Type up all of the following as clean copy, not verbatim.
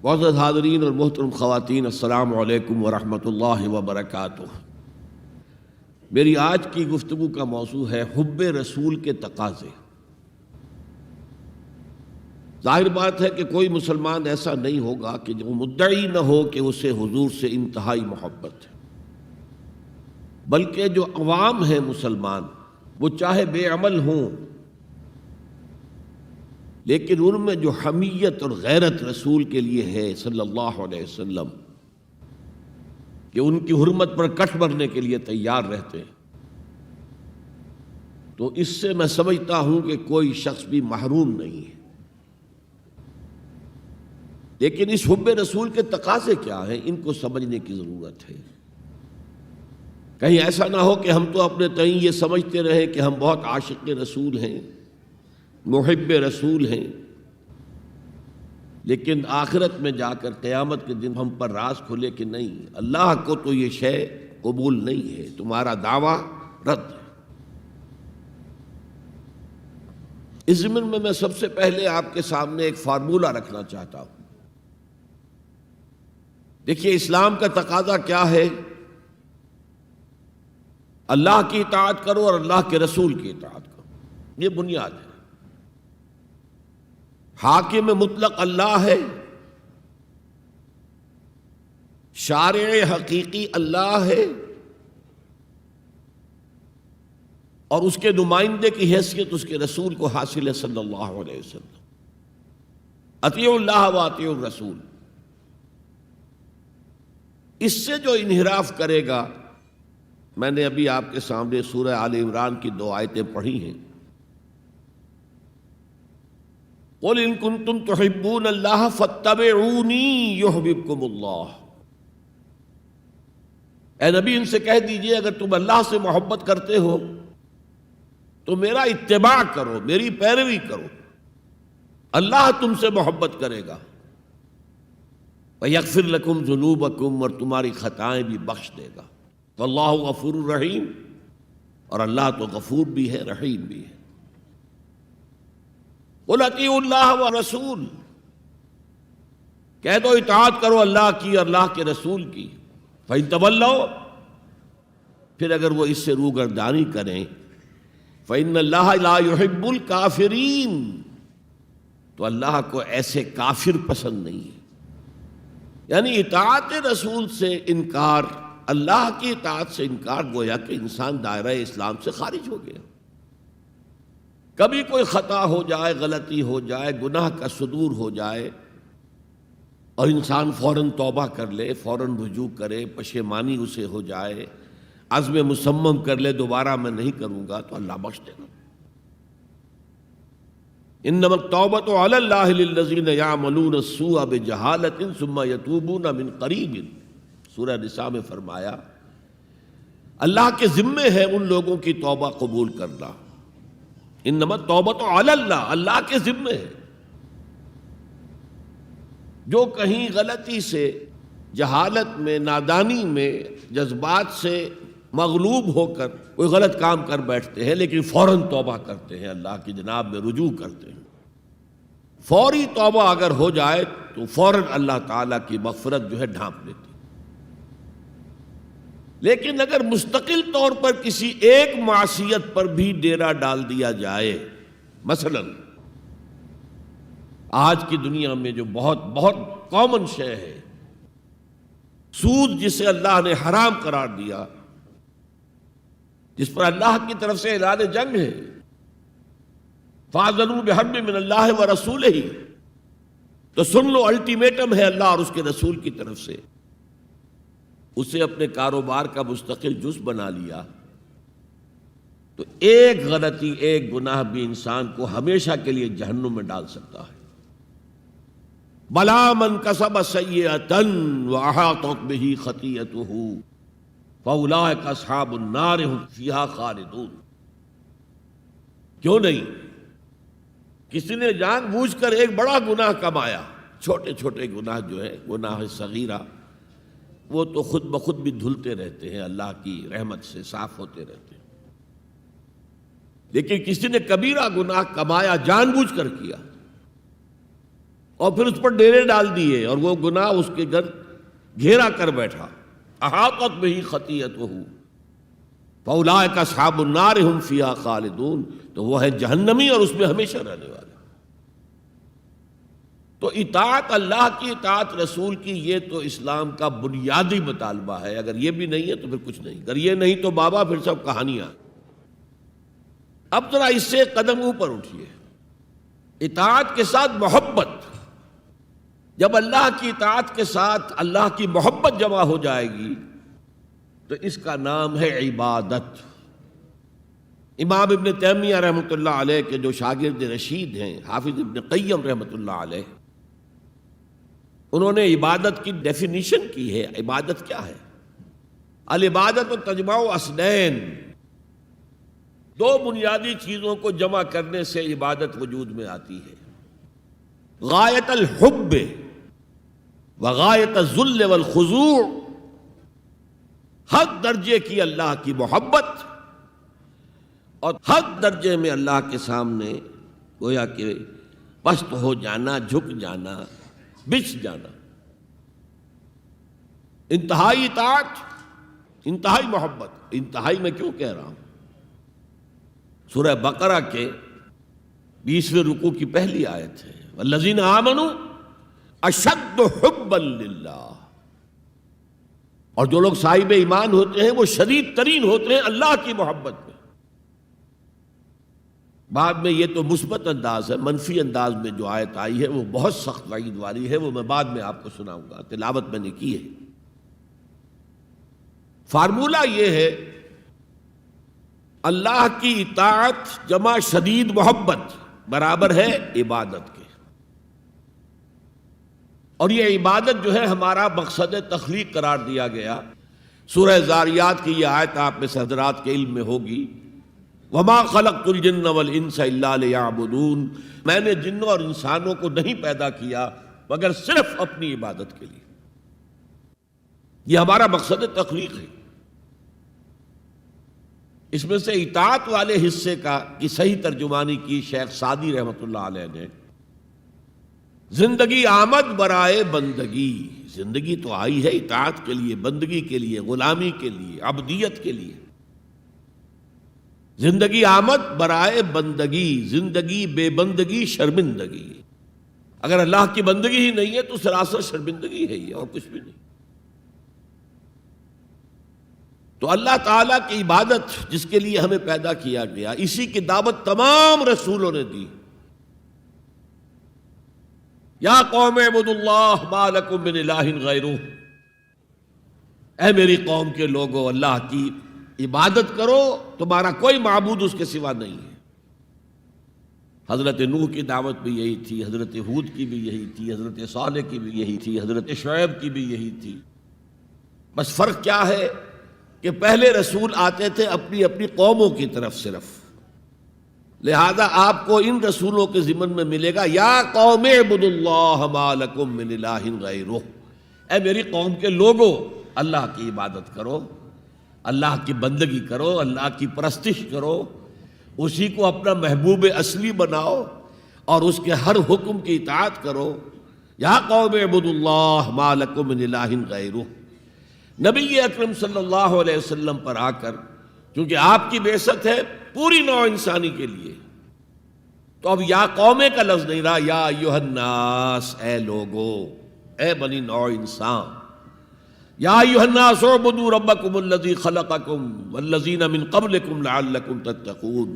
معزز حاضرین اور محترم خواتین، السلام علیکم ورحمۃ اللہ وبرکاتہ۔ میری آج کی گفتگو کا موضوع ہے حب رسول کے تقاضے۔ ظاہر بات ہے کہ کوئی مسلمان ایسا نہیں ہوگا کہ جو مدعی نہ ہو کہ اسے حضور سے انتہائی محبت ہے، بلکہ جو عوام ہیں مسلمان، وہ چاہے بے عمل ہوں لیکن ان میں جو حمیت اور غیرت رسول کے لیے ہے صلی اللہ علیہ وسلم، کہ ان کی حرمت پر کٹ مرنے کے لیے تیار رہتے ہیں، تو اس سے میں سمجھتا ہوں کہ کوئی شخص بھی محروم نہیں ہے۔ لیکن اس حب رسول کے تقاضے کیا ہیں، ان کو سمجھنے کی ضرورت ہے۔ کہیں ایسا نہ ہو کہ ہم تو اپنے تئیں یہ سمجھتے رہیں کہ ہم بہت عاشق رسول ہیں، محب رسول ہیں، لیکن آخرت میں جا کر قیامت کے دن ہم پر راز کھلے کہ نہیں، اللہ کو تو یہ شے قبول نہیں ہے، تمہارا دعویٰ رد ہے۔ اس ضمن میں سب سے پہلے آپ کے سامنے ایک فارمولہ رکھنا چاہتا ہوں۔ دیکھیے، اسلام کا تقاضا کیا ہے؟ اللہ کی اطاعت کرو اور اللہ کے رسول کی اطاعت کرو، یہ بنیاد ہے۔ حاکم مطلق اللہ ہے، شارع حقیقی اللہ ہے، اور اس کے نمائندے کی حیثیت اس کے رسول کو حاصل ہے صلی اللہ علیہ وسلم۔ اطیعوا اللہ و اطیعوا الرسول۔ اس سے جو انحراف کرے گا، میں نے ابھی آپ کے سامنے سورہ آل عمران کی 2 آیتیں پڑھی ہیں۔ قُلْ إِن كُنتُمْ تُحِبُّونَ اللَّهَ فَاتَّبِعُونِي يُحْبِبْكُمُ اللَّهُ۔ اے نبی، ان سے کہہ دیجئے اگر تم اللہ سے محبت کرتے ہو تو میرا اتباع کرو، میری پیروی کرو، اللہ تم سے محبت کرے گا۔ وَيَغْفِرْ لَكُمْ ذُنُوبَكُمْ، اور تمہاری خطائیں بھی بخش دے گا۔ وَاللَّهُ غَفُورٌ رَحِيمٌ، اور اللہ تو غفور بھی ہے، رحیم بھی ہے۔ قُلْ اطیعوا اللہ والرسول، کہہ دو اطاعت کرو اللہ کی اور اللہ کے رسول کی۔ فَإِن تَوَلَّوْا، پھر اگر وہ اس سے روگردانی کریں، فَإِنَّ اللَّهَ لَا يُحِبُّ الْكَافِرِينَ، تو اللہ کو ایسے کافر پسند نہیں ہے۔ یعنی اطاعت رسول سے انکار، اللہ کی اطاعت سے انکار، گویا کہ انسان دائرہ اسلام سے خارج ہو گیا۔ کبھی کوئی خطا ہو جائے، غلطی ہو جائے، گناہ کا صدور ہو جائے، اور انسان فوراً توبہ کر لے، فوراً رجوع کرے، پشیمانی اسے ہو جائے، عزم مصمم کر لے دوبارہ میں نہیں کروں گا، تو اللہ بخش دے گا۔ انما التوبۃ علی اللہ للذین یعملون السوء بجہالۃ ثم یتوبون من قریب، سورہ نساء میں فرمایا اللہ کے ذمے ہے ان لوگوں کی توبہ قبول کرنا۔ انما التوبۃ علی اللہ، اللہ کے ذمے ہے۔ جو کہیں غلطی سے، جہالت میں، نادانی میں، جذبات سے مغلوب ہو کر کوئی غلط کام کر بیٹھتے ہیں، لیکن فوراً توبہ کرتے ہیں، اللہ کی جناب میں رجوع کرتے ہیں، فوری توبہ اگر ہو جائے تو فوراً اللہ تعالیٰ کی مغفرت جو ہے ڈھانپ لیتی۔ لیکن اگر مستقل طور پر کسی ایک معصیت پر بھی ڈیرا ڈال دیا جائے، مثلا آج کی دنیا میں جو بہت بہت کامن شے ہے، سود جسے اللہ نے حرام قرار دیا، جس پر اللہ کی طرف سے اعلان جنگ ہے، فَأَذَنُوا بِحَرْبٍ مِّنَ اللَّهِ وَرَسُولِهِ، تو سن لو، الٹیمیٹم ہے اللہ اور اس کے رسول کی طرف سے۔ اسے اپنے کاروبار کا مستقل جز بنا لیا تو ایک غلطی، ایک گناہ بھی انسان کو ہمیشہ کے لیے جہنم میں ڈال سکتا ہے۔ بَلَا مَنْ كَسَبَ سَيِّئَةً وَأَحَاطَتْ بِهِ خَطِيئَتُهُ فَأُولَٰئِكَ أَصْحَابُ النَّارِ هُمْ فِيهَا خَالِدُونَ۔ کیوں نہیں؟ کسی نے جان بوجھ کر ایک بڑا گناہ کمایا، چھوٹے چھوٹے گناہ جو ہے، گناہ صغیرہ، وہ تو خود بخود بھی دھلتے رہتے ہیں، اللہ کی رحمت سے صاف ہوتے رہتے ہیں۔ لیکن کسی نے کبیرہ گناہ کمایا، جان بوجھ کر کیا، اور پھر اس پر ڈیرے ڈال دیے اور وہ گناہ اس کے گرد گھیرا کر بیٹھا. احاطت بہ خطیئتہ فاولئک اصحاب النار هم فیہا خالدون. تو وہ ہے جہنمی اور اس میں ہمیشہ رہنے والے. تو اطاعت اللہ کی، اطاعت رسول کی، یہ تو اسلام کا بنیادی مطالبہ ہے. اگر یہ بھی نہیں ہے تو پھر کچھ نہیں. اگر یہ نہیں تو بابا پھر سب کہانیاں. اب ذرا اس سے قدم اوپر اٹھیے. اطاعت کے ساتھ محبت. جب اللہ کی اطاعت کے ساتھ اللہ کی محبت جمع ہو جائے گی تو اس کا نام ہے عبادت. امام ابن تیمیہ رحمۃ اللہ علیہ کے جو شاگرد رشید ہیں، حافظ ابن قیم رحمۃ اللہ علیہ، انہوں نے عبادت کی ڈیفینیشن کی ہے. عبادت کیا ہے؟ العبادت تجمع اصلین، دو بنیادی چیزوں کو جمع کرنے سے عبادت وجود میں آتی ہے. غایت الحب وغایت الذل والخضوع، حد درجے کی اللہ کی محبت اور حد درجے میں اللہ کے سامنے گویا کہ پست ہو جانا، جھک جانا، بچھ جانا. انتہائی اطاعت، انتہائی محبت. انتہائی میں کیوں کہہ رہا ہوں؟ سورہ بقرہ کے 20ویں رکوع کی پہلی آیت ہے والذین آمنوا اشد حبا للہ. اور جو لوگ صاحب ایمان ہوتے ہیں وہ شدید ترین ہوتے ہیں اللہ کی محبت میں. بعد میں یہ تو مثبت انداز ہے، منفی انداز میں جو آیت آئی ہے وہ بہت سخت وعید والی ہے، وہ میں بعد میں آپ کو سناؤں گا، تلاوت میں نے کی ہے. فارمولہ یہ ہے اللہ کی اطاعت جمع شدید محبت برابر ہے عبادت کے. اور یہ عبادت جو ہے ہمارا مقصد تخلیق قرار دیا گیا. سورہ زاریات کی یہ آیت آپ میں حضرات کے علم میں ہوگی، وما خلقت الجن والانس الا لیعبدون. میں نے جنوں اور انسانوں کو نہیں پیدا کیا مگر صرف اپنی عبادت کے لیے. یہ ہمارا مقصد تخلیق ہے. اس میں سے اطاعت والے حصے کی صحیح ترجمانی کی شیخ سعدی رحمۃ اللہ علیہ نے، زندگی آمد برائے بندگی. زندگی تو آئی ہے اطاعت کے لیے، بندگی کے لیے، غلامی کے لیے، عبدیت کے لیے. زندگی آمد برائے بندگی، زندگی بے بندگی شرمندگی. اگر اللہ کی بندگی ہی نہیں ہے تو سراسر شرمندگی ہے یہ، اور کچھ بھی نہیں. تو اللہ تعالیٰ کی عبادت جس کے لیے ہمیں پیدا کیا گیا، اسی کی دعوت تمام رسولوں نے دی. یا قوم اعبدوا اللہ ما لکم من الہ غیرہ. اے میری قوم کے لوگو، اللہ کی عبادت کرو، تمہارا کوئی معبود اس کے سوا نہیں ہے. حضرت نوح کی دعوت بھی یہی تھی، حضرت ہود کی بھی یہی تھی، حضرت صالح کی بھی یہی تھی، حضرت شعیب کی بھی یہی تھی. بس فرق کیا ہے کہ پہلے رسول آتے تھے اپنی اپنی قوموں کی طرف صرف. لہذا آپ کو ان رسولوں کے ضمن میں ملے گا یا قوم اعبدوا اللہ ما لکم من الہ غیرہ. اے میری قوم کے لوگوں، اللہ کی عبادت کرو، اللہ کی بندگی کرو، اللہ کی پرستش کرو، اسی کو اپنا محبوب اصلی بناؤ اور اس کے ہر حکم کی اطاعت کرو. یا قوم اعبدوا اللہ ما لکم من الہ غیرہ. نبی اکرم صلی اللہ علیہ وسلم پر آ کر، کیونکہ آپ کی بعثت ہے پوری نوع انسانی کے لیے، تو اب یا قومے کا لفظ نہیں رہا، یا ایھا الناس، اے لوگو، اے بنی نوع انسان. یا ایھا الناس اعبدوا ربکم الذی خلقکم والذین من قبلکم لعلکم تتقون.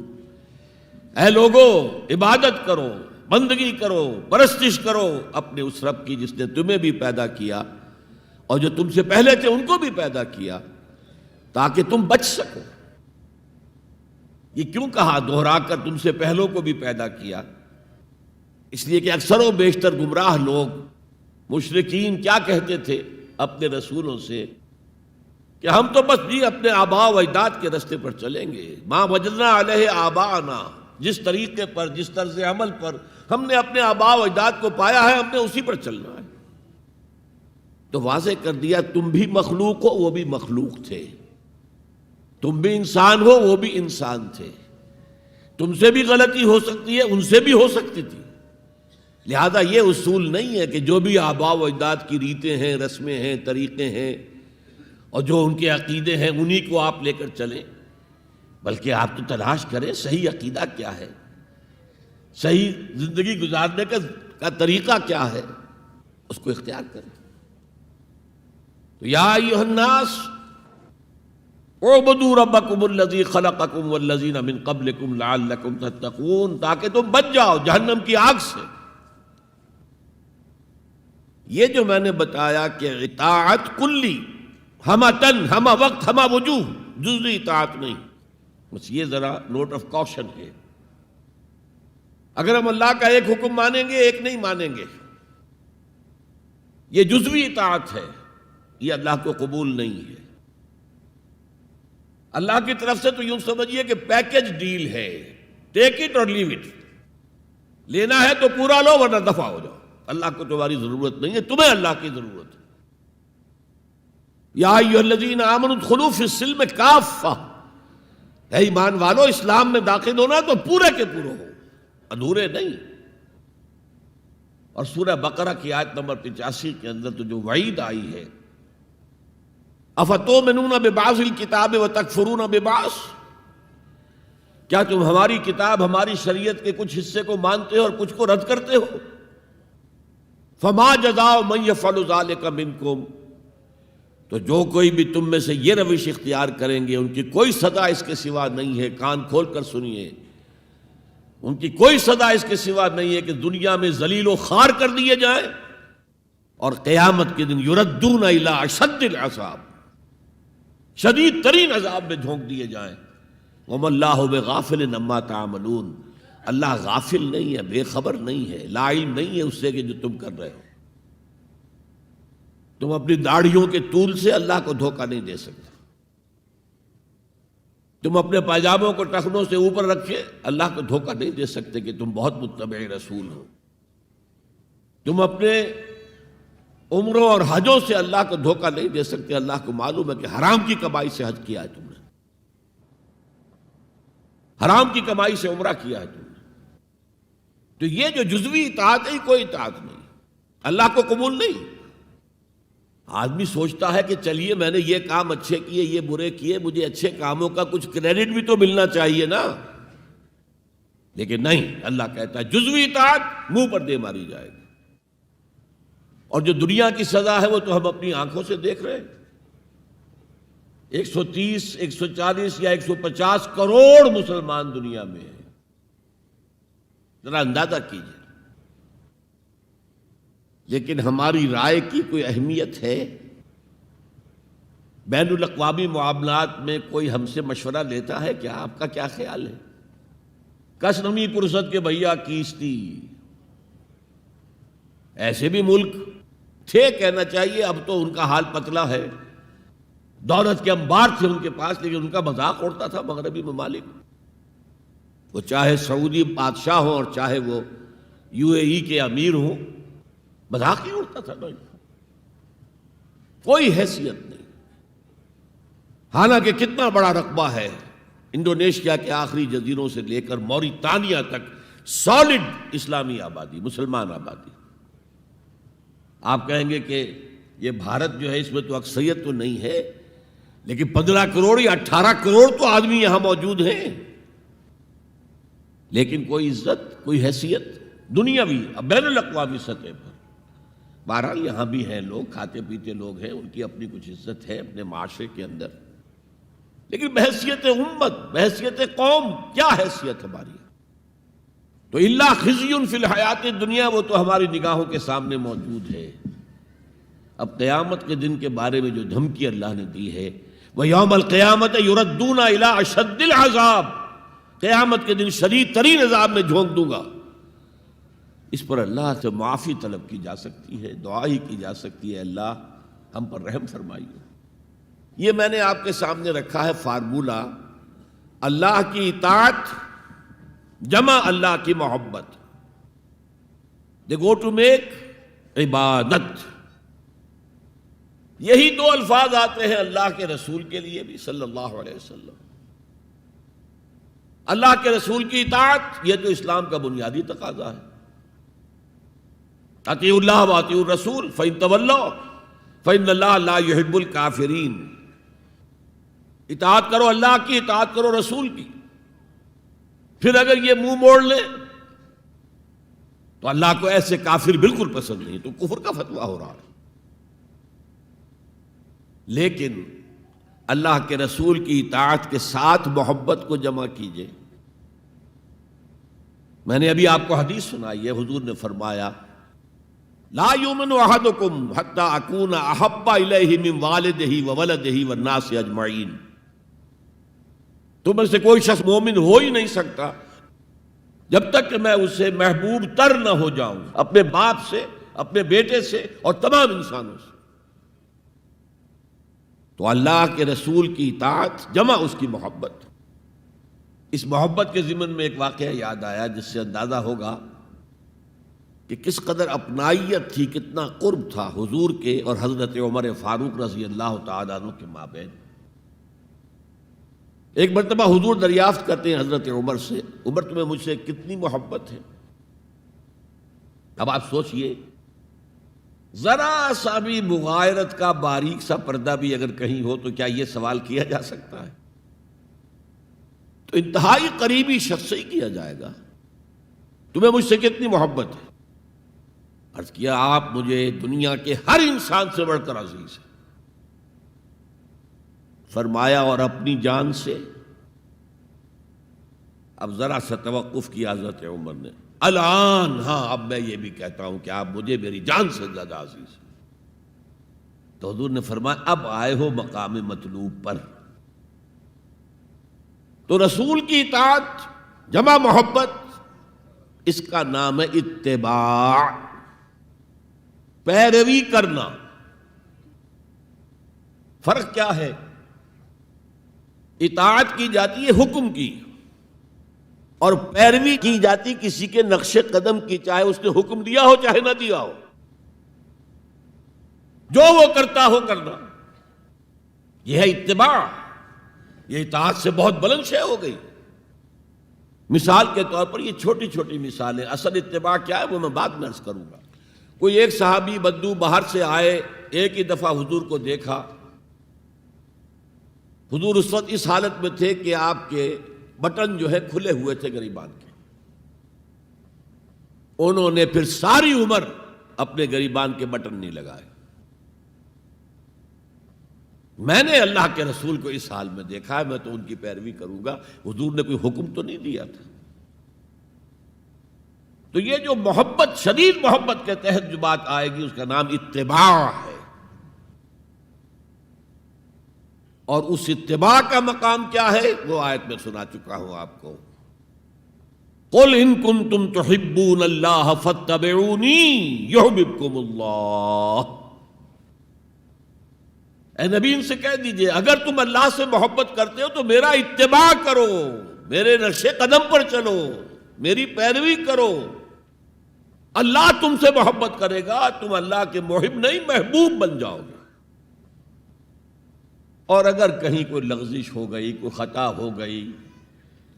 اے لوگو، عبادت کرو، بندگی کرو، پرستش کرو اپنے اس رب کی جس نے تمہیں بھی پیدا کیا اور جو تم سے پہلے تھے ان کو بھی پیدا کیا، تاکہ تم بچ سکو. یہ کیوں کہا دوہرا کر تم سے پہلوں کو بھی پیدا کیا؟ اس لیے کہ اکثر و بیشتر گمراہ لوگ، مشرکین کیا کہتے تھے اپنے رسولوں سے کہ ہم تو بس بھی اپنے آباء و اجداد کے راستے پر چلیں گے. ما وجدنا علیہ آباءنا، جس طریقے پر، جس طرز عمل پر ہم نے اپنے آباء و اجداد کو پایا ہے ہم نے اسی پر چلنا ہے. تو واضح کر دیا تم بھی مخلوق ہو، وہ بھی مخلوق تھے. تم بھی انسان ہو، وہ بھی انسان تھے. تم سے بھی غلطی ہو سکتی ہے، ان سے بھی ہو سکتی تھی، لہذا یہ اصول نہیں ہے کہ جو بھی آباء و اجداد کی ریتیں ہیں، رسمیں ہیں، طریقے ہیں اور جو ان کے عقیدے ہیں انہی کو آپ لے کر چلیں، بلکہ آپ تو تلاش کریں صحیح عقیدہ کیا ہے، صحیح زندگی گزارنے کا طریقہ کیا ہے، اس کو اختیار کریں۔ تو یا ایھا الناس اعبدوا ربکم الذی خلقکم والذین من قبلکم لعلکم تتقون، تاکہ تم بچ جاؤ جہنم کی آگ سے۔ یہ جو میں نے بتایا کہ اطاعت کلی، ہمہ تن، ہمہ وقت، ہمہ وجوہ، جزوی اطاعت نہیں، بس یہ ذرا نوٹ آف کاشن ہے۔ اگر ہم اللہ کا ایک حکم مانیں گے ایک نہیں مانیں گے، یہ جزوی اطاعت ہے، یہ اللہ کو قبول نہیں ہے۔ اللہ کی طرف سے تو یوں سمجھیے کہ پیکج ڈیل ہے، ٹیک اٹ اور لیو اٹ، لینا ہے تو پورا لو ورنہ دفع ہو جاؤ، اللہ کو تمہاری ضرورت نہیں ہے، تمہیں اللہ کی ضرورت ہے۔ یا ایھا الذین آمنوا ادخلوا فی السلم کافہ، اے ایمان والو اسلام میں داخل ہونا تو پورے کے پورے ہو، ادھورے نہیں۔ اور سورہ بقرہ کی آیت نمبر 85 کے اندر تو جو وعید آئی ہے، افتؤمنون ببعض الکتاب وتکفرون ببعض، کیا تم ہماری کتاب، ہماری شریعت کے کچھ حصے کو مانتے ہو اور کچھ کو رد کرتے ہو؟ فما جزاء من یفعل ذلک منکم، تو جو کوئی بھی تم میں سے یہ روش اختیار کریں گے ان کی کوئی سزا اس کے سوا نہیں ہے، کان کھول کر سنیے، ان کی کوئی سزا اس کے سوا نہیں ہے کہ دنیا میں ذلیل و خوار کر دیے جائیں اور قیامت کے دن یردون الی اشد العذاب، شدید ترین عذاب میں جھونک دیے جائیں۔ وما اللہ بغافل عما تعملون، اللہ غافل نہیں ہے، بے خبر نہیں ہے، لا علم نہیں ہے اس سے کہ جو تم کر رہے ہو۔ تم اپنی داڑھیوں کے طول سے اللہ کو دھوکہ نہیں دے سکتے، تم اپنے پائجاموں کو ٹخنوں سے اوپر رکھے اللہ کو دھوکہ نہیں دے سکتے کہ تم بہت متبع رسول ہو، تم اپنے عمروں اور حجوں سے اللہ کو دھوکہ نہیں دے سکتے، اللہ کو معلوم ہے کہ حرام کی کمائی سے حج کیا ہے تم نے، حرام کی کمائی سے عمرہ کیا ہے تم نے۔ تو یہ جو جزوی اطاعت ہے کوئی اطاعت نہیں، اللہ کو قبول نہیں۔ آدمی سوچتا ہے کہ چلیے میں نے یہ کام اچھے کیے، یہ برے کیے، مجھے اچھے کاموں کا کچھ کریڈٹ بھی تو ملنا چاہیے نا، لیکن نہیں، اللہ کہتا ہے جزوی اطاعت منہ پر دے ماری جائے گی، اور جو دنیا کی سزا ہے وہ تو ہم اپنی آنکھوں سے دیکھ رہے ہیں۔ 130، 140 یا 150 کروڑ مسلمان دنیا میں ہیں، ذرا اندازہ کیجیے، لیکن ہماری رائے کی کوئی اہمیت ہے؟ بین الاقوامی معاملات میں کوئی ہم سے مشورہ لیتا ہے کیا؟ آپ کا کیا خیال ہے؟ کس نمی پرست کے بھیا کیستی، ایسے بھی ملک تھے کہنا چاہیے، اب تو ان کا حال پتلا ہے، دولت کے انبار تھے ان کے پاس، لیکن ان کا مذاق اڑتا تھا مغربی ممالک، وہ چاہے سعودی بادشاہ ہوں اور چاہے وہ UAE کے امیر ہوں، مذاق ہی اڑتا تھا، کوئی حیثیت نہیں۔ حالانکہ کتنا بڑا رقبہ ہے انڈونیشیا کے آخری جزیروں سے لے کر موریتانیہ تک، سالڈ اسلامی آبادی، مسلمان آبادی۔ آپ کہیں گے کہ یہ بھارت جو ہے اس میں تو اکثریت تو نہیں ہے، لیکن 15 کروڑ یا 18 کروڑ تو آدمی یہاں موجود ہیں، لیکن کوئی عزت، کوئی حیثیت دنیاوی بین الاقوامی سطح پر۔ بہرحال یہاں بھی ہیں لوگ، کھاتے پیتے لوگ ہیں، ان کی اپنی کچھ عزت ہے اپنے معاشرے کے اندر، لیکن بحیثیت امت، بحیثیت قوم کیا حیثیت ہماری؟ تو الا خزی فی الحیات دنیا، وہ تو ہماری نگاہوں کے سامنے موجود ہے۔ اب قیامت کے دن کے بارے میں جو دھمکی اللہ نے دی ہے، وہ یوم القیامت یردون الی اشد العذاب، قیامت کے دن شدید ترین عذاب میں جھونک دوں گا۔ اس پر اللہ سے معافی طلب کی جا سکتی ہے، دعا ہی کی جا سکتی ہے، اللہ ہم پر رحم فرمائیے۔ یہ میں نے آپ کے سامنے رکھا ہے فارمولہ، اللہ کی اطاعت جمع اللہ کی محبت، دے گو ٹو میک عبادت۔ یہی دو الفاظ آتے ہیں اللہ کے رسول کے لیے بھی صلی اللہ علیہ وسلم۔ اللہ کے رسول کی اطاعت یہ تو اسلام کا بنیادی تقاضا ہے، اطیعوا اللہ واطیعوا الرسول فإن تولوا فإن اللہ لا يحب الکافرین، اطاعت کرو اللہ کی، اطاعت کرو رسول کی. پھر اگر یہ منہ موڑ لیں تو اللہ کو ایسے کافر بالکل پسند نہیں، تو کفر کا فتویٰ ہو رہا ہے. لیکن اللہ کے رسول کی اطاعت کے ساتھ محبت کو جمع کیجئے. میں نے ابھی آپ کو حدیث سنائی ہے، حضور نے فرمایا لا یؤمن احدکم حتی اکون احب الیہ من والدہ وولدہ والناس اجمعین. تم میں سے کوئی شخص مومن ہو ہی نہیں سکتا جب تک کہ میں اسے محبوب تر نہ ہو جاؤں، اپنے باپ سے، اپنے بیٹے سے اور تمام انسانوں سے. تو اللہ کے رسول کی اطاعت جمع اس کی محبت. اس محبت کے ضمن میں ایک واقعہ یاد آیا جس سے اندازہ ہوگا کہ کس قدر اپنائیت تھی، کتنا قرب تھا حضور کے اور حضرت عمر فاروق رضی اللہ تعالیٰ عنہ کے مابین. ایک مرتبہ حضور دریافت کرتے ہیں حضرت عمر سے، عمر تمہیں مجھ سے کتنی محبت ہے؟ اب آپ سوچئے ذرا سا بھی مغایرت کا باریک سا پردہ بھی اگر کہیں ہو تو کیا یہ سوال کیا جا سکتا ہے؟ تو انتہائی قریبی شخص سے ہی کیا جائے گا، تمہیں مجھ سے کتنی محبت ہے؟ عرض کیا آپ مجھے دنیا کے ہر انسان سے بڑھ کر عزیز ہیں. فرمایا اور اپنی جان سے؟ اب ذرا سا توقف کیا حضرت عمر نے. الان ہاں اب میں یہ بھی کہتا ہوں کہ آپ مجھے میری جان سے زیادہ عزیز ہیں. تو حضور نے فرمایا اب آئے ہو مقام مطلوب پر. تو رسول کی اطاعت جمع محبت، اس کا نام ہے اتباع، پیروی کرنا. فرق کیا ہے؟ اطاعت کی جاتی ہے حکم کی اور پیروی کی جاتی کسی کے نقش قدم کی، چاہے اس نے حکم دیا ہو چاہے نہ دیا ہو، جو وہ کرتا ہو کرنا. یہ ہے اتباع. یہ اطاعت سے بہت بلند شے ہو گئی. مثال کے طور پر یہ چھوٹی چھوٹی مثالیں، اصل اتباع کیا ہے وہ میں بعد میں عرض کروں گا. کوئی ایک صحابی بدو باہر سے آئے، ایک ہی دفعہ حضور کو دیکھا. حضور اس وقت اس حالت میں تھے کہ آپ کے بٹن جو ہے کھلے ہوئے تھے گریبان کے. انہوں نے پھر ساری عمر اپنے گریبان کے بٹن نہیں لگائے. میں نے اللہ کے رسول کو اس حال میں دیکھا ہے، میں تو ان کی پیروی کروں گا. حضور نے کوئی حکم تو نہیں دیا تھا. تو یہ جو محبت، شدید محبت کے تحت جو بات آئے گی اس کا نام اتباع ہے. اور اس اتباع کا مقام کیا ہے وہ آیت میں سنا چکا ہوں آپ کو. قل ان کنتم تحبون اللہ فاتبعونی یحببکم اللہ. اے نبی ان سے کہہ دیجئے اگر تم اللہ سے محبت کرتے ہو تو میرا اتباع کرو، میرے نقش قدم پر چلو، میری پیروی کرو. اللہ تم سے محبت کرے گا، تم اللہ کے محب نہیں محبوب بن جاؤ گے. اور اگر کہیں کوئی لغزش ہو گئی، کوئی خطا ہو گئی،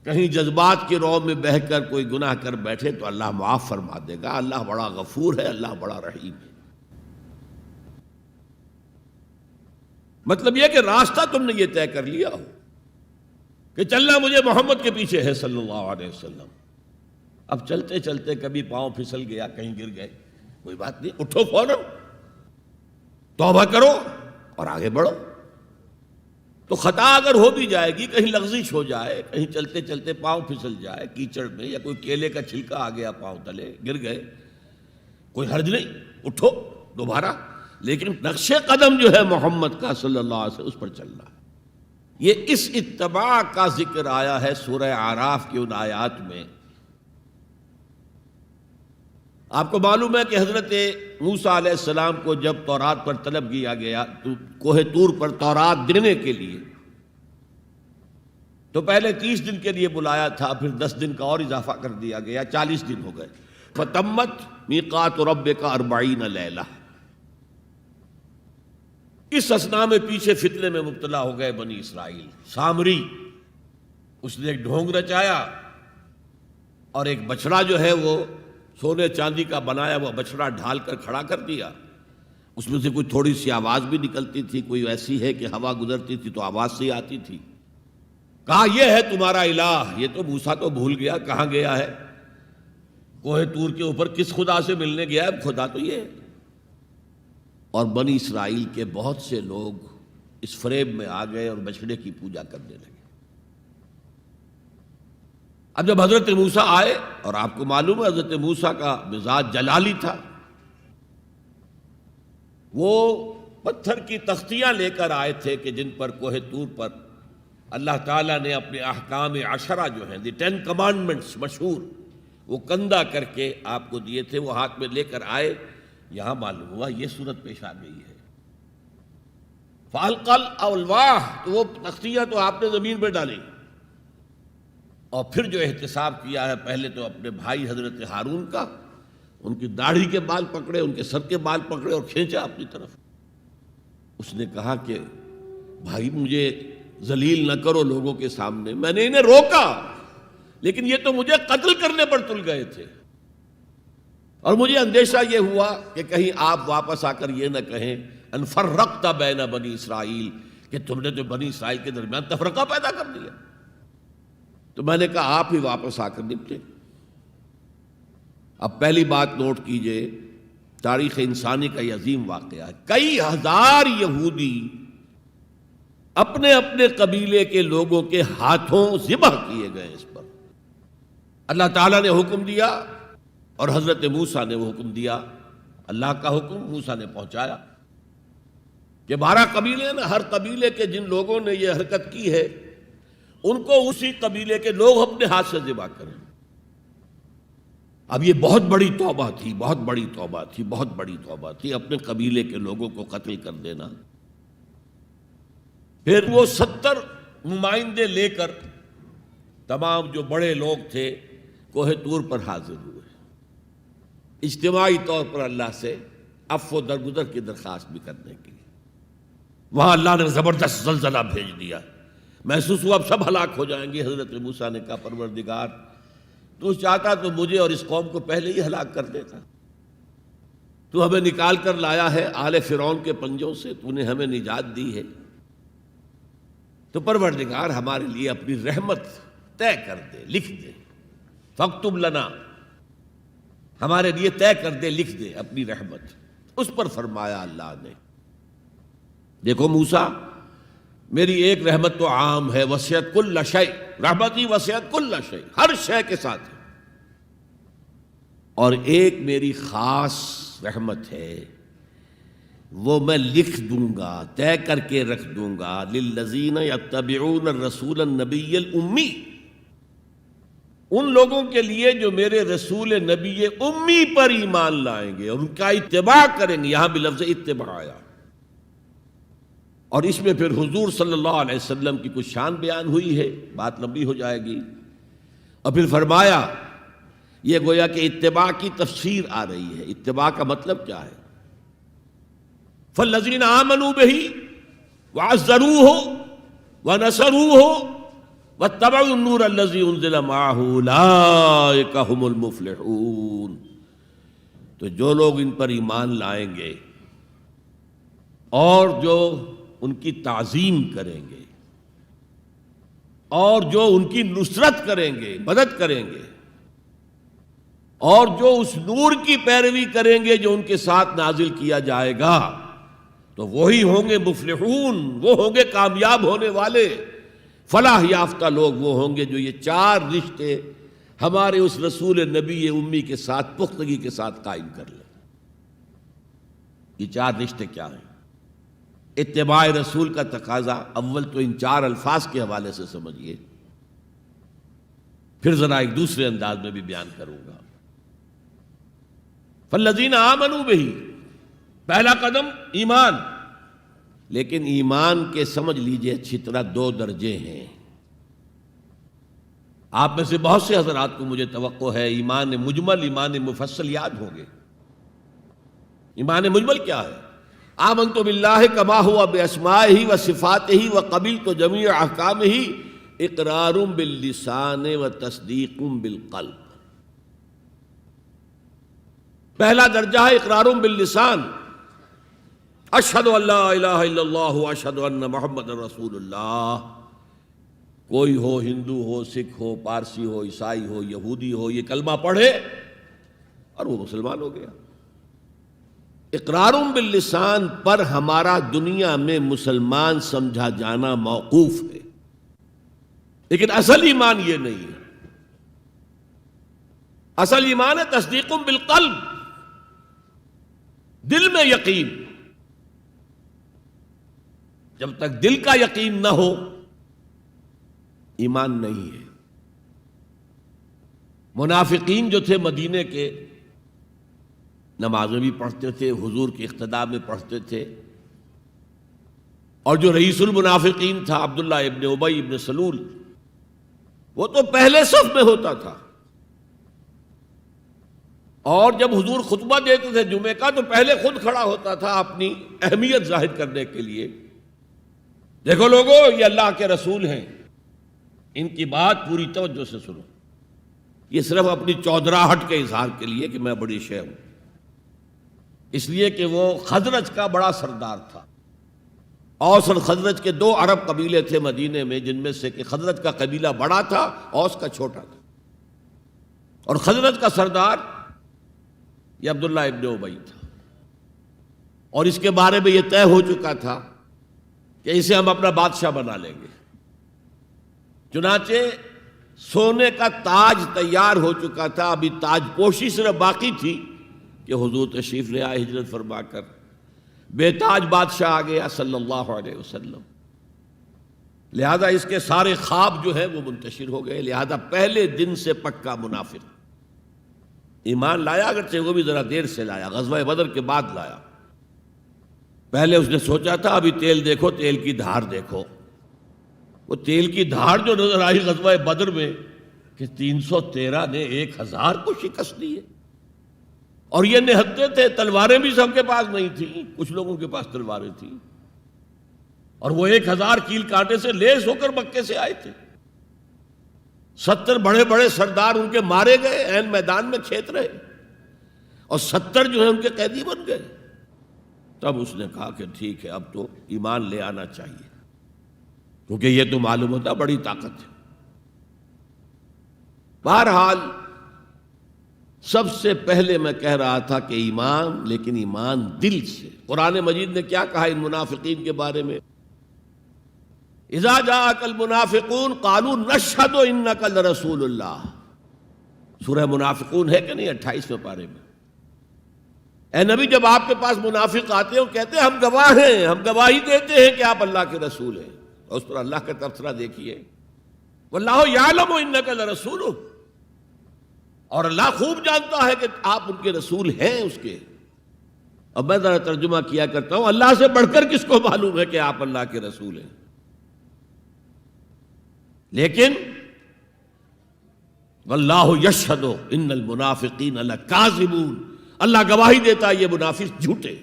کہیں جذبات کی رو میں بہہ کر کوئی گناہ کر بیٹھے تو اللہ معاف فرما دے گا. اللہ بڑا غفور ہے، اللہ بڑا رحیم ہے. مطلب یہ کہ راستہ تم نے یہ طے کر لیا ہو کہ چلنا مجھے محمد کے پیچھے ہے صلی اللہ علیہ وسلم. اب چلتے چلتے کبھی پاؤں پھسل گیا، کہیں گر گئے، کوئی بات نہیں، اٹھو فوراً، توبہ کرو اور آگے بڑھو. تو خطا اگر ہو بھی جائے گی، کہیں لغزش ہو جائے، کہیں چلتے چلتے پاؤں پھسل جائے کیچڑ میں، یا کوئی کیلے کا چھلکا آ گیا پاؤں تلے، گر گئے، کوئی حرج نہیں، اٹھو دوبارہ. لیکن نقش قدم جو ہے محمد کا صلی اللہ علیہ وسلم اس پر چلنا ہے. یہ اس اتباع کا ذکر آیا ہے سورہ اعراف کی ان آیات میں. آپ کو معلوم ہے کہ حضرت موسیٰ علیہ السلام کو جب تورات پر طلب کیا گیا تو کوہ طور پر تورات دینے کے لیے، تو پہلے 30 دن کے لیے بلایا تھا، پھر 10 دن کا اور اضافہ کر دیا گیا، 40 دن ہو گئے. فَتَمَّتْ مِيقَاتُ رَبِّكَ 40 لَيْلَةً. اس اثنا میں پیچھے فتنے میں مبتلا ہو گئے بنی اسرائیل. سامری اس نے ایک ڈھونگ رچایا اور ایک بچڑا جو ہے وہ سونے چاندی کا بنایا ہوا بچڑا ڈھال کر کھڑا کر دیا، اس میں سے کوئی تھوڑی سی آواز بھی نکلتی تھی، کوئی ایسی ہے کہ ہوا گزرتی تھی تو آواز سے آتی تھی۔ کہا یہ ہے تمہارا الہ۔ یہ تو موسیٰ تو بھول گیا کہاں گیا ہے، کوہ طور کے اوپر کس خدا سے ملنے گیا ہے، خدا تو یہ ہے۔ اور بنی اسرائیل کے بہت سے لوگ اس فریب میں آ گئے اور بچڑے کی پوجا کرنے لگے۔ اب جب حضرت موسیٰ آئے، اور آپ کو معلوم ہے حضرت موسیٰ کا مزاج جلالی تھا، وہ پتھر کی تختیاں لے کر آئے تھے کہ جن پر کوہ طور پر اللہ تعالیٰ نے اپنے احکام عشرہ جو ہیں دی 10 کمانڈمنٹس مشہور، وہ کندہ کر کے آپ کو دیے تھے، وہ ہاتھ میں لے کر آئے۔ یہاں معلوم ہوا یہ صورت پیش آ گئی ہے۔ فَأَلْقَى الْأَلْوَاحَ، تو وہ تختیاں تو آپ نے زمین پہ ڈالی، اور پھر جو احتساب کیا ہے، پہلے تو اپنے بھائی حضرت ہارون کا، ان کی داڑھی کے بال پکڑے، ان کے سر کے بال پکڑے اور کھینچا اپنی طرف۔ اس نے کہا کہ بھائی مجھے ذلیل نہ کرو لوگوں کے سامنے، میں نے انہیں روکا لیکن یہ تو مجھے قتل کرنے پر تل گئے تھے، اور مجھے اندیشہ یہ ہوا کہ کہیں آپ واپس آ کر یہ نہ کہیں ان فرقت بین بنی اسرائیل، کہ تم نے جو بنی اسرائیل کے درمیان تفرقہ پیدا کر دیا۔ تو میں نے کہا آپ ہی واپس آ کر نپٹے۔ اب پہلی بات نوٹ کیجئے، تاریخ انسانی کا یہ عظیم واقعہ ہے، کئی ہزار یہودی اپنے اپنے قبیلے کے لوگوں کے ہاتھوں ذبح کیے گئے اس پر۔ اللہ تعالیٰ نے حکم دیا اور حضرت موسیٰ نے وہ حکم دیا، اللہ کا حکم موسیٰ نے پہنچایا کہ 12 قبیلے ہیں نا، ہر قبیلے کے جن لوگوں نے یہ حرکت کی ہے ان کو اسی قبیلے کے لوگ اپنے ہاتھ سے ذبح کریں۔ اب یہ بہت بڑی توبہ تھی، بہت بڑی توبہ تھی، بہت بڑی توبہ تھی، اپنے قبیلے کے لوگوں کو قتل کر دینا۔ پھر وہ 70 نمائندے لے کر تمام جو بڑے لوگ تھے کوہ طور پر حاضر ہوئے، اجتماعی طور پر اللہ سے عفو درگزر کی درخواست بھی کرنے کی۔ وہاں اللہ نے زبردست زلزلہ بھیج دیا، محسوس ہوا اب سب ہلاک ہو جائیں گے۔ حضرت موسیٰ نے کہا پروردگار تو چاہتا تو مجھے اور اس قوم کو پہلے ہی ہلاک کر دیتا، تو ہمیں نکال کر لایا ہے آل فرعون کے پنجوں سے، تو نے ہمیں نجات دی ہے، تو پروردگار ہمارے لیے اپنی رحمت طے کر دے، لکھ دے، فاکتب لنا، ہمارے لیے طے کر دے، لکھ دے اپنی رحمت۔ اس پر فرمایا اللہ نے دیکھو موسیٰ، میری ایک رحمت تو عام ہے، وسعت کل شیء، رحمتی وسعت کل شیء، ہر شے کے ساتھ ہے، اور ایک میری خاص رحمت ہے، وہ میں لکھ دوں گا، طے کر کے رکھ دوں گا، للذین یتبعون الرسول النبی الامی، ان لوگوں کے لیے جو میرے رسول نبی امی پر ایمان لائیں گے اور ان کا اتباع کریں گے۔ یہاں بھی لفظ اتباع آیا، اور اس میں پھر حضور صلی اللہ علیہ وسلم کی کچھ شان بیان ہوئی ہے، بات لمبی ہو جائے گی، اور پھر فرمایا یہ گویا کہ اتباع کی تفسیر آ رہی ہے۔ اتباع کا مطلب کیا ہے؟ فالذین آمنوا بہ وعزروہ ونصروہ واتبعوا النور الذی انزل معہ اولئک ھم المفلحون، تو جو لوگ ان پر ایمان لائیں گے اور جو ان کی تعظیم کریں گے اور جو ان کی نصرت کریں گے، مدد کریں گے، اور جو اس نور کی پیروی کریں گے جو ان کے ساتھ نازل کیا جائے گا، تو وہی ہوں گے مفلحون، وہ ہوں گے کامیاب ہونے والے، فلاح یافتہ لوگ وہ ہوں گے جو یہ 4 رشتے ہمارے اس رسول نبی امی کے ساتھ پختگی کے ساتھ قائم کر لیں۔ یہ 4 رشتے کیا ہیں؟ اتباع رسول کا تقاضا اول تو ان 4 الفاظ کے حوالے سے سمجھیے، پھر ذرا ایک دوسرے انداز میں بھی بیان کروں گا۔ فالذین آمنوا بہ، پہلا قدم ایمان، لیکن ایمان کے سمجھ لیجئے اچھی طرح 2 درجے ہیں۔ آپ میں سے بہت سے حضرات کو مجھے توقع ہے ایمان مجمل، ایمان مفصل یاد ہوں گے۔ ایمان مجمل کیا ہے؟ آمنت باللہ کما ہوا باسمائہ و صفاتہ و قبلت جمیع احکامہ اقرار باللسان و تصدیق بالقلب۔ پہلا درجہ ہے اقرار باللسان، اشہد ان لا الہ الا اللہ اشہد ان محمد رسول اللہ. کوئی ہو، ہندو ہو، سکھ ہو، پارسی ہو، عیسائی ہو، یہودی ہو، یہ کلمہ پڑھے اور وہ مسلمان ہو گیا. اقرار باللسان پر ہمارا دنیا میں مسلمان سمجھا جانا موقوف ہے، لیکن اصل ایمان یہ نہیں ہے. اصل ایمان ہے تصدیق بالقلب، دل میں یقین. جب تک دل کا یقین نہ ہو ایمان نہیں ہے. منافقین جو تھے مدینے کے، نمازیں بھی پڑھتے تھے، حضور کی اقتداء میں پڑھتے تھے، اور جو رئیس المنافقین تھا عبداللہ ابن ابی ابن سلول، وہ تو پہلے صف میں ہوتا تھا، اور جب حضور خطبہ دیتے تھے جمعے کا تو پہلے خود کھڑا ہوتا تھا اپنی اہمیت ظاہر کرنے کے لیے. دیکھو لوگو، یہ اللہ کے رسول ہیں، ان کی بات پوری توجہ سے سنو. یہ صرف اپنی چودراہٹ کے اظہار کے لیے کہ میں بڑی شے ہوں، اس لیے کہ وہ خزرج کا بڑا سردار تھا. اوس اور خزرج کے 2 عرب قبیلے تھے مدینے میں، جن میں سے کہ خزرج کا قبیلہ بڑا تھا، اوس کا چھوٹا تھا. اور خزرج کا سردار یہ عبداللہ ابن ابی تھا، اور اس کے بارے میں یہ طے ہو چکا تھا کہ اسے ہم اپنا بادشاہ بنا لیں گے. چنانچہ سونے کا تاج تیار ہو چکا تھا، ابھی تاج پوشی صرف باقی تھی کہ حضور تشریف لے آئے ہجرت فرما کر. بے تاج بادشاہ آ گیا صلی اللہ علیہ وسلم. لہذا اس کے سارے خواب جو ہیں وہ منتشر ہو گئے. لہذا پہلے دن سے پکا منافق. ایمان لایا، اگرچہ وہ بھی ذرا دیر سے لایا، غزوہ بدر کے بعد لایا. پہلے اس نے سوچا تھا ابھی تیل دیکھو، تیل کی دھار دیکھو. وہ تیل کی دھار جو نظر آئی غزوہ بدر میں کہ 313 نے 1000 کو شکست دی ہے. اور یہ نہتے تھے، تلواریں بھی سب کے پاس نہیں تھیں، کچھ لوگوں کے پاس تلواریں تھیں، اور وہ 1000 کیل کانٹے سے لیس ہو کر مکے سے آئے تھے. 70 بڑے بڑے سردار ان کے مارے گئے، عین میدان میں کھیت رہے، اور 70 جو ہیں ان کے قیدی بن گئے. تب اس نے کہا کہ ٹھیک ہے، اب تو ایمان لے آنا چاہیے، کیونکہ یہ تو معلوم ہوتا بڑی طاقت ہے. بہرحال سب سے پہلے میں کہہ رہا تھا کہ ایمان، لیکن ایمان دل سے. قرآن مجید نے کیا کہا ان منافقین کے بارے میں؟ اذا جاءک المنافقون قالوا نشہد انک لرسول اللہ. سورہ منافقون ہے کہ نہیں 28ویں پارے میں. اے نبی، جب آپ کے پاس منافق آتے ہیں وہ کہتے ہیں ہم گواہ ہیں، ہم گواہی دیتے ہیں کہ آپ اللہ کے رسول ہیں. اور اس پر اللہ کا تبصرہ دیکھیے، واللہ یعلم انک لرسولہ، اور اللہ خوب جانتا ہے کہ آپ ان کے رسول ہیں اس کے. اب میں ذرا ترجمہ کیا کرتا ہوں، اللہ سے بڑھ کر کس کو معلوم ہے کہ آپ اللہ کے رسول ہیں؟ لیکن واللہ یشہد ان المنافقین لکاذبون، اللہ گواہی دیتا یہ منافق جھوٹے.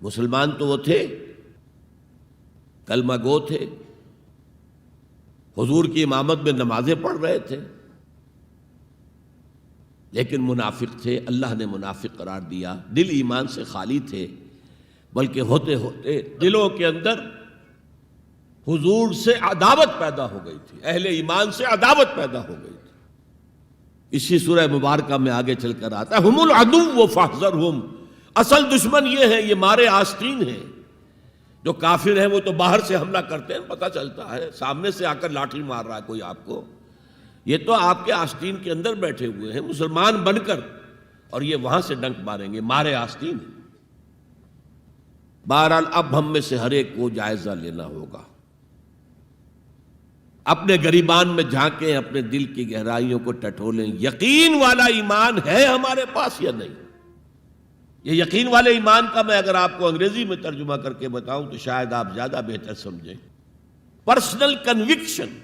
مسلمان تو وہ تھے، کلمہ گو تھے، حضور کی امامت میں نمازیں پڑھ رہے تھے، لیکن منافق تھے. اللہ نے منافق قرار دیا. دل ایمان سے خالی تھے، بلکہ ہوتے ہوتے دلوں کے اندر حضور سے عداوت پیدا ہو گئی تھی، اہل ایمان سے عداوت پیدا ہو گئی تھی. اسی سورہ مبارکہ میں آگے چل کر آتا ہے ہم العدو فاحذرہم. اصل دشمن یہ ہے، یہ مارے آستین ہیں. جو کافر ہیں وہ تو باہر سے حملہ کرتے ہیں، پتہ چلتا ہے، سامنے سے آ کر لاٹھی مار رہا ہے کوئی آپ کو. یہ تو آپ کے آستین کے اندر بیٹھے ہوئے ہیں مسلمان بن کر، اور یہ وہاں سے ڈنک ماریں گے، مارے آستین. بہرحال اب ہم میں سے ہر ایک کو جائزہ لینا ہوگا. اپنے گریبان میں جھانکیں، اپنے دل کی گہرائیوں کو ٹٹولیں. یقین والا ایمان ہے ہمارے پاس یا نہیں؟ یہ یقین والے ایمان کا میں اگر آپ کو انگریزی میں ترجمہ کر کے بتاؤں تو شاید آپ زیادہ بہتر سمجھیں. Personal conviction,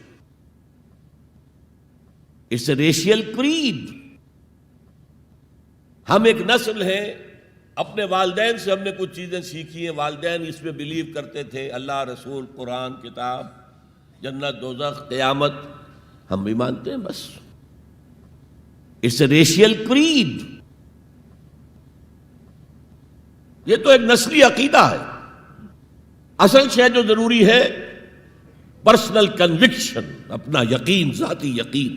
it's a racial creed. ہم ایک نسل ہیں، اپنے والدین سے ہم نے کچھ چیزیں سیکھی ہیں، والدین اس میں بلیو کرتے تھے، اللہ، رسول، قرآن، کتاب، جنت، دوزخ، قیامت، ہم بھی مانتے ہیں. بس اٹس اے ریشیل کریڈ. یہ تو ایک نسلی عقیدہ ہے. اصل شے جو ضروری ہے پرسنل کنوکشن، اپنا یقین، ذاتی یقین.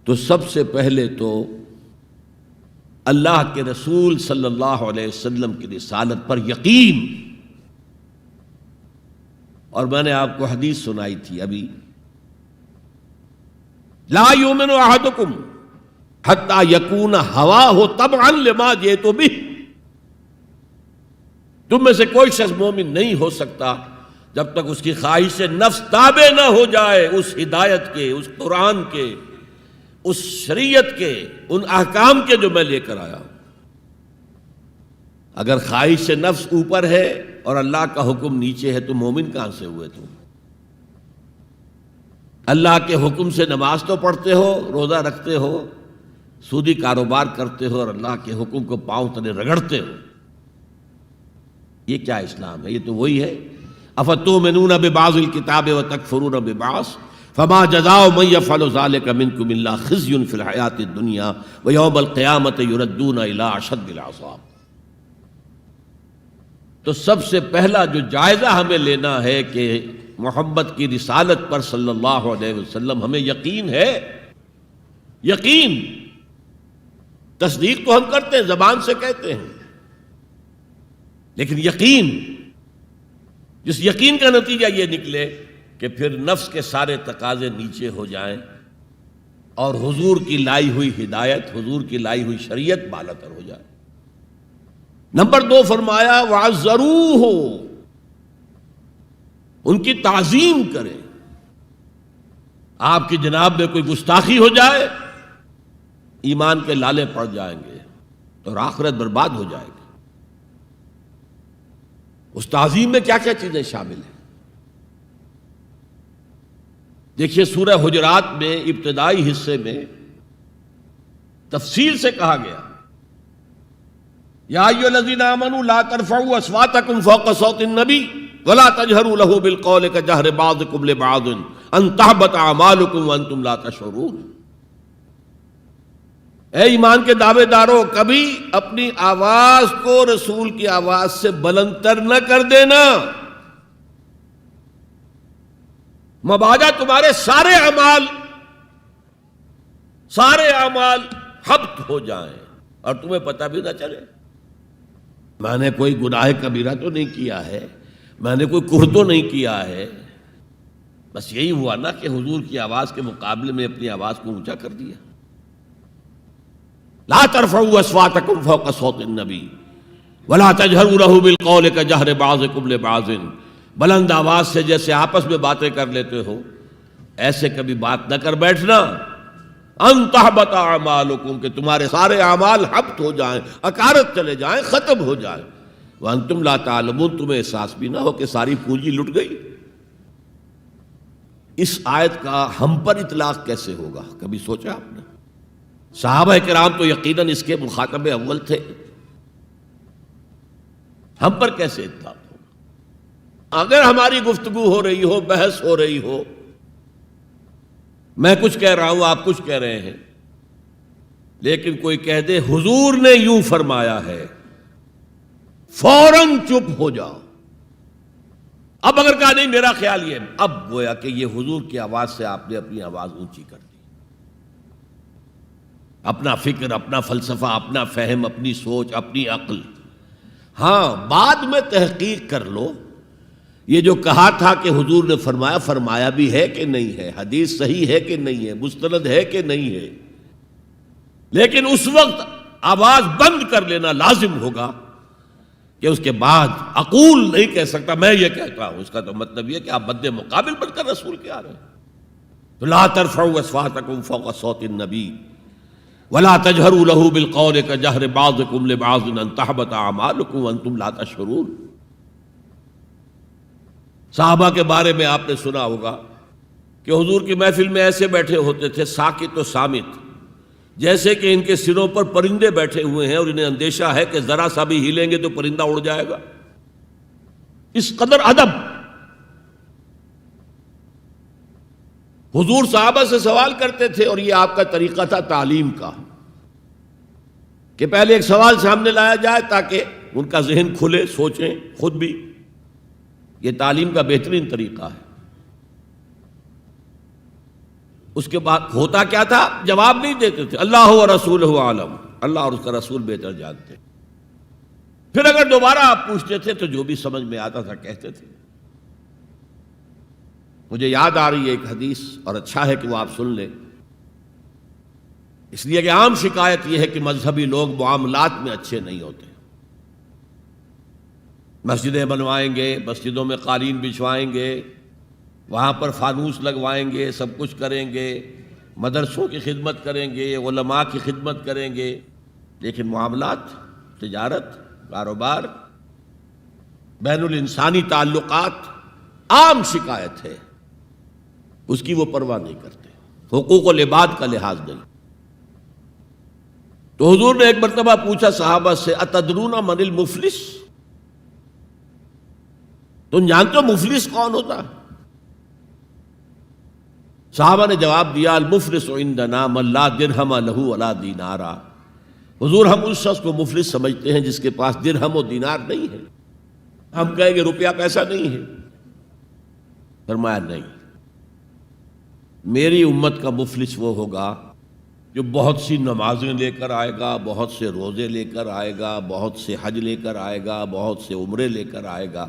تو سب سے پہلے تو اللہ کے رسول صلی اللہ علیہ وسلم کی رسالت پر یقین. اور میں نے آپ کو حدیث سنائی تھی ابھی، لا یؤمن احدکم حتی یکون ہواہ تبعا لما جئت بہ. تم میں سے کوئی شخص مومن نہیں ہو سکتا جب تک اس کی خواہش نفس تابع نہ ہو جائے اس ہدایت کے، اس قرآن کے، اس شریعت کے، ان احکام کے جو میں لے کر آیا ہوں. اگر خواہش نفس اوپر ہے اور اللہ کا حکم نیچے ہے تو مومن کہاں سے ہوئے تم؟ اللہ کے حکم سے نماز تو پڑھتے ہو، روزہ رکھتے ہو، سودی کاروبار کرتے ہو، اور اللہ کے حکم کو پاؤں تلے رگڑتے ہو. یہ کیا اسلام ہے؟ یہ تو وہی ہے افتؤمنون ببعض الکتاب وتکفرون ببعض فما جزاء من يفعل ذلك منكم الا خزي في الحیاة الدنیا ويوم القیامة يردون الى اشد العذاب. تو سب سے پہلا جو جائزہ ہمیں لینا ہے کہ محمد کی رسالت پر صلی اللہ علیہ وسلم ہمیں یقین ہے. یقین، تصدیق تو ہم کرتے ہیں، زبان سے کہتے ہیں، لیکن یقین، جس یقین کا نتیجہ یہ نکلے کہ پھر نفس کے سارے تقاضے نیچے ہو جائیں اور حضور کی لائی ہوئی ہدایت، حضور کی لائی ہوئی شریعت بالاتر ہو جائے. نمبر 2 فرمایا وَعَزَّرُوهُ، ان کی تعظیم کریں. آپ کی جناب میں کوئی گستاخی ہو جائے ایمان کے لالے پڑ جائیں گے اور آخرت برباد ہو جائے گی. اس تعظیم میں کیا کیا چیزیں شامل ہیں؟ دیکھیے سورہ حجرات میں ابتدائی حصے میں تفصیل سے کہا گیا یا ایھا الذین آمنوا لا ترفعوا اصواتکم فوق صوت النبی ولا تجہروا له بالقول کجہر بعضکم لبعض ان تحبط اعمالکم وانتم لا تشعرون. اے ایمان کے دعوے دارو، کبھی اپنی آواز کو رسول کی آواز سے بلند تر نہ کر دینا، مبادا تمہارے سارے اعمال حبط ہو جائیں اور تمہیں پتہ بھی نہ چلے. میں نے کوئی گناہ کبیرہ تو نہیں کیا ہے، میں نے کوئی کفر تو نہیں کیا ہے، بس یہی ہوا نا کہ حضور کی آواز کے مقابلے میں اپنی آواز کو اونچا کر دیا. لا ترفعوا اصواتکم فوق صوت النبی ولا تجہروا له بالقول کجہر بعضکم لبعض. بلند آواز سے جیسے آپس میں باتیں کر لیتے ہو ایسے کبھی بات نہ کر بیٹھنا. ان تحبط اعمالکم، کہ تمہارے سارے اعمال حبط ہو جائیں، اکارت چلے جائیں، ختم ہو جائیں. وانتم لا تعلمون، تمہیں احساس بھی نہ ہو کہ ساری پونجی لٹ گئی. اس آیت کا ہم پر اطلاق کیسے ہوگا؟ کبھی سوچا آپ نے؟ صحابہ کرام تو یقیناً اس کے مخاطب اول تھے، ہم پر کیسے اطلاق ہوگا؟ اگر ہماری گفتگو ہو رہی ہو، بحث ہو رہی ہو، میں کچھ کہہ رہا ہوں، آپ کچھ کہہ رہے ہیں، لیکن کوئی کہہ دے حضور نے یوں فرمایا ہے، فوراً چپ ہو جاؤ. اب اگر کہا نہیں میرا خیال یہ ہے، اب گویا کہ یہ حضور کی آواز سے آپ نے اپنی آواز اونچی کر دی. اپنا فکر، اپنا فلسفہ، اپنا فہم، اپنی سوچ، اپنی عقل. ہاں بعد میں تحقیق کر لو یہ جو کہا تھا کہ حضور نے فرمایا، فرمایا بھی ہے کہ نہیں ہے، حدیث صحیح ہے کہ نہیں ہے، مستند ہے کہ نہیں ہے. لیکن اس وقت آواز بند کر لینا لازم ہوگا کہ اس کے بعد اقول نہیں کہہ سکتا میں یہ کہتا ہوں. اس کا تو مطلب یہ کہ آپ مد مقابل بن کر رسول کے آ رہے ہیں. تو لا ترفعوا اصواتکم فوق صوت النبی ولا تجہروا له بالقول کجہر بعضکم لبعض ان تحبط اعمالکم وانتم لا تشعرون. صحابہ کے بارے میں آپ نے سنا ہوگا کہ حضور کی محفل میں ایسے بیٹھے ہوتے تھے ساکت و صامت، جیسے کہ ان کے سروں پر پرندے بیٹھے ہوئے ہیں اور انہیں اندیشہ ہے کہ ذرا سا بھی ہلیں گے تو پرندہ اڑ جائے گا. اس قدر ادب. حضور صحابہ سے سوال کرتے تھے، اور یہ آپ کا طریقہ تھا تعلیم کا، کہ پہلے ایک سوال سامنے لایا جائے تاکہ ان کا ذہن کھلے، سوچیں خود بھی۔ یہ تعلیم کا بہترین طریقہ ہے۔ اس کے بعد ہوتا کیا تھا؟ جواب نہیں دیتے تھے، اللہ و رسولہ عالم، اللہ اور اس کا رسول بہتر جانتے۔ پھر اگر دوبارہ آپ پوچھتے تھے تو جو بھی سمجھ میں آتا تھا کہتے تھے۔ مجھے یاد آ رہی ہے ایک حدیث، اور اچھا ہے کہ وہ آپ سن لیں، اس لیے کہ عام شکایت یہ ہے کہ مذہبی لوگ معاملات میں اچھے نہیں ہوتے۔ مسجدیں بنوائیں گے، مسجدوں میں قالین بچھوائیں گے، وہاں پر فانوس لگوائیں گے، سب کچھ کریں گے، مدرسوں کی خدمت کریں گے، علماء کی خدمت کریں گے، لیکن معاملات، تجارت، کاروبار، بین الانسانی تعلقات، عام شکایت ہے، اس کی وہ پرواہ نہیں کرتے، حقوق العباد کا لحاظ نہیں۔ تو حضور نے ایک مرتبہ پوچھا صحابہ سے، اتدرون من المفلس، تم جانتے ہو مفلس کون ہوتا ہے؟ صحابہ نے جواب دیا، المفلس عندنا من لا درہم لہ ولا دینارا، حضور ہم اس شخص کو مفلس سمجھتے ہیں جس کے پاس درہم و دینار نہیں ہے۔ ہم کہیں گے روپیہ پیسہ نہیں ہے، فرمایا نہیں، میری امت کا مفلس وہ ہوگا جو بہت سی نمازیں لے کر آئے گا، بہت سے روزے لے کر آئے گا، بہت سے حج لے کر آئے گا، بہت سے عمرے لے کر آئے گا،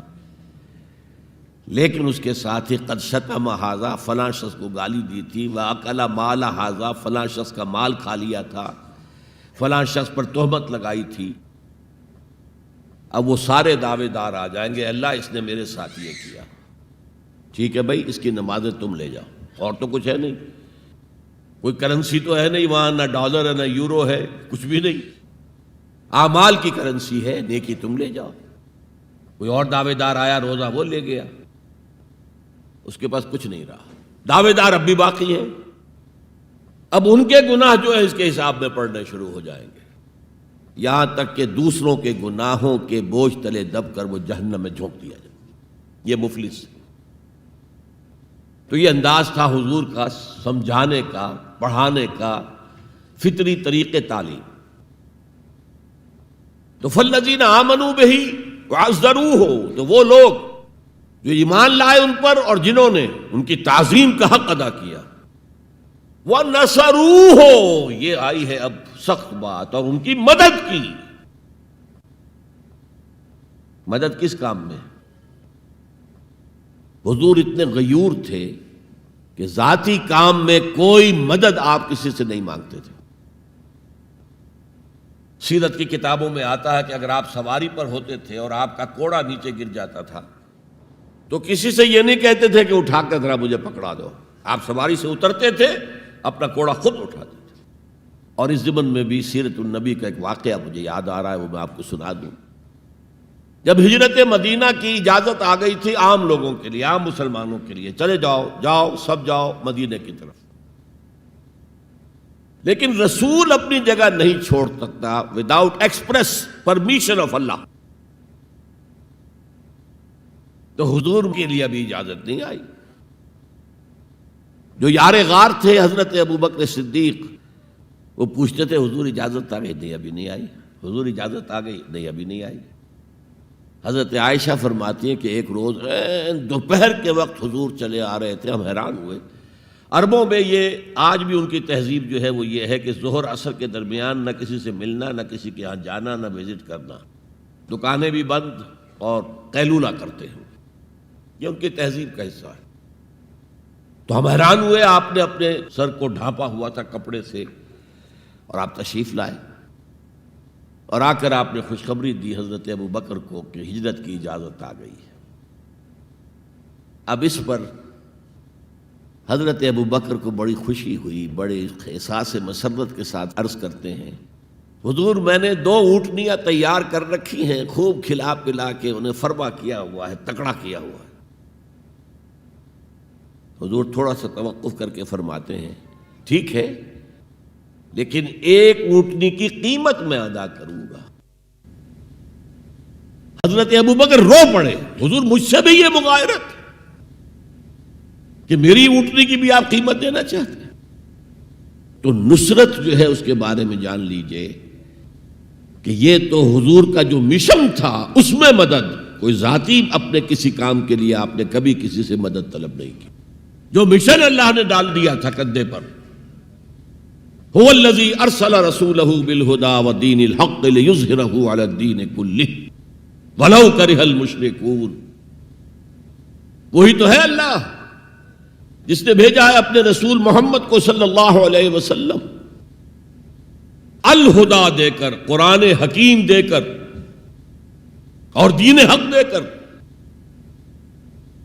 لیکن اس کے ساتھ ہی قد شتم ھذا، فلاں شخص کو گالی دی تھی، واکل مال ھذا، فلاں شخص کا مال کھا لیا تھا، فلاں شخص پر تہمت لگائی تھی۔ اب وہ سارے دعوے دار آ جائیں گے، اللہ اس نے میرے ساتھ یہ کیا، ٹھیک ہے بھائی اس کی نمازیں تم لے جاؤ، اور تو کچھ ہے نہیں، کوئی کرنسی تو ہے نہیں وہاں، نہ ڈالر ہے نہ یورو ہے، کچھ بھی نہیں، اعمال کی کرنسی ہے، نیکی تم لے جاؤ۔ کوئی اور دعوے دار آیا، روزہ وہ لے گیا، اس کے پاس کچھ نہیں رہا، دعوے دار اب بھی باقی ہیں۔ اب ان کے گناہ جو ہے اس کے حساب میں پڑنے شروع ہو جائیں گے، یہاں تک کہ دوسروں کے گناہوں کے بوجھ تلے دب کر وہ جہنم میں جھونک دیا جائے۔ یہ مفلس۔ تو یہ انداز تھا حضور کا سمجھانے کا، پڑھانے کا، فطری طریقے تعلیم۔ تو فالذین آمنوا بہ وعزروہ، تو وہ لوگ جو ایمان لائے ان پر اور جنہوں نے ان کی تعظیم کا حق ادا کیا، وَنَصَرُوهُ، یہ آئی ہے اب سخت بات، اور ان کی مدد کی۔ مدد کس کام میں؟ حضور اتنے غیور تھے کہ ذاتی کام میں کوئی مدد آپ کسی سے نہیں مانگتے تھے۔ سیرت کی کتابوں میں آتا ہے کہ اگر آپ سواری پر ہوتے تھے اور آپ کا کوڑا نیچے گر جاتا تھا تو کسی سے یہ نہیں کہتے تھے کہ اٹھا کر ذرا مجھے پکڑا دو، آپ سواری سے اترتے تھے، اپنا کوڑا خود اٹھاتے تھے۔ اور اس ضمن میں بھی سیرت النبی کا ایک واقعہ مجھے یاد آ رہا ہے، وہ میں آپ کو سنا دوں۔ جب ہجرت مدینہ کی اجازت آ گئی تھی عام لوگوں کے لیے، عام مسلمانوں کے لیے، چلے جاؤ جاؤ سب جاؤ مدینہ کی طرف، لیکن رسول اپنی جگہ نہیں چھوڑ سکتا وداؤٹ ایکسپریس پرمیشن آف اللہ، تو حضور کے لیے ابھی اجازت نہیں آئی۔ جو یار غار تھے حضرت ابو بکر صدیق، وہ پوچھتے تھے حضور اجازت آ گئی؟ نہیں ابھی نہیں آئی۔ حضور اجازت آ گئی؟ نہیں ابھی نہیں آئی۔ حضرت عائشہ فرماتی ہیں کہ ایک روز دوپہر کے وقت حضور چلے آ رہے تھے، ہم حیران ہوئے۔ عربوں میں یہ آج بھی ان کی تہذیب جو ہے وہ یہ ہے کہ ظہر عصر کے درمیان نہ کسی سے ملنا، نہ کسی کے ہاں جانا، نہ وزٹ کرنا، دکانیں بھی بند اور قیلولہ کرتے ہیں، یہ ان کی تہذیب کا حصہ ہے۔ تو ہم حیران ہوئے، آپ نے اپنے سر کو ڈھانپا ہوا تھا کپڑے سے اور آپ تشریف لائے، اور آ کر آپ نے خوشخبری دی حضرت ابو بکر کو کہ ہجرت کی اجازت آ گئی ہے۔ اب اس پر حضرت ابو بکر کو بڑی خوشی ہوئی، بڑے احساس مسرت کے ساتھ عرض کرتے ہیں، حضور میں نے 2 اونٹنیاں تیار کر رکھی ہیں، خوب کھلا پلا کے انہیں فربا کیا ہوا ہے، تکڑا کیا ہوا ہے۔ حضور تھوڑا سا توقف کر کے فرماتے ہیں، ٹھیک ہے لیکن 1 اونٹنی کی قیمت میں ادا کروں گا۔ حضرت ابو بکر رو پڑے، حضور مجھ سے بھی یہ مغایرت؟ کہ میری اونٹنی کی بھی آپ قیمت دینا چاہتے ہیں؟ تو نصرت جو ہے اس کے بارے میں جان لیجئے کہ یہ تو حضور کا جو مشن تھا اس میں مدد، کوئی ذاتی اپنے کسی کام کے لیے آپ نے کبھی کسی سے مدد طلب نہیں کی. جو مشن اللہ نے ڈال دیا تھا کندھے پر، هو الذی ارسل رسولہ بالہدی ودین الحق لیظہرہ علی الدین کلہ ولو کرہ المشرکون. وہی تو ہے اللہ جس نے بھیجا ہے اپنے رسول محمد کو صلی اللہ علیہ وسلم الہدا دے کر، قرآن حکیم دے کر اور دین حق دے کر.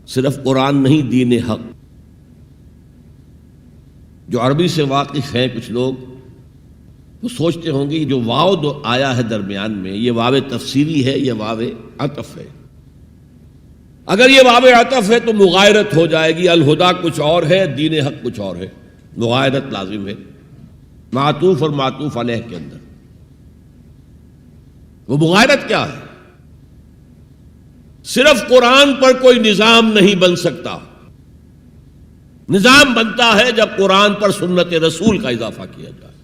صرف قرآن نہیں، دین حق. جو عربی سے واقف ہیں کچھ لوگ وہ سوچتے ہوں گے یہ جو واو دو آیا ہے درمیان میں، یہ واو تفسیری ہے، یہ واو عطف ہے. اگر یہ واو عطف ہے تو مغایرت ہو جائے گی. الہدا کچھ اور ہے، دین حق کچھ اور ہے، مغایرت لازم ہے معطوف اور معطوف علیہ کے اندر. وہ مغایرت کیا ہے؟ صرف قرآن پر کوئی نظام نہیں بن سکتا. نظام بنتا ہے جب قرآن پر سنت رسول کا اضافہ کیا جائے.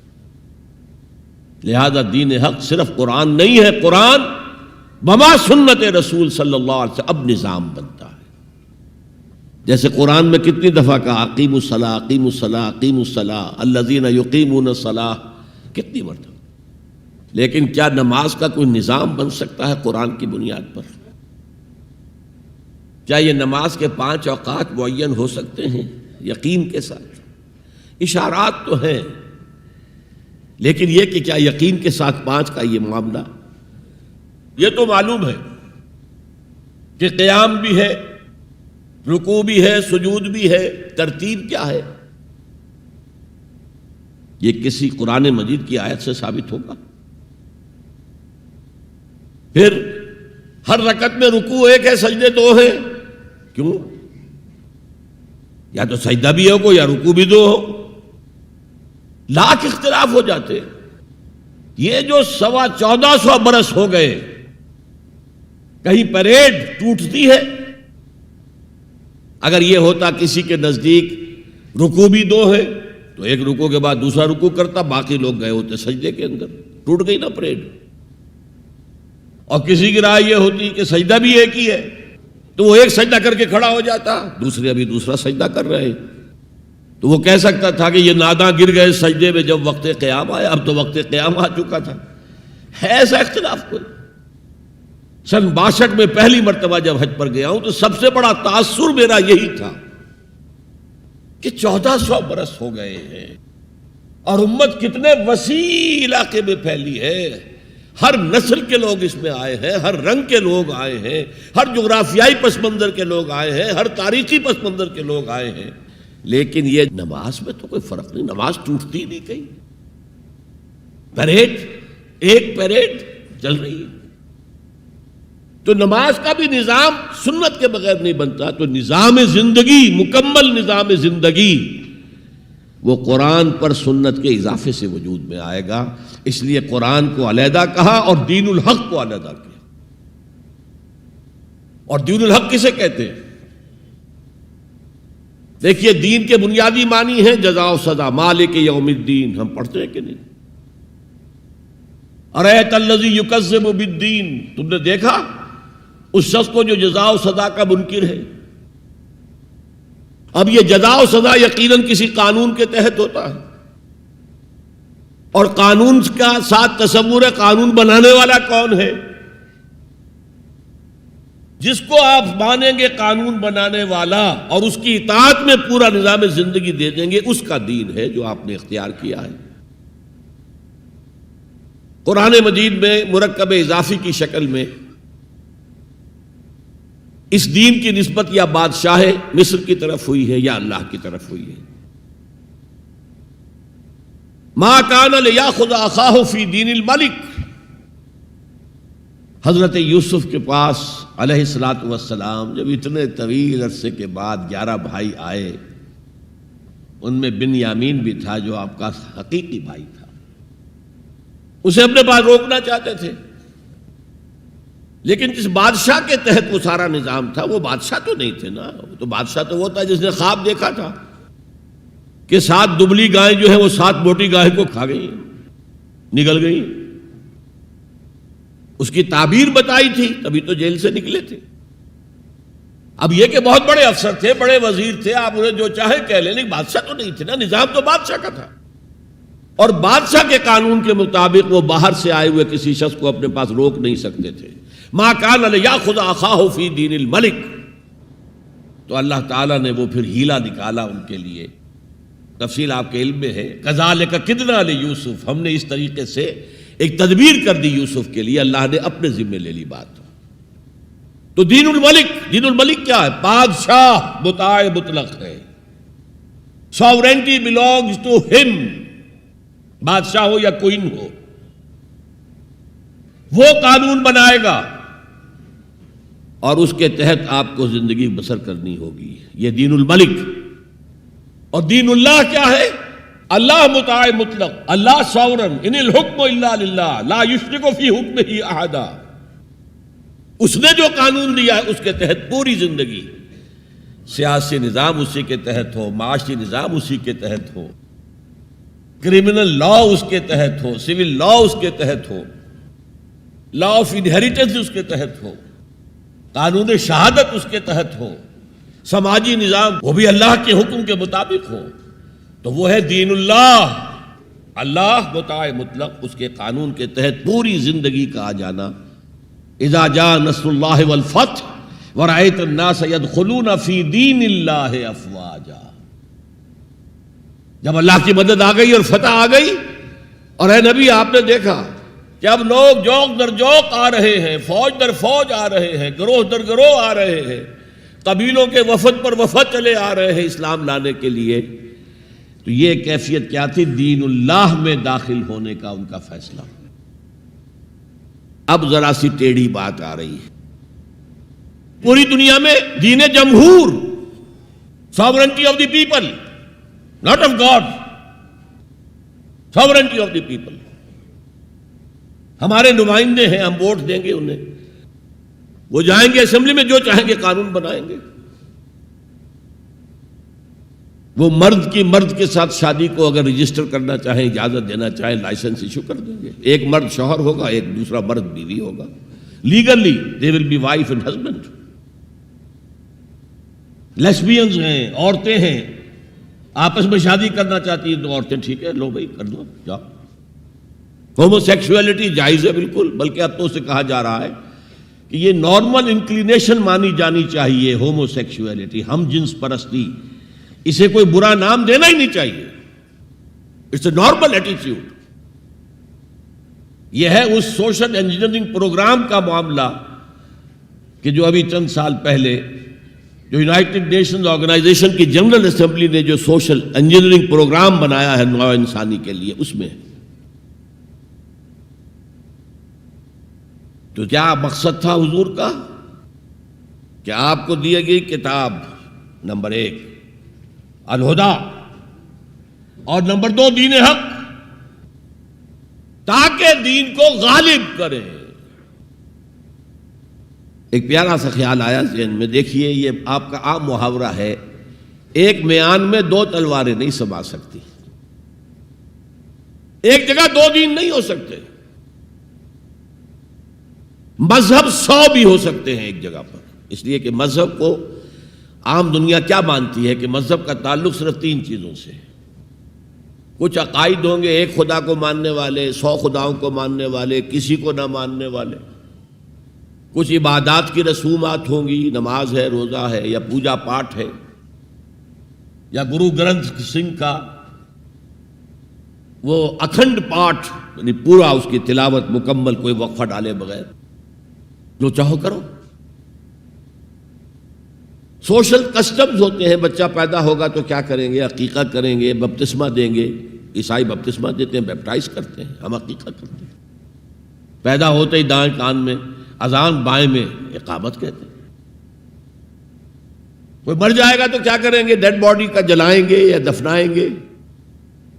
لہذا دین حق صرف قرآن نہیں ہے، قرآن بما سنت رسول صلی اللہ علیہ وسلم اب نظام بنتا ہے. جیسے قرآن میں کتنی دفعہ کہا اقیموا الصلاۃ اقیموا الصلاۃ اقیموا الصلاۃ الذین یقیمون الصلاۃ، کتنی مرتبہ. لیکن کیا نماز کا کوئی نظام بن سکتا ہے قرآن کی بنیاد پر؟ کیا یہ نماز کے 5 اوقات معین ہو سکتے ہیں یقین کے ساتھ؟ اشارات تو ہیں، لیکن یہ کہ کیا یقین کے ساتھ 5 کا یہ معاملہ؟ یہ تو معلوم ہے کہ قیام بھی ہے، رکوع بھی ہے، سجود بھی ہے. ترتیب کیا ہے؟ یہ کسی قرآن مجید کی آیت سے ثابت ہوگا؟ پھر ہر رکعت میں رکوع ایک ہے، سجدے 2 ہیں. کیوں؟ یا تو سجدہ بھی ہو یا رکوع بھی 2 ہو. لاکھ اختلاف ہو جاتے. یہ جو 1450 برس ہو گئے، کہیں پریڈ ٹوٹتی ہے. اگر یہ ہوتا کسی کے نزدیک رکوع بھی 2 ہے تو ایک رکوع کے بعد دوسرا رکوع کرتا، باقی لوگ گئے ہوتے سجدے کے اندر. ٹوٹ گئی نا پریڈ. اور کسی کی رائے یہ ہوتی کہ سجدہ بھی ایک ہی ہے تو وہ ایک سجدہ کر کے کھڑا ہو جاتا، دوسرے ابھی دوسرا سجدہ کر رہے ہیں، تو وہ کہہ سکتا تھا کہ یہ ناداں گر گئے سجدے میں جب وقت قیام آیا. اب تو وقت قیام آ چکا تھا. ہے ایسا اختلاف کوئی؟ سن 62 میں پہلی مرتبہ جب حج پر گیا ہوں تو سب سے بڑا تاثر میرا یہی تھا کہ 1400 برس ہو گئے ہیں اور امت کتنے وسیع علاقے میں پھیلی ہے. ہر نسل کے لوگ اس میں آئے ہیں، ہر رنگ کے لوگ آئے ہیں، ہر جغرافیائی پس منظر کے لوگ آئے ہیں، ہر تاریخی پس منظر کے لوگ آئے ہیں. لیکن یہ نماز میں تو کوئی فرق نہیں، نماز ٹوٹتی نہیں کہیں. پریڈ، ایک پریڈ چل رہی ہے. تو نماز کا بھی نظام سنت کے بغیر نہیں بنتا. تو نظام زندگی، مکمل نظام زندگی، وہ قرآن پر سنت کے اضافے سے وجود میں آئے گا. اس لیے قرآن کو علیحدہ کہا اور دین الحق کو علیحدہ کیا. اور دین الحق کسے کہتے ہیں؟ دیکھیے دین کے بنیادی معنی ہیں جزا و سزا. مالک یوم الدین ہم پڑھتے ہیں کہ نہیں؟ ارأیت الذی یکذب بالدین، تم نے دیکھا اس شخص کو جو جزا و سزا کا منکر ہے. اب یہ جزا و سزا یقیناً کسی قانون کے تحت ہوتا ہے، اور قانون کا ساتھ تصور ہے قانون بنانے والا کون ہے. جس کو آپ مانیں گے قانون بنانے والا اور اس کی اطاعت میں پورا نظام زندگی دے دیں گے، اس کا دین ہے جو آپ نے اختیار کیا ہے. قرآن مجید میں مرکب اضافی کی شکل میں اس دین کی نسبت یا بادشاہ مصر کی طرف ہوئی ہے یا اللہ کی طرف ہوئی ہے. ما کان لیاخذ اخاہ فی دین الملک، حضرت یوسف کے پاس علیہ الصلوۃ والسلام جب اتنے طویل عرصے کے بعد 11 بھائی آئے، ان میں بنیامین بھی تھا جو آپ کا حقیقی بھائی تھا. اسے اپنے پاس روکنا چاہتے تھے، لیکن جس بادشاہ کے تحت وہ سارا نظام تھا وہ بادشاہ تو نہیں تھے نا، تو بادشاہ تو وہ تھا جس نے خواب دیکھا تھا کہ 7 دبلی گائیں جو ہیں وہ 7 موٹی گائیں کو کھا گئی، نگل گئی، اس کی تعبیر بتائی تھی، تبھی تو جیل سے نکلے تھے۔ اب یہ کہ بہت بڑے افسر تھے، بڑے وزیر تھے، آپ انہیں جو چاہے کہہ لیں، لیکن بادشاہ تو نہیں تھے نا، نظام تو بادشاہ کا تھا، اور بادشاہ کے قانون کے مطابق وہ باہر سے آئے ہوئے کسی شخص کو اپنے پاس روک نہیں سکتے تھے۔ ما کان لیاخذ اخاہ فی دین الملک، تو اللہ تعالیٰ نے وہ پھر ہیلا نکالا ان کے لیے، تفصیل آپ کے علم میں ہے۔ کذالک کدنا لیوسف، ہم نے اس طریقے سے ایک تدبیر کر دی یوسف کے لیے، اللہ نے اپنے ذمے لے لی بات۔ تو دین الملک، دین الملک کیا ہے؟ بادشاہ مطاع مطلق ہے، ساورینٹی belongs to him، بادشاہ ہو یا کوئن ہو، وہ قانون بنائے گا اور اس کے تحت آپ کو زندگی بسر کرنی ہوگی، یہ دین الملک۔ اور دین اللہ کیا ہے؟ اللہ مطاع مطلق، اللہ ساورن، ان الحکم الا للہ لا یشرک فی حکمہ احدا، اس نے جو قانون دیا ہے اس کے تحت پوری زندگی، سیاسی نظام اسی کے تحت ہو، معاشی نظام اسی کے تحت ہو، کرمنل لا اس کے تحت ہو، سول لا اس کے تحت ہو، لا آف انہیریٹنس اس کے تحت ہو، قانون شہادت اس کے تحت ہو، سماجی نظام وہ بھی اللہ کے حکم کے مطابق ہو، تو وہ ہے دین اللہ۔ اللہ مطاع مطلق، اس کے قانون کے تحت پوری زندگی کا آ جانا۔ اذا جاء نصر اللہ والفتح ورأیت الناس يدخلون فی دین اللہ افواجا، جب اللہ کی مدد آ گئی اور فتح آ گئی، اور اے نبی آپ نے دیکھا کہ اب لوگ جوق در جوق آ رہے ہیں، فوج در فوج آ رہے ہیں، گروہ در گروہ آ رہے ہیں، قبیلوں کے وفد پر وفد چلے آ رہے ہیں اسلام لانے کے لیے، تو یہ کیفیت کیا تھی؟ دین اللہ میں داخل ہونے کا ان کا فیصلہ۔ اب ذرا سی ٹیڑھی بات آ رہی ہے، پوری دنیا میں دین جمہور، sovereignty of the people, not of God, sovereignty of the people, ہمارے نمائندے ہیں، ہم ووٹ دیں گے انہیں، وہ جائیں گے اسمبلی میں، جو چاہیں گے قانون بنائیں گے۔ وہ مرد کی مرد کے ساتھ شادی کو اگر رجسٹر کرنا چاہیں، اجازت دینا چاہیں، لائسنس ایشو کر دیں گے، ایک مرد شوہر ہوگا، ایک دوسرا مرد بیوی ہوگا، legally they will be wife and husband. Lesbians ہیں، عورتیں ہیں، آپس میں شادی کرنا چاہتی ہیں تو عورتیں ٹھیک ہے، لو بھائی کر دو، جاؤ۔ ہومو سیکسولیٹی جائز ہے بالکل، بلکہ اب تو اسے کہا جا رہا ہے کہ یہ نارمل انکلینیشن مانی جانی چاہیے، ہومو سیکسولیٹی، ہم جنس پرستی، اسے کوئی برا نام دینا ہی نہیں چاہیے، اٹس اے نارمل ایٹیٹیوڈ۔ یہ ہے اس سوشل انجینئرنگ پروگرام کا معاملہ کہ جو ابھی چند سال پہلے جو یونائٹڈ نیشنز آرگنائزیشن کی جنرل اسمبلی نے جو سوشل انجینئرنگ پروگرام بنایا ہے نوع انسانی کے لیے، اس میں تو کیا مقصد تھا حضور کا کہ آپ کو دی گئی کتاب نمبر 1 الہدا، اور نمبر 2 دین حق، تاکہ دین کو غالب کرے۔ ایک پیارا سا خیال آیا ذہن میں، دیکھیے یہ آپ کا عام محاورہ ہے، ایک میان میں 2 تلواریں نہیں سما سکتی، ایک جگہ 2 دین نہیں ہو سکتے، مذہب 100 بھی ہو سکتے ہیں ایک جگہ پر، اس لیے کہ مذہب کو عام دنیا کیا مانتی ہے کہ مذہب کا تعلق صرف 3 چیزوں سے، کچھ عقائد ہوں گے، ایک خدا کو ماننے والے، 100 خداؤں کو ماننے والے، کسی کو نہ ماننے والے، کچھ عبادات کی رسومات ہوں گی، نماز ہے، روزہ ہے، یا پوجا پاٹ ہے، یا گرو گرنتھ سنگھ کا وہ اکھنڈ پاٹ، یعنی پورا اس کی تلاوت مکمل، کوئی وقفہ ڈالے بغیر، جو چاہو کرو۔ سوشل کسٹمز ہوتے ہیں، بچہ پیدا ہوگا تو کیا کریں گے؟ عقیقہ کریں گے، بپتسمہ دیں گے، عیسائی بپتسمہ دیتے ہیں، بیپٹائز کرتے ہیں، ہم عقیقہ کرتے ہیں۔ پیدا ہوتے ہی دائیں کان میں اذان، بائیں میں اقامت کہتے ہیں۔ کوئی مر جائے گا تو کیا کریں گے؟ ڈیڈ باڈی کا جلائیں گے یا دفنائیں گے،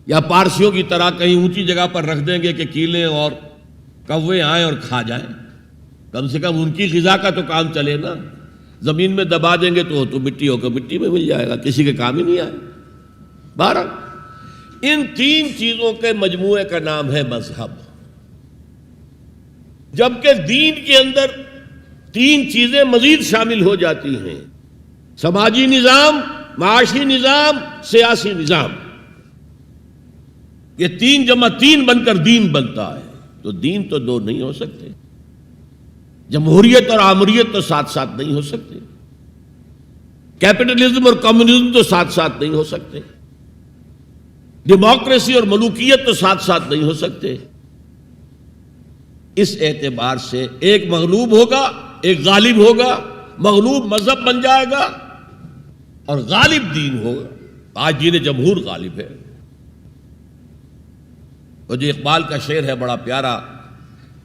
یا پارسیوں کی طرح کہیں اونچی جگہ پر رکھ دیں گے کہ کیلیں اور کوے آئیں اور کھا جائیں۔ کم سے کم ان کی غذا کا تو کام چلے نا. زمین میں دبا دیں گے تو مٹی ہو کر مٹی میں مل جائے گا، کسی کے کام ہی نہیں آئے. بہرحال ان تین چیزوں کے مجموعے کا نام ہے مذہب. جبکہ دین کے اندر تین چیزیں مزید شامل ہو جاتی ہیں: سماجی نظام، معاشی نظام، سیاسی نظام. یہ 3 جمع 3 بن کر دین بنتا ہے. تو دین تو دو نہیں ہو سکتے. جمہوریت اور آمریت تو ساتھ ساتھ نہیں ہو سکتے. کیپٹلزم اور کمیونزم تو ساتھ ساتھ نہیں ہو سکتے. ڈیموکریسی اور ملوکیت تو ساتھ ساتھ نہیں ہو سکتے. اس اعتبار سے ایک مغلوب ہوگا، ایک غالب ہوگا. مغلوب مذہب بن جائے گا اور غالب دین ہوگا. آج دین جمہور غالب ہے. اور جو اقبال کا شعر ہے بڑا پیارا: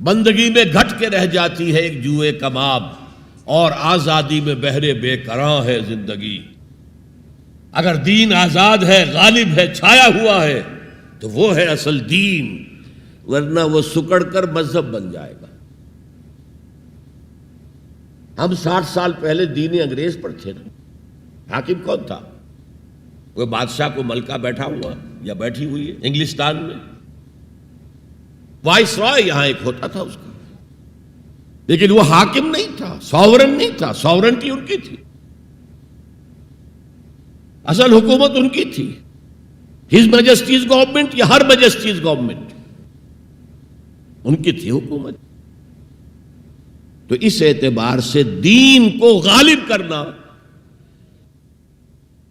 بندگی میں گھٹ کے رہ جاتی ہے ایک جوئے کباب، اور آزادی میں بہرے بے کراں ہے زندگی. اگر دین آزاد ہے، غالب ہے، چھایا ہوا ہے تو وہ ہے اصل دین، ورنہ وہ سکڑ کر مذہب بن جائے گا. ہم 60 سال پہلے دین انگریز پر تھے نا. حاکم کون تھا؟ وہ بادشاہ کو ملکہ بیٹھا ہوا یا بیٹھی ہوئی ہے انگلستان میں. وائس رائے یہاں ایک ہوتا تھا اس کا، لیکن وہ حاکم نہیں تھا، ساورن نہیں تھا. ساورنٹی ان کی تھی، اصل حکومت ان کی تھی. ہز میجسٹیز گورنمنٹ یا ہر میجسٹیز گورنمنٹ، ان کی تھی حکومت. تو اس اعتبار سے دین کو غالب کرنا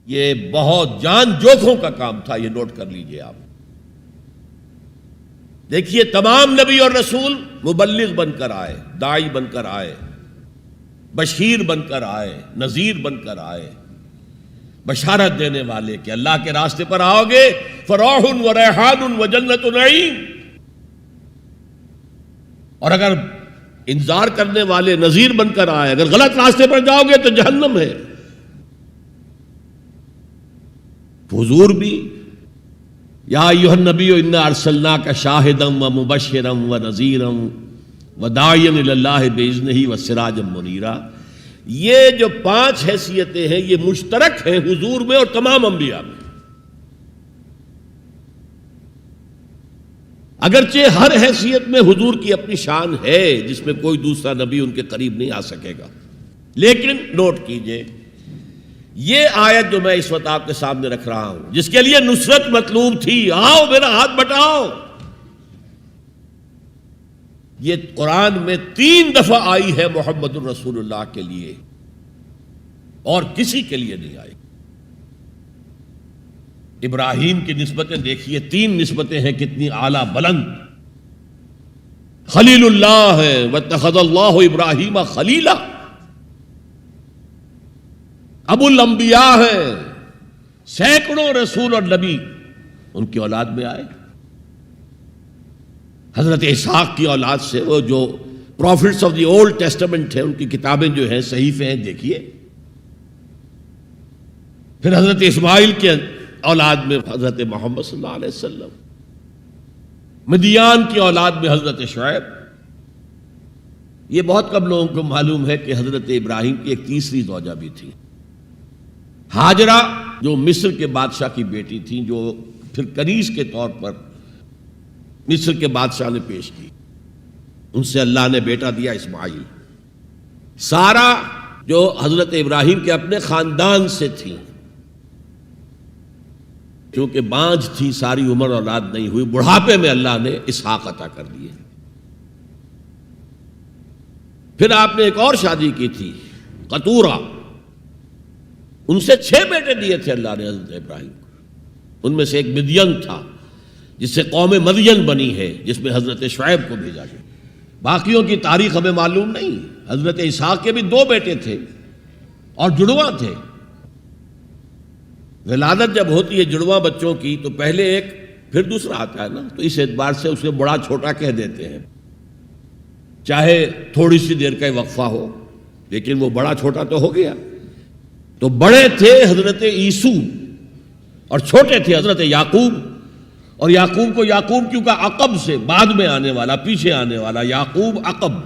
یہ بہت جان جوکھوں کا کام تھا. یہ نوٹ کر لیجئے آپ. دیکھیے تمام نبی اور رسول مبلغ بن کر آئے، داعی بن کر آئے، بشیر بن کر آئے، نذیر بن کر آئے، بشارت دینے والے کہ اللہ کے راستے پر آؤ گے فروح و ریحان و جنت نعیم. اور اگر انذار کرنے والے نذیر بن کر آئے، اگر غلط راستے پر جاؤ گے تو جہنم ہے. حضور بھی یا ایھا النبی انا ارسلناک شاہدا و مبشرا و نذیرا و داعیا الی اللہ باذنہ و سراجا منیرا. یہ جو 5 حیثیتیں ہیں یہ مشترک ہیں حضور میں اور تمام انبیاء میں. اگرچہ ہر حیثیت میں حضور کی اپنی شان ہے جس میں کوئی دوسرا نبی ان کے قریب نہیں آ سکے گا. لیکن نوٹ کیجئے یہ آیت جو میں اس وقت آپ کے سامنے رکھ رہا ہوں، جس کے لیے نصرت مطلوب تھی، آؤ میرا ہاتھ بٹاؤ، یہ قرآن میں 3 دفعہ آئی ہے محمد الرسول اللہ کے لیے، اور کسی کے لیے نہیں آئی. ابراہیم کی نسبتیں دیکھیے، 3 نسبتیں ہیں کتنی اعلیٰ بلند. خلیل اللہ ہے، واتخذ اللہ ابراہیم خلیلا. ابو الانبیاء ہے، سینکڑوں رسول اور نبی ان کی اولاد میں آئے. حضرت اسحاق کی اولاد سے، وہ جو prophets of the old testament ہیں، ان کی کتابیں جو ہیں، صحیفے ہیں، دیکھیے. پھر حضرت اسماعیل کے اولاد میں حضرت محمد صلی اللہ علیہ وسلم، مدیان کی اولاد میں حضرت شعیب. یہ بہت کم لوگوں کو معلوم ہے کہ حضرت ابراہیم کی ایک تیسری زوجہ بھی تھی، ہاجرہ، جو مصر کے بادشاہ کی بیٹی تھی، جو پھر کنیز کے طور پر مصر کے بادشاہ نے پیش کی. ان سے اللہ نے بیٹا دیا اسماعیل. سارا جو حضرت ابراہیم کے اپنے خاندان سے تھی، کیونکہ بانجھ تھی، ساری عمر اولاد نہیں ہوئی، بڑھاپے میں اللہ نے اسحاق عطا کر دیے. پھر آپ نے ایک اور شادی کی تھی، قطورہ. ان سے 6 بیٹے دیے تھے اللہ نے حضرت ابراہیم کو. ان میں سے ایک مدین تھا جس سے قوم مدین بنی ہے، جس میں حضرت شعیب کو بھیجا گیا. باقیوں کی تاریخ ہمیں معلوم نہیں. حضرت اسحاق کے بھی 2 بیٹے تھے اور جڑواں تھے. ولادت جب ہوتی ہے جڑواں بچوں کی تو پہلے ایک پھر دوسرا آتا ہے نا، تو اس اعتبار سے اسے بڑا چھوٹا کہہ دیتے ہیں، چاہے تھوڑی سی دیر کا وقفہ ہو، لیکن وہ بڑا چھوٹا تو ہو گیا. تو بڑے تھے حضرت عیسو اور چھوٹے تھے حضرت یعقوب. اور یعقوب کو یعقوب کیوں کہا؟ عقب سے، بعد میں آنے والا، پیچھے آنے والا. یعقوب عقب.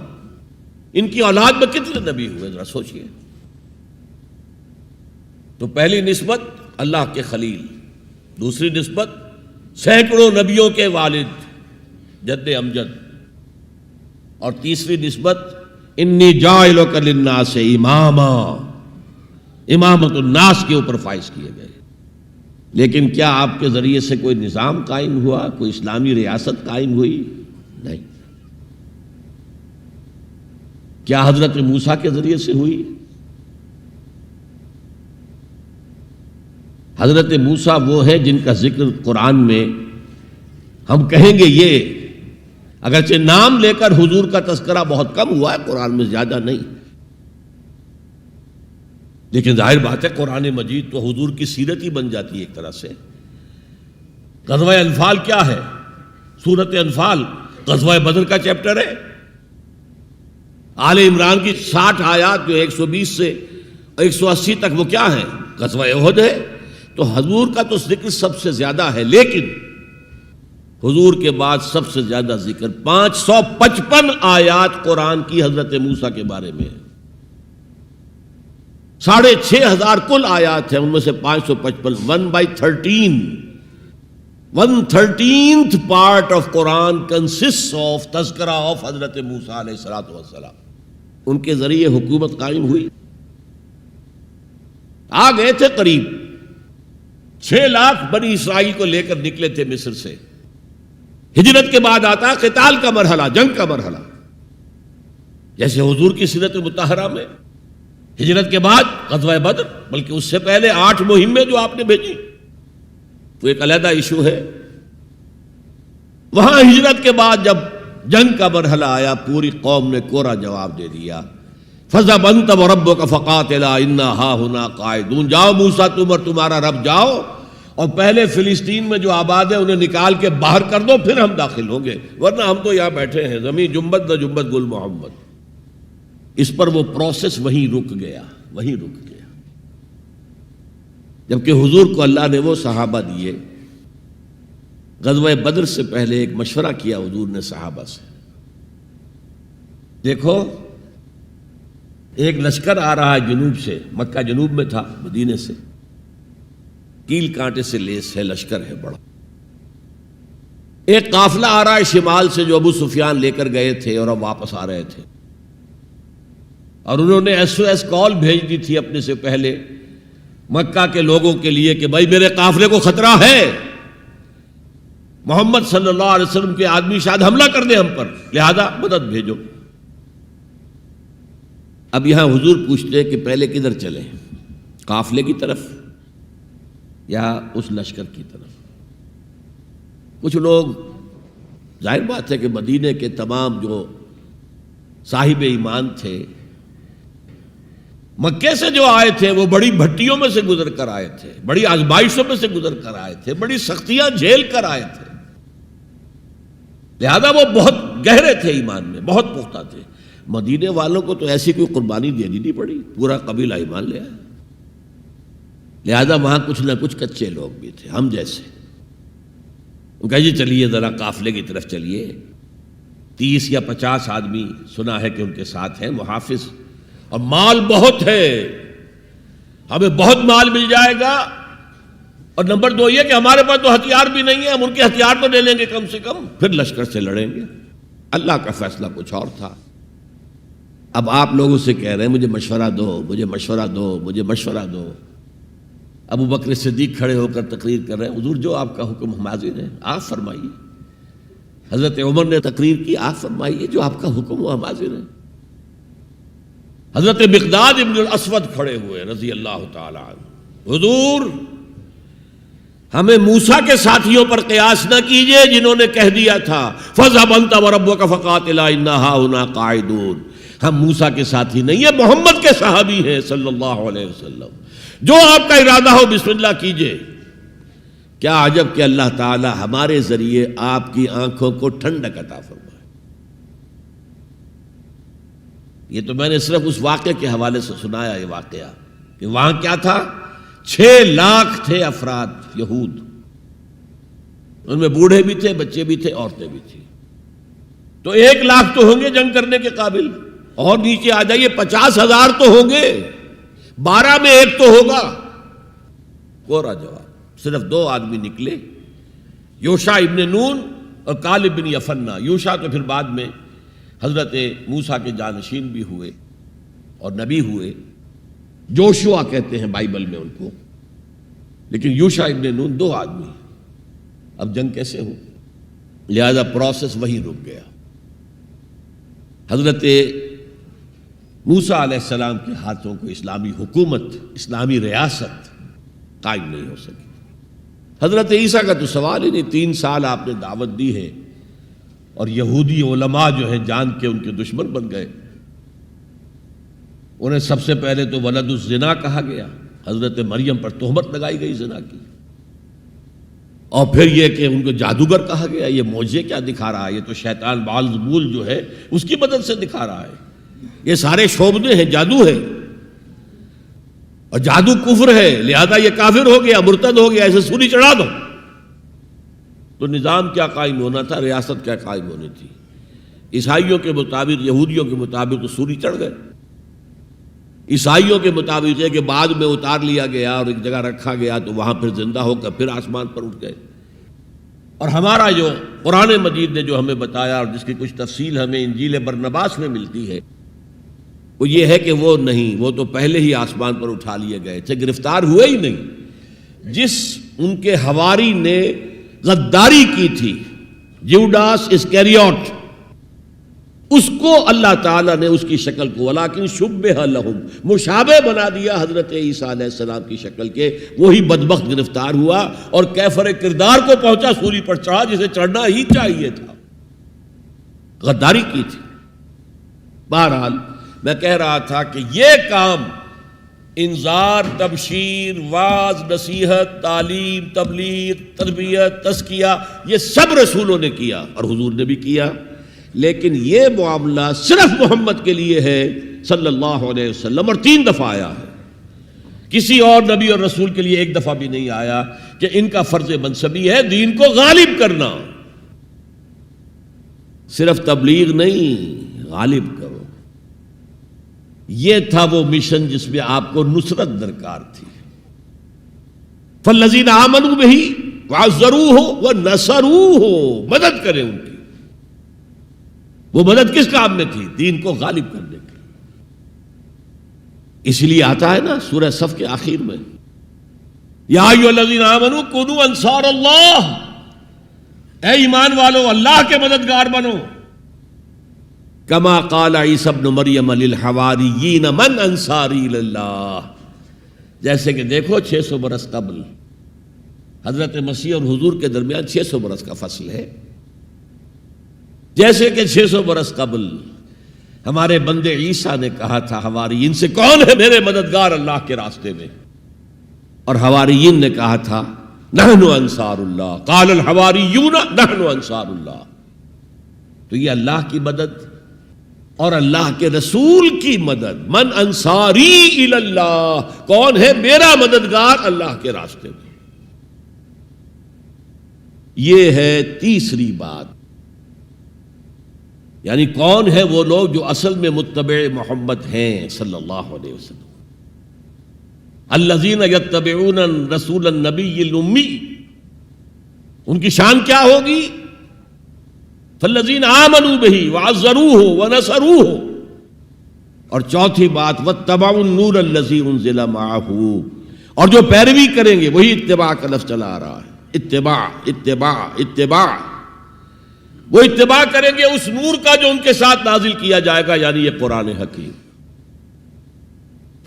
ان کی اولاد میں کتنے نبی ہوئے ذرا سوچئے. تو پہلی نسبت اللہ کے خلیل، دوسری نسبت سینکڑوں نبیوں کے والد جد امجد، اور تیسری نسبت انی جاعلک للناس اماما، امامت الناس کے اوپر فائز کیے گئے. لیکن کیا آپ کے ذریعے سے کوئی نظام قائم ہوا، کوئی اسلامی ریاست قائم ہوئی؟ نہیں. کیا حضرت موسیٰ کے ذریعے سے ہوئی؟ حضرت موسیٰ وہ ہے جن کا ذکر قرآن میں ہم کہیں گے یہ، اگرچہ نام لے کر حضور کا تذکرہ بہت کم ہوا ہے قرآن میں، زیادہ نہیں، لیکن ظاہر بات ہے قرآن مجید تو حضور کی سیرت ہی بن جاتی ہے ایک طرح سے. غزوہ انفال کیا ہے؟ سورت انفال غزوہ بدر کا چیپٹر ہے. آل عمران کی 60 آیات جو 120 سے 180 تک وہ کیا ہیں؟ غزوہ احد ہے. تو حضور کا تو ذکر سب سے زیادہ ہے، لیکن حضور کے بعد سب سے زیادہ ذکر 555 آیات قرآن کی حضرت موسیٰ کے بارے میں ہے. 6,500 کل آیات ہیں، ان میں سے 555 1/13th part of Quran consists of تذکرہ of حضرت موسیٰ علیہ السلام. ان کے ذریعے حکومت قائم ہوئی. آ گئے تھے قریب 6 لاکھ بنی اسرائیل کو لے کر نکلے تھے مصر سے. ہجرت کے بعد آتا قتال کا مرحلہ، جنگ کا مرحلہ، جیسے حضور کی سیرت مطہرہ میں ہجرت کے بعد غزوہ بدر، بلکہ اس سے پہلے 8 مہمیں جو آپ نے بھیجی وہ ایک علیحدہ ایشو ہے. وہاں ہجرت کے بعد جب جنگ کا مرحلہ آیا پوری قوم نے کوڑا جواب دے دیا. فَذْهَبْ أَنْتَ وَرَبُّكَ فَقَاتِلَا إِنَّا هَاهُنَا قَاعِدُونَ. جاؤ موسیٰ تم اور تمہارا رب جاؤ، اور پہلے فلسطین میں جو آباد ہے انہیں نکال کے باہر کر دو، پھر ہم داخل ہوں گے، ورنہ ہم تو یہاں بیٹھے ہیں، زمین جنبت نہ جنبت گل محمد. اس پر وہ پروسیس وہیں رک گیا. جبکہ حضور کو اللہ نے وہ صحابہ دیے. غزوہ بدر سے پہلے ایک مشورہ کیا حضور نے صحابہ سے. دیکھو ایک لشکر آ رہا ہے جنوب سے، مکہ جنوب میں تھا مدینے سے، کیل کانٹے سے لیس ہے، لشکر ہے بڑا. ایک قافلہ آ رہا ہے شمال سے جو ابو سفیان لے کر گئے تھے اور اب واپس آ رہے تھے، اور انہوں نے SOS کال بھیج دی تھی اپنے سے پہلے مکہ کے لوگوں کے لیے کہ بھائی میرے قافلے کو خطرہ ہے، محمد صلی اللہ علیہ وسلم کے آدمی شاید حملہ کر دیں ہم پر، لہذا مدد بھیجو. اب یہاں حضور پوچھتے کہ پہلے کدھر چلیں، قافلے کی طرف یا اس لشکر کی طرف؟ کچھ لوگ، ظاہر بات ہے کہ مدینے کے تمام جو صاحب ایمان تھے مکے سے جو آئے تھے وہ بڑی بھٹیوں میں سے گزر کر آئے تھے، بڑی آزمائشوں میں سے گزر کر آئے تھے، بڑی سختیاں جھیل کر آئے تھے، لہذا وہ بہت گہرے تھے ایمان میں، بہت پختہ تھے. مدینے والوں کو تو ایسی کوئی قربانی دینی نہیں پڑی، پورا قبیلہ ایمان لے آیا، لہذا وہاں کچھ نہ کچھ کچے لوگ بھی تھے ہم جیسے. وہ کہا جی چلیے ذرا قافلے کی طرف چلیے. 30 یا 50 آدمی سنا ہے کہ ان کے ساتھ ہیں محافظ، اور مال بہت ہے، ہمیں بہت مال مل جائے گا، اور نمبر 2 یہ کہ ہمارے پاس تو ہتھیار بھی نہیں ہے، ہم ان کے ہتھیار تو لے لیں گے کم سے کم، پھر لشکر سے لڑیں گے. اللہ کا فیصلہ کچھ اور تھا. اب آپ لوگوں سے کہہ رہے ہیں مجھے مشورہ دو، مجھے مشورہ دو، مجھے مشورہ دو. ابو بکر صدیق کھڑے ہو کر تقریر کر رہے ہیں، حضور جو آپ کا حکم ہم حاضر ہیں، آپ فرمائیے. حضرت عمر نے تقریر کی، آپ فرمائیے جو آپ کا حکم ہو ہم حاضر ہیں. حضرت مقداد ابن الاسود کھڑے ہوئے رضی اللہ تعالی عنہ، حضور ہمیں موسیٰ کے ساتھیوں پر قیاس نہ کیجئے جنہوں نے کہہ دیا تھا فَاذْهَبْ أَنْتَ وَرَبُّكَ فَقَاتِلَا إِنَّا هَاهُنَا قَاعِدُونَ. ہم موسیٰ کے ساتھی نہیں ہیں، محمد کے صحابی ہیں صلی اللہ علیہ وسلم. جو آپ کا ارادہ ہو بسم اللہ کیجئے. کیا عجب کہ اللہ تعالی ہمارے ذریعے آپ کی آنکھوں کو ٹھنڈک عطا فرمائے. یہ تو میں نے صرف اس واقعے کے حوالے سے سنایا یہ واقعہ کہ وہاں کیا تھا، 6 لاکھ تھے افراد یہود، ان میں بوڑھے بھی تھے، بچے بھی تھے، عورتیں بھی تھیں. تو 1 لاکھ تو ہوں گے جنگ کرنے کے قابل، اور نیچے آ جائیے 50,000 تو ہوں گے، 12 میں ایک تو ہوگا۔ کوڑا جواب، صرف 2 آدمی نکلے، یوشع ابن نون اور کالب بن یفنہ۔ یوشع تو پھر بعد میں حضرت موسیٰ کے جانشین بھی ہوئے اور نبی ہوئے، جوشوا کہتے ہیں بائبل میں ان کو، لیکن یوشع ابن نون 2 آدمی۔ اب جنگ کیسے ہو؟ لہذا پروسیس وہی رک گیا۔ حضرت موسیٰ علیہ السلام کے ہاتھوں کو اسلامی حکومت، اسلامی ریاست قائم نہیں ہو سکی۔ حضرت عیسیٰ کا تو سوال ہی نہیں، 3 سال آپ نے دعوت دی ہے اور یہودی علماء جو ہیں جان کے ان کے دشمن بن گئے۔ انہیں سب سے پہلے تو ولد الزنا کہا گیا، حضرت مریم پر تہمت لگائی گئی زنا کی، اور پھر یہ کہ ان کو جادوگر کہا گیا۔ یہ معجزے کیا دکھا رہا ہے؟ یہ تو شیطان بعلزبول جو ہے اس کی مدد سے دکھا رہا ہے۔ یہ سارے شعبدے ہیں، جادو ہے، اور جادو کفر ہے، لہذا یہ کافر ہو گیا، مرتد ہو گیا، ایسے سولی چڑھا دو۔ تو نظام کیا قائم ہونا تھا، ریاست کیا قائم ہونی تھی؟ عیسائیوں کے مطابق، یہودیوں کے مطابق تو سولی چڑھ گئے۔ عیسائیوں کے مطابق ہے کہ بعد میں اتار لیا گیا اور ایک جگہ رکھا گیا تو وہاں پھر زندہ ہو کر پھر آسمان پر اٹھ گئے۔ اور ہمارا جو قرآن مجید نے جو ہمیں بتایا اور جس کی کچھ تفصیل ہمیں انجیل برنباس میں ملتی ہے، وہ یہ ہے کہ وہ نہیں، وہ تو پہلے ہی آسمان پر اٹھا لیے گئے تھے، گرفتار ہوئے ہی نہیں۔ جس ان کے حواری نے غداری کی تھی، جیوڈاس اسکریوٹ، اس کو اللہ تعالیٰ نے اس کی شکل کو ولیکن شبہ لہم، مشابہ بنا دیا حضرت عیسیٰ علیہ السلام کی شکل کے۔ وہی بدبخت گرفتار ہوا اور کیفر کردار کو پہنچا، سولی پر چڑھا جسے چڑھنا ہی چاہیے تھا، غداری کی تھی۔ بہرحال میں کہہ رہا تھا کہ یہ کام انذار، تبشیر، واعظ، نصیحت، تعلیم، تبلیغ، تربیت، تزکیہ، یہ سب رسولوں نے کیا اور حضور نے بھی کیا، لیکن یہ معاملہ صرف محمد کے لیے ہے صلی اللہ علیہ وسلم، اور 3 دفعہ آیا ہے۔ کسی اور نبی اور رسول کے لیے 1 دفعہ بھی نہیں آیا کہ ان کا فرض منصبی ہے دین کو غالب کرنا۔ صرف تبلیغ نہیں، غالب کرو۔ یہ تھا وہ مشن جس میں آپ کو نصرت درکار تھی۔ فالذین آمنوا بہ وعزروہ ونصروہ، مدد کریں ان کی۔ وہ مدد کس کام میں تھی؟ دین کو غالب کرنے کی۔ اس لیے آتا ہے نا سورہ صف کے آخر میں، یا ایھا الذین آمنوا کونوا انصار اللہ، اے ایمان والو اللہ کے مددگار بنو۔ کما قال عیسی ابن مریم للحواریین من انصاری اللہ، جیسے کہ دیکھو 600 برس قبل حضرت مسیح اور حضور کے درمیان 600 برس کا فصل ہے، جیسے کہ 600 برس قبل ہمارے بندے عیسیٰ نے کہا تھا حواریین سے، کون ہے میرے مددگار اللہ کے راستے میں؟ اور حواریین نے کہا تھا نحن انصار اللہ، قال الحواریون نحن انصار اللہ۔ تو یہ اللہ کی مدد اور اللہ کے رسول کی مدد، من انصاری الی اللہ، کون ہے میرا مددگار اللہ کے راستے میں؟ یہ ہے تیسری بات، یعنی کون ہے وہ لوگ جو اصل میں متبع محمد ہیں صلی اللہ علیہ وسلم۔ الذین یتبعون الرسول النبی الامی، ان کی شان کیا ہوگی؟ فالذین آمنوا بہ وعزروہ ونصروہ۔ اور چوتھی بات واتبعوا النور الذی انزل معہ، اور جو پیروی کریں گے، وہی اتباع کا لفظ چلا آ رہا ہے، اتباع اتباع اتباع، وہ اتباع کریں گے اس نور کا جو ان کے ساتھ نازل کیا جائے گا، یعنی یہ قرآن حکیم۔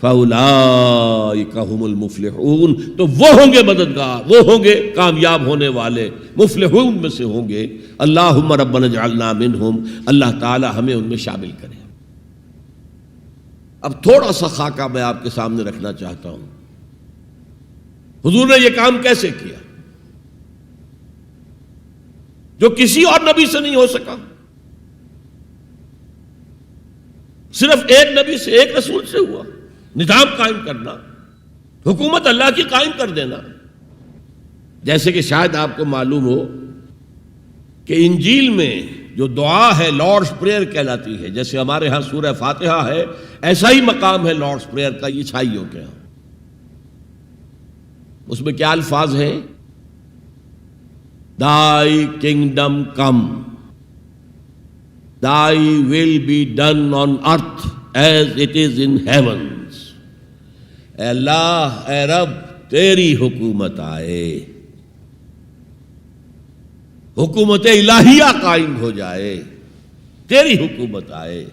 فَأُولَٰئِكَ هُمُ الْمُفْلِحُونَ، تو وہ ہوں گے مددگار، وہ ہوں گے کامیاب ہونے والے، مفلحون میں سے ہوں گے۔ اللہم ربنا اجعلنا منہم، اللہ تعالی ہمیں ان میں شامل کرے۔ اب تھوڑا سا خاکہ میں آپ کے سامنے رکھنا چاہتا ہوں، حضور نے یہ کام کیسے کیا جو کسی اور نبی سے نہیں ہو سکا؟ صرف ایک نبی سے، ایک رسول سے ہوا۔ نظام قائم کرنا، حکومت اللہ کی قائم کر دینا۔ جیسے کہ شاید آپ کو معلوم ہو کہ انجیل میں جو دعا ہے لارڈس پریئر کہلاتی ہے، جیسے ہمارے ہاں سورہ فاتحہ ہے، ایسا ہی مقام ہے لارڈس پریئر کا عیسائیوں کے ہاں۔ اس میں کیا الفاظ ہیں؟ Thy kingdom come, Thy will be done on earth as it is in heavens. اے اللہ، اے رب، تیری حکومت آئے، حکومت الہیہ قائم ہو جائے، تیری حکومت آئے۔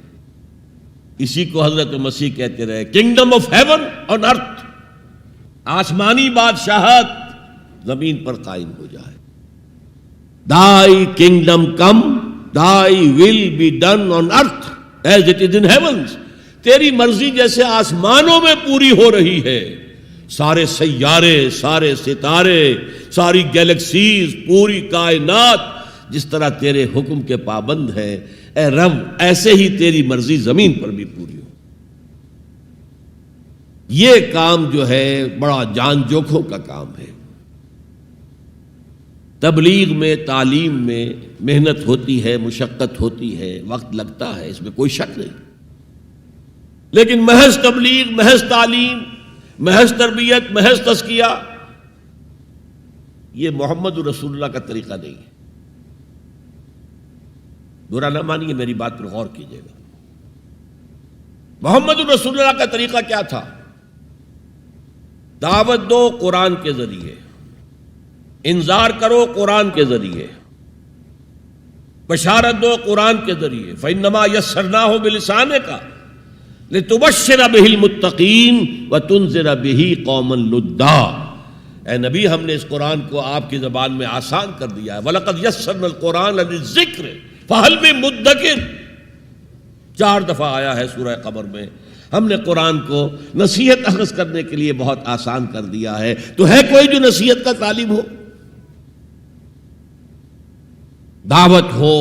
اسی کو حضرت مسیح کہتے رہے، کنگڈم آف ہیون آن ارتھ، آسمانی بادشاہت زمین پر قائم ہو جائے۔ Thy kingdom come, Thy will be done on earth as it is in heavens. تیری مرضی جیسے آسمانوں میں پوری ہو رہی ہے، سارے سیارے، سارے ستارے، ساری گیلیکسیز، پوری کائنات جس طرح تیرے حکم کے پابند ہیں، اے رب ایسے ہی تیری مرضی زمین پر بھی پوری ہو۔ یہ کام جو ہے بڑا جان جوکھوں کا کام ہے۔ تبلیغ میں، تعلیم میں محنت ہوتی ہے، مشقت ہوتی ہے، وقت لگتا ہے، اس میں کوئی شک نہیں، لیکن محض تبلیغ، محض تعلیم، محض تربیت، محض تزکیہ، یہ محمد رسول اللہ کا طریقہ نہیں ہے۔ برا نہ مانیے، میری بات پر غور کیجیے گا۔ محمد رسول اللہ کا طریقہ کیا تھا؟ دعوت دو قرآن کے ذریعے، انذار کرو قرآن کے ذریعے، بشارت دو قرآن کے ذریعے۔ فَإِنَّمَا يَسَّرْنَاهُ بِلِسَانِكَ لِتُبَشِّرَ بِهِ الْمُتَّقِينَ وَتُنذِرَ بِهِ قَوْمًا لُدًّا۔ اے نبی، ہم نے اس قرآن کو آپ کی زبان میں آسان کر دیا ہے۔ وَلَقَدْ يَسَّرْنَا الْقُرْآنَ لِلذِّكْرِ فَهَلْ مِن مُدَّكِرٍ، 4 دفعہ آیا ہے سورہ قمر میں۔ ہم نے قرآن کو نصیحت اخذ کرنے کے لیے بہت آسان کر دیا ہے، تو ہے کوئی جو نصیحت کا طالب ہو؟ دعوت ہو،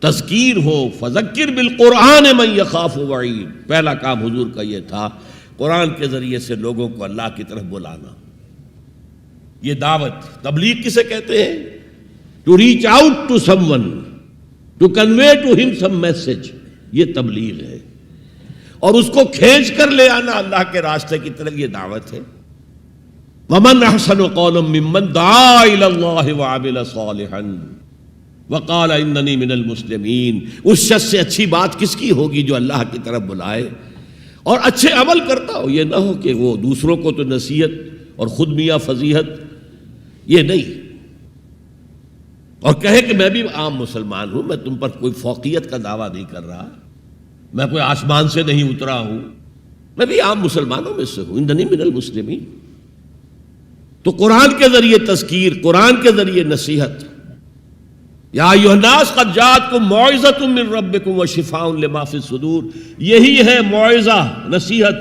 تذکیر ہو، فذکر بالقرآن من یخاف وعید، پہلا کام حضور کا یہ تھا، قرآن کے ذریعے سے لوگوں کو اللہ کی طرف بلانا۔ یہ دعوت، تبلیغ کسے کہتے ہیں؟ To reach out to someone, to convey to them some message, یہ تبلیغ ہے، اور اس کو کھینچ کر لے آنا اللہ کے راستے کی طرف، یہ دعوت ہے۔ ومن احسن قولا ممن دعا الی اللہ وعمل صالحا وقال اننی من المسلمین۔ اس شخص سے اچھی بات کس کی ہوگی جو اللہ کی طرف بلائے اور اچھے عمل کرتا ہو۔ یہ نہ ہو کہ وہ دوسروں کو تو نصیحت اور خود میاں فضیحت، یہ نہیں، اور کہے کہ میں بھی عام مسلمان ہوں، میں تم پر کوئی فوقیت کا دعویٰ نہیں کر رہا، میں کوئی آسمان سے نہیں اترا ہوں، میں بھی عام مسلمانوں میں سے ہوں، اننی من المسلمین۔ تو قرآن کے ذریعے تذکیر، قرآن کے ذریعے نصیحت۔ یا ایھا الناس قد جاءتکم موعظۃ من ربکم وشفاء لما فی الصدور، یہی ہے موعظہ، نصیحت،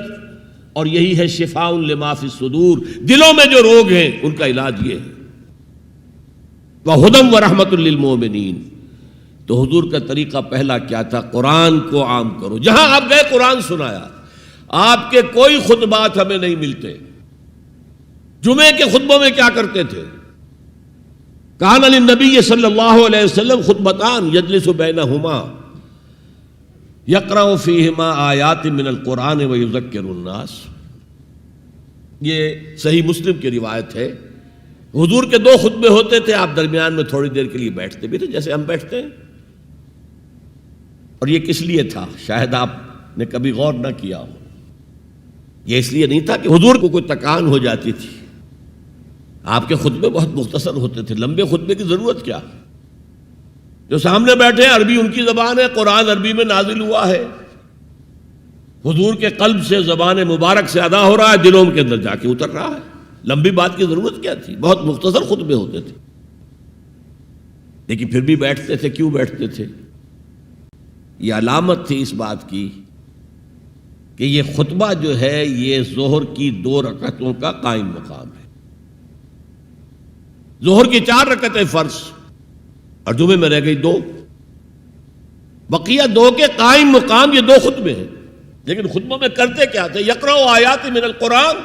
اور یہی ہے شفاء لما فی الصدور، دلوں میں جو روگ ہیں ان کا علاج یہ ہے۔ وہدی ورحمۃ للمؤمنین۔ تو حضور کا طریقہ پہلا کیا تھا؟ قرآن کو عام کرو، جہاں آپ گئے قرآن سنایا۔ آپ کے کوئی خطبات ہمیں نہیں ملتے۔ جمعے کے خطبوں میں کیا کرتے تھے؟ کان للنبی صلی اللہ علیہ وسلم خطبتان یجلس بینہما یقرأ فیہما آیات من القرآن ویذکر الناس۔ یہ صحیح مسلم کی روایت ہے۔ حضور کے 2 خطبے ہوتے تھے، آپ درمیان میں تھوڑی دیر کے لیے بیٹھتے بھی تھے جیسے ہم بیٹھتے ہیں۔ اور یہ کس لیے تھا؟ شاید آپ نے کبھی غور نہ کیا ہو۔ یہ اس لیے نہیں تھا کہ حضور کو کوئی تکان ہو جاتی تھی، آپ کے خطبے بہت مختصر ہوتے تھے، لمبے خطبے کی ضرورت کیا؟ جو سامنے بیٹھے ہیں عربی ان کی زبان ہے، قرآن عربی میں نازل ہوا ہے، حضور کے قلب سے، زبان مبارک سے ادا ہو رہا ہے، دلوں کے اندر جا کے اتر رہا ہے، لمبی بات کی ضرورت کیا تھی؟ بہت مختصر خطبے ہوتے تھے، لیکن پھر بھی بیٹھتے تھے۔ کیوں بیٹھتے تھے؟ یہ علامت تھی اس بات کی کہ یہ خطبہ جو ہے یہ ظہر کی 2 رکعتوں کا قائم مقام ہے۔ ظہر کی 4 رکعتیں فرض اور جمعے میں رہ گئی 2، بقیہ 2 کے قائم مقام یہ 2 خطبے ہیں۔ لیکن خطبوں میں کرتے کیا تھے؟ یقرأ آیات من القرآن،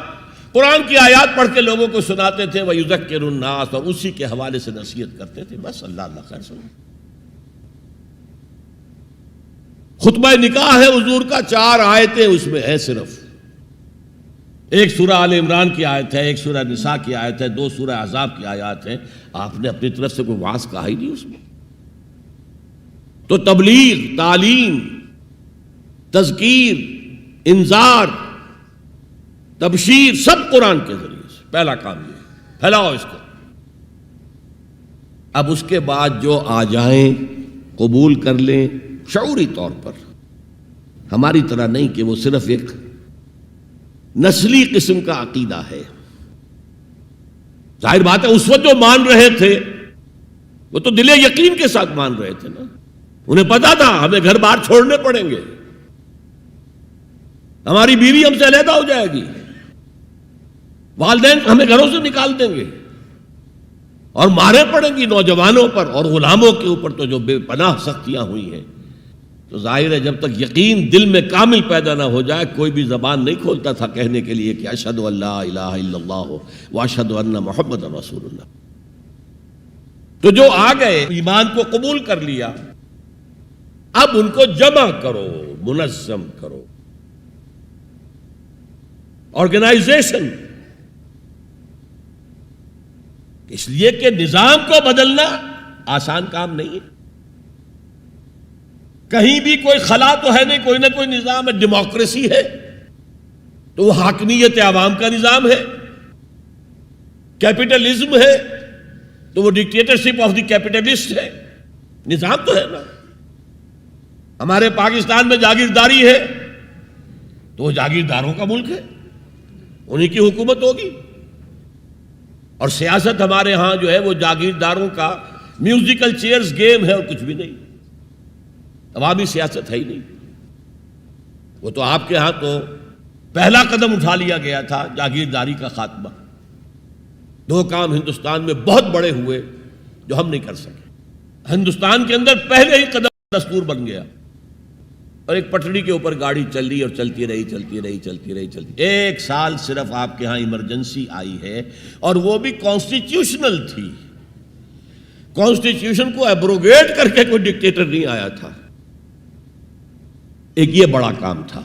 قرآن کی آیات پڑھ کے لوگوں کو سناتے تھے، وَيُذَكِّرُ النَّاسَ، اور اسی کے حوالے سے نصیحت کرتے تھے، بس۔ اللہ اللہ خیر سنو۔ خطبہ نکاح ہے حضور کا، 4 آیتیں اس میں ہے صرف، ایک سورہ آل عمران کی آیت ہے، ایک سورہ نساء کی آیت ہے، 2 سورہ احزاب کی آیات ہیں. آپ نے اپنی طرف سے کوئی وعظ کہا ہی نہیں اس میں. تو تبلیغ، تعلیم، تذکیر، انذار، تبشیر سب قرآن کے ذریعے سے. پہلا کام یہ پھیلاؤ اس کو. اب اس کے بعد جو آ جائیں قبول کر لیں شعوری طور پر، ہماری طرح نہیں کہ وہ صرف ایک نسلی قسم کا عقیدہ ہے. ظاہر بات ہے اس وقت جو مان رہے تھے وہ تو دل یقین کے ساتھ مان رہے تھے نا. انہیں پتا تھا ہمیں گھر بار چھوڑنے پڑیں گے، ہماری بیوی ہم سے علیحدہ ہو جائے گی، والدین ہمیں گھروں سے نکال دیں گے، اور مارے پڑیں گی نوجوانوں پر اور غلاموں کے اوپر تو جو بے پناہ سختیاں ہوئی ہیں. تو ظاہر ہے جب تک یقین دل میں کامل پیدا نہ ہو جائے کوئی بھی زبان نہیں کھولتا تھا کہنے کے لیے کہ اشہد ان لا الہ الا اللہ واشہد ان محمد رسول اللہ. تو جو آ گئے ایمان کو قبول کر لیا، اب ان کو جمع کرو، منظم کرو، آرگنائزیشن. اس لیے کہ نظام کو بدلنا آسان کام نہیں ہے. کہیں بھی کوئی خلا تو ہے نہیں، کوئی نہ کوئی نظام ہے. ڈیموکریسی ہے تو وہ حاکمیت عوام کا نظام ہے، کیپٹلزم ہے تو وہ ڈکٹیٹرشپ آف دی کیپٹلسٹ ہے. نظام تو ہے نا. ہمارے پاکستان میں جاگیرداری ہے تو وہ جاگیرداروں کا ملک ہے، انہی کی حکومت ہوگی. اور سیاست ہمارے ہاں جو ہے وہ جاگیرداروں کا میوزیکل چیئرز گیم ہے اور کچھ بھی نہیں. عوامی سیاست ہے ہی نہیں. وہ تو آپ کے ہاں تو پہلا قدم اٹھا لیا گیا تھا جاگیرداری کا خاتمہ. 2 کام ہندوستان میں بہت بڑے ہوئے جو ہم نہیں کر سکے. ہندوستان کے اندر پہلے ہی قدم دستور بن گیا اور ایک پٹڑی کے اوپر گاڑی چل رہی اور چلتی رہی. 1 سال صرف آپ کے ہاں ایمرجنسی آئی ہے اور وہ بھی کانسٹیٹیوشنل تھی. کانسٹیٹیوشن کو ایبروگیٹ کر کے کوئی ڈکٹیٹر نہیں آیا تھا. ایک یہ بڑا کام تھا.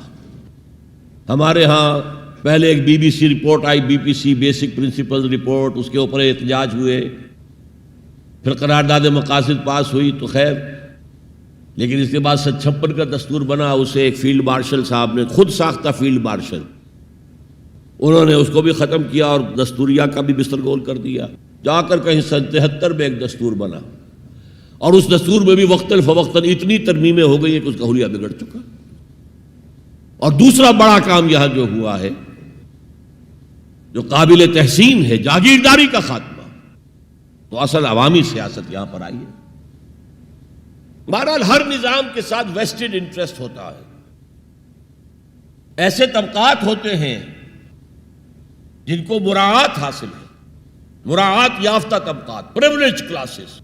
ہمارے ہاں پہلے ایک بی بی سی رپورٹ آئی، B P C basic principle report, اس کے اوپر احتجاج ہوئے، پھر قرارداد مقاصد پاس ہوئی تو خیر. لیکن اس کے بعد 56 کا دستور بنا، اسے ایک فیلڈ مارشل صاحب نے، خود ساختہ فیلڈ مارشل، انہوں نے اس کو بھی ختم کیا اور دستوریہ کا بھی بستر گول کر دیا. جا کر کہیں 73 میں ایک دستور بنا اور اس دستور میں بھی وقتاً فوقتاً اتنی ترمیمیں ہو گئی ہیں کہ اس کا حلیہ بگڑ چکا. اور دوسرا بڑا کام یہاں جو ہوا ہے جو قابل تحسین ہے، جاگیرداری کا خاتمہ. تو اصل عوامی سیاست یہاں پر آئی ہے. بہرحال ہر نظام کے ساتھ ویسٹڈ انٹرسٹ ہوتا ہے. ایسے طبقات ہوتے ہیں جن کو مراعات حاصل ہے، مراعات یافتہ طبقات، پریولیج کلاسز،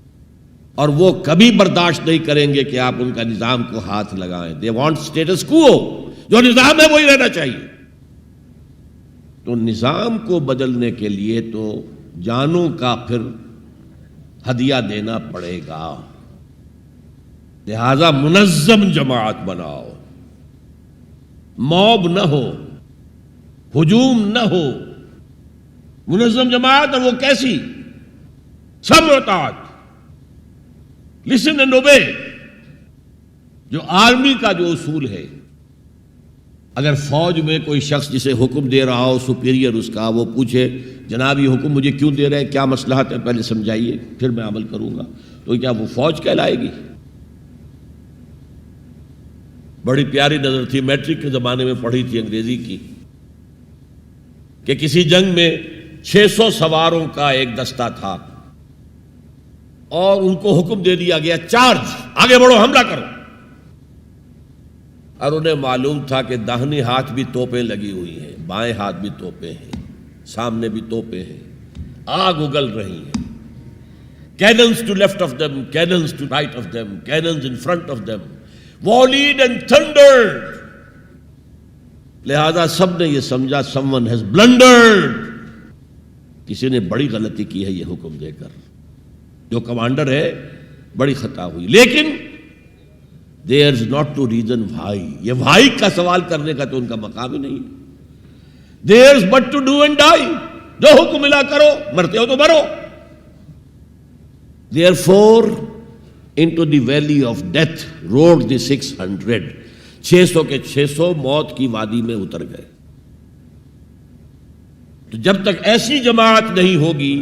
اور وہ کبھی برداشت نہیں کریں گے کہ آپ ان کا نظام کو ہاتھ لگائیں. دے وانٹ اسٹیٹس کو، جو نظام ہے وہی رہنا چاہیے. تو نظام کو بدلنے کے لیے تو جانوں کا پھر ہدیہ دینا پڑے گا. لہذا منظم جماعت بناؤ، موب نہ ہو، ہجوم نہ ہو. منظم جماعت، اور وہ کیسی؟ سب اطاعت، لسن اینڈ اوبے. جو آرمی کا جو اصول ہے، اگر فوج میں کوئی شخص جسے حکم دے رہا ہو، سپیریئر اس کا، وہ پوچھے جناب یہ حکم مجھے کیوں دے رہے ہیں، کیا مصلحت ہے، پہلے سمجھائیے پھر میں عمل کروں گا، تو کیا وہ فوج کہلائے گی؟ بڑی پیاری نظر تھی، میٹرک کے زمانے میں پڑھی تھی انگریزی کی، کہ کسی جنگ میں 600 سواروں کا ایک دستہ تھا اور ان کو حکم دے دیا گیا چارج، آگے بڑھو، حملہ کرو. اور انہیں معلوم تھا کہ داہنے ہاتھ بھی توپیں لگی ہوئی ہیں، بائیں ہاتھ بھی توپیں ہیں، سامنے بھی توپیں ہیں، آگ اگل رہی ہیں. Cannons to left of them, cannons to right of them, cannons in front of them, volleyed and thundered. لہذا سب نے یہ سمجھا someone has blundered. کسی نے بڑی غلطی کی ہے یہ حکم دے کر، جو کمانڈر ہے بڑی خطا ہوئی. لیکن There's not to reason why. یہ why کا سوال کرنے کا تو ان کا مقام ہی نہیں ہے. There's but to do and die. جو حکم ملا کرو, مرتے ہو تو مرو. Therefore, into the valley of death rode the 600. 600 کے 600 موت کی وادی میں اتر گئے. تو جب تک ایسی جماعت نہیں ہوگی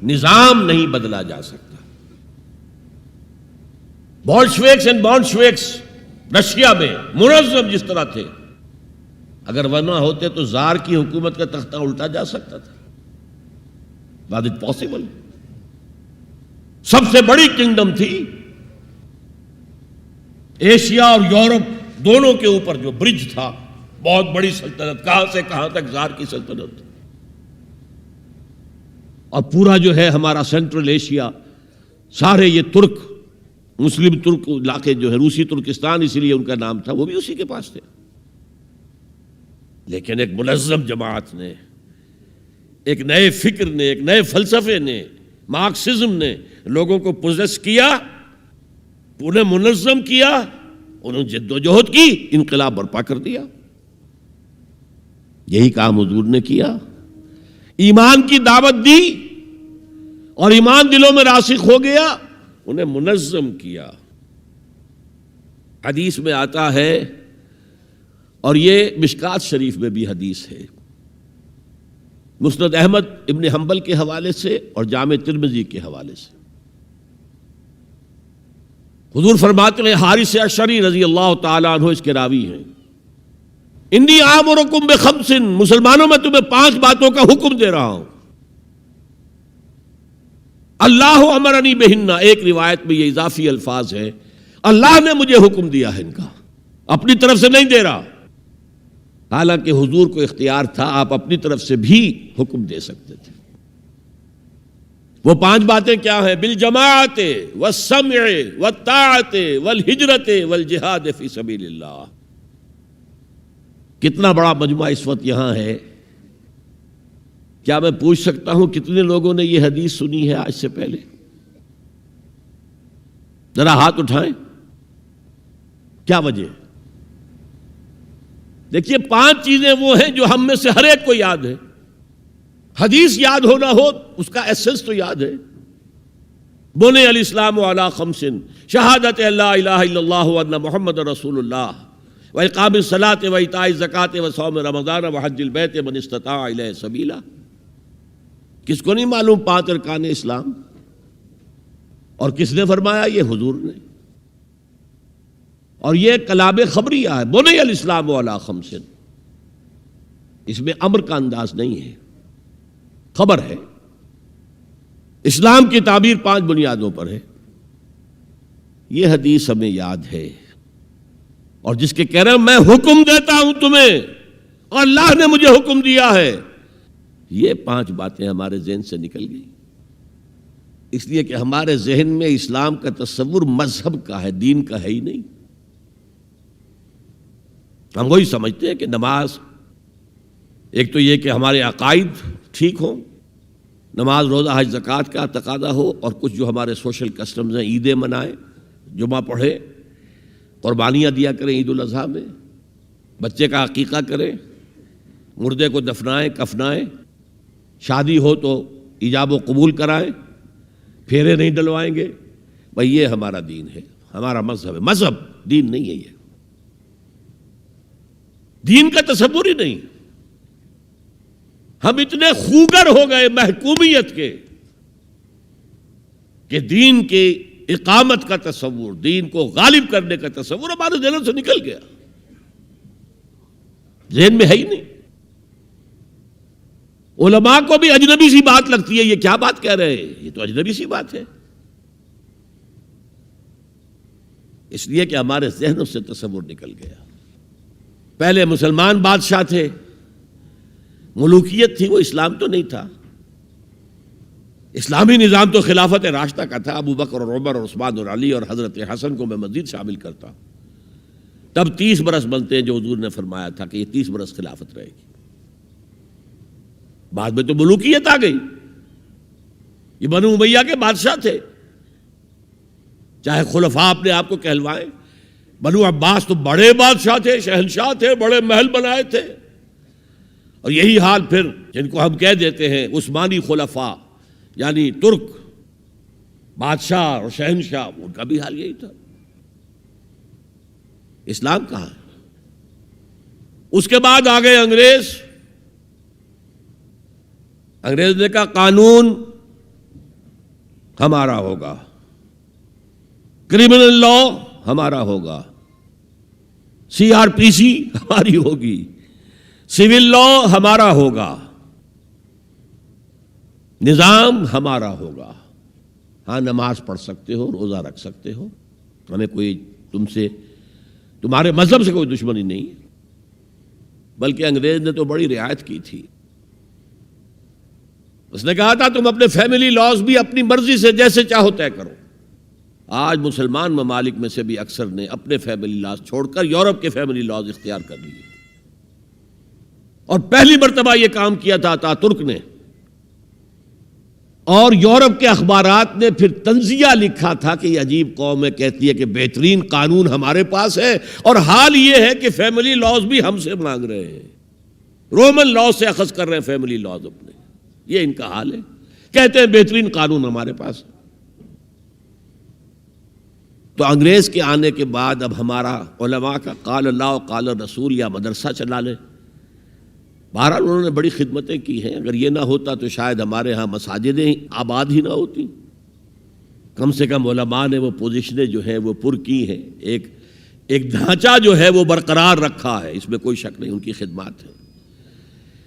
نظام نہیں بدلا جا سکتا. بولشویکس اینڈ بولشویکس رشیا میں منظم جس طرح تھے, اگر وہ نہ ہوتے تو زار کی حکومت کا تختہ الٹا جا سکتا تھا. Was it possible? سب سے بڑی کنگڈم تھی ایشیا اور یورپ دونوں کے اوپر جو برج تھا, بہت بڑی سلطنت, کہاں سے کہاں تک زار کی سلطنت. اور پورا جو ہے ہمارا سینٹرل ایشیا, سارے یہ ترک, مسلم ترک علاقے جو ہے, روسی ترکستان اسی لیے ان کا نام تھا, وہ بھی اسی کے پاس تھے. لیکن ایک منظم جماعت نے, ایک نئے فکر نے, ایک نئے فلسفے نے, مارکسزم نے لوگوں کو پوزیس کیا, انہیں منظم کیا, انہوں نے جد و جہد کی, انقلاب برپا کر دیا. یہی کام حضور نے کیا. ایمان کی دعوت دی اور ایمان دلوں میں راسخ ہو گیا, انہیں منظم کیا. حدیث میں آتا ہے, اور یہ مشکات شریف میں بھی حدیث ہے, مسند احمد ابن حنبل کے حوالے سے اور جامع ترمذی کے حوالے سے. حضور فرماتے ہیں, حارث اشعری رضی اللہ تعالیٰ عنہ اس کے راوی ہیں, انی آمرکم بخمس, مسلمانوں میں تمہیں 5 باتوں کا حکم دے رہا ہوں. اللہ امرنی بہن, ایک روایت میں یہ اضافی الفاظ ہے, اللہ نے مجھے حکم دیا ہے ان کا, اپنی طرف سے نہیں دے رہا. حالانکہ حضور کو اختیار تھا, آپ اپنی طرف سے بھی حکم دے سکتے تھے. وہ 5 باتیں کیا ہیں؟ بالجماعت والسمع والطاعت والہجرت والجہاد فی سبیل اللہ. کتنا بڑا مجمع اس وقت یہاں ہے. کیا میں پوچھ سکتا ہوں کتنے لوگوں نے یہ حدیث سنی ہے آج سے پہلے؟ ذرا ہاتھ اٹھائیں. کیا وجہ؟ دیکھیے 5 چیزیں وہ ہیں جو ہم میں سے ہر ایک کو یاد ہے. حدیث یاد ہونا ہو, اس کا ایسنس تو یاد ہے. بنی الاسلام علی 5, شہادت لا الہ الا اللہ وان محمد رسول اللہ, وإقام الصلاة وإيتاء الزکاة وصوم رمضان وحج البیت من استطاع الیہ سبیلا. کس کو نہیں معلوم 5 ارکان اسلام؟ اور کس نے فرمایا؟ یہ حضور نے. اور یہ کلام خبریہ ہے, بنی الاسلام علی 5. اس میں امر کا انداز نہیں ہے, خبر ہے. اسلام کی تعبیر 5 بنیادوں پر ہے. یہ حدیث ہمیں یاد ہے, اور جس کے کہہ رہے ہیں میں حکم دیتا ہوں تمہیں اور اللہ نے مجھے حکم دیا ہے, یہ 5 باتیں ہمارے ذہن سے نکل گئی. اس لیے کہ ہمارے ذہن میں اسلام کا تصور مذہب کا ہے, دین کا ہے ہی نہیں. ہم وہی سمجھتے ہیں کہ نماز, ایک تو یہ کہ ہمارے عقائد ٹھیک ہوں, نماز روزہ حج زکوٰۃ کا تقاضا ہو, اور کچھ جو ہمارے سوشل کسٹمز ہیں, عیدیں منائیں, جمعہ پڑھیں, قربانیاں دیا کریں عید الاضحیٰ میں, بچے کا عقیقہ کریں, مردے کو دفنائیں کفنائیں, شادی ہو تو ایجاب و قبول کرائیں, پھیرے نہیں ڈلوائیں گے. بھئی یہ ہمارا دین ہے, ہمارا مذہب ہے. مذہب دین نہیں ہے, یہ دین کا تصور ہی نہیں. ہم اتنے خوگر ہو گئے محکومیت کے کہ دین کی اقامت کا تصور, دین کو غالب کرنے کا تصور ہمارے ذہن سے نکل گیا, ذہن میں ہے ہی نہیں. علماء کو بھی اجنبی سی بات لگتی ہے, یہ کیا بات کہہ رہے ہیں, یہ تو اجنبی سی بات ہے. اس لیے کہ ہمارے ذہنوں سے تصور نکل گیا. پہلے مسلمان بادشاہ تھے, ملوکیت تھی, وہ اسلام تو نہیں تھا. اسلامی نظام تو خلافت راشدہ کا تھا, ابو بکر اور عمر اور عثمان اور علی اور حضرت حسن کو میں مزید شامل کرتا ہوں. تب 30 برس بنتے ہیں جو حضور نے فرمایا تھا کہ یہ 30 برس خلافت رہے گی. بعد میں تو ملوکیت آ گئی. یہ بنو امیہ کے بادشاہ تھے, چاہے خلفاء اپنے آپ کو کہلوائیں, بنو عباس تو بڑے بادشاہ تھے، شہنشاہ تھے، بڑے محل بنائے تھے، اور یہی حال پھر جن کو ہم کہہ دیتے ہیں عثمانی خلفاء، یعنی ترک بادشاہ اور شہنشاہ، ان کا بھی حال یہی تھا۔ اسلام کہاں ہے؟ اس کے بعد آ گئے انگریز نے کہا قانون ہمارا ہوگا، کرمنل لا ہمارا ہوگا، CRPC ہماری ہوگی، سول لا ہمارا ہوگا، نظام ہمارا ہوگا۔ ہاں نماز پڑھ سکتے ہو، روزہ رکھ سکتے ہو، ہمیں کوئی تمہارے مذہب سے کوئی دشمنی نہیں ہے، بلکہ انگریز نے تو بڑی رعایت کی تھی۔ اس نے کہا تھا تم اپنے فیملی لاز بھی اپنی مرضی سے جیسے چاہو طے کرو۔ آج مسلمان ممالک میں سے بھی اکثر نے اپنے فیملی لاز چھوڑ کر یورپ کے فیملی لاز اختیار کر لیے، اور پہلی مرتبہ یہ کام کیا تھا ترک نے، اور یورپ کے اخبارات نے پھر تنزیہ لکھا تھا کہ یہ عجیب قوم ہے، کہتی ہے کہ بہترین قانون ہمارے پاس ہے، اور حال یہ ہے کہ فیملی لاز بھی ہم سے مانگ رہے ہیں، رومن لاز سے اخذ کر رہے ہیں فیملی لاز اپنے، یہ ان کا حال ہے، کہتے ہیں بہترین قانون ہمارے پاس ہے۔ تو انگریز کے آنے کے بعد اب ہمارا علماء کا قال اللہ و قال رسول یا مدرسہ چلا لے۔ بہرحال انہوں نے بڑی خدمتیں کی ہیں، اگر یہ نہ ہوتا تو شاید ہمارے ہاں مساجدیں آباد ہی نہ ہوتی، کم سے کم علماء نے وہ پوزیشنیں جو ہیں وہ پر کی ہیں، ایک ڈھانچہ جو ہے وہ برقرار رکھا ہے، اس میں کوئی شک نہیں، ان کی خدمات ہے۔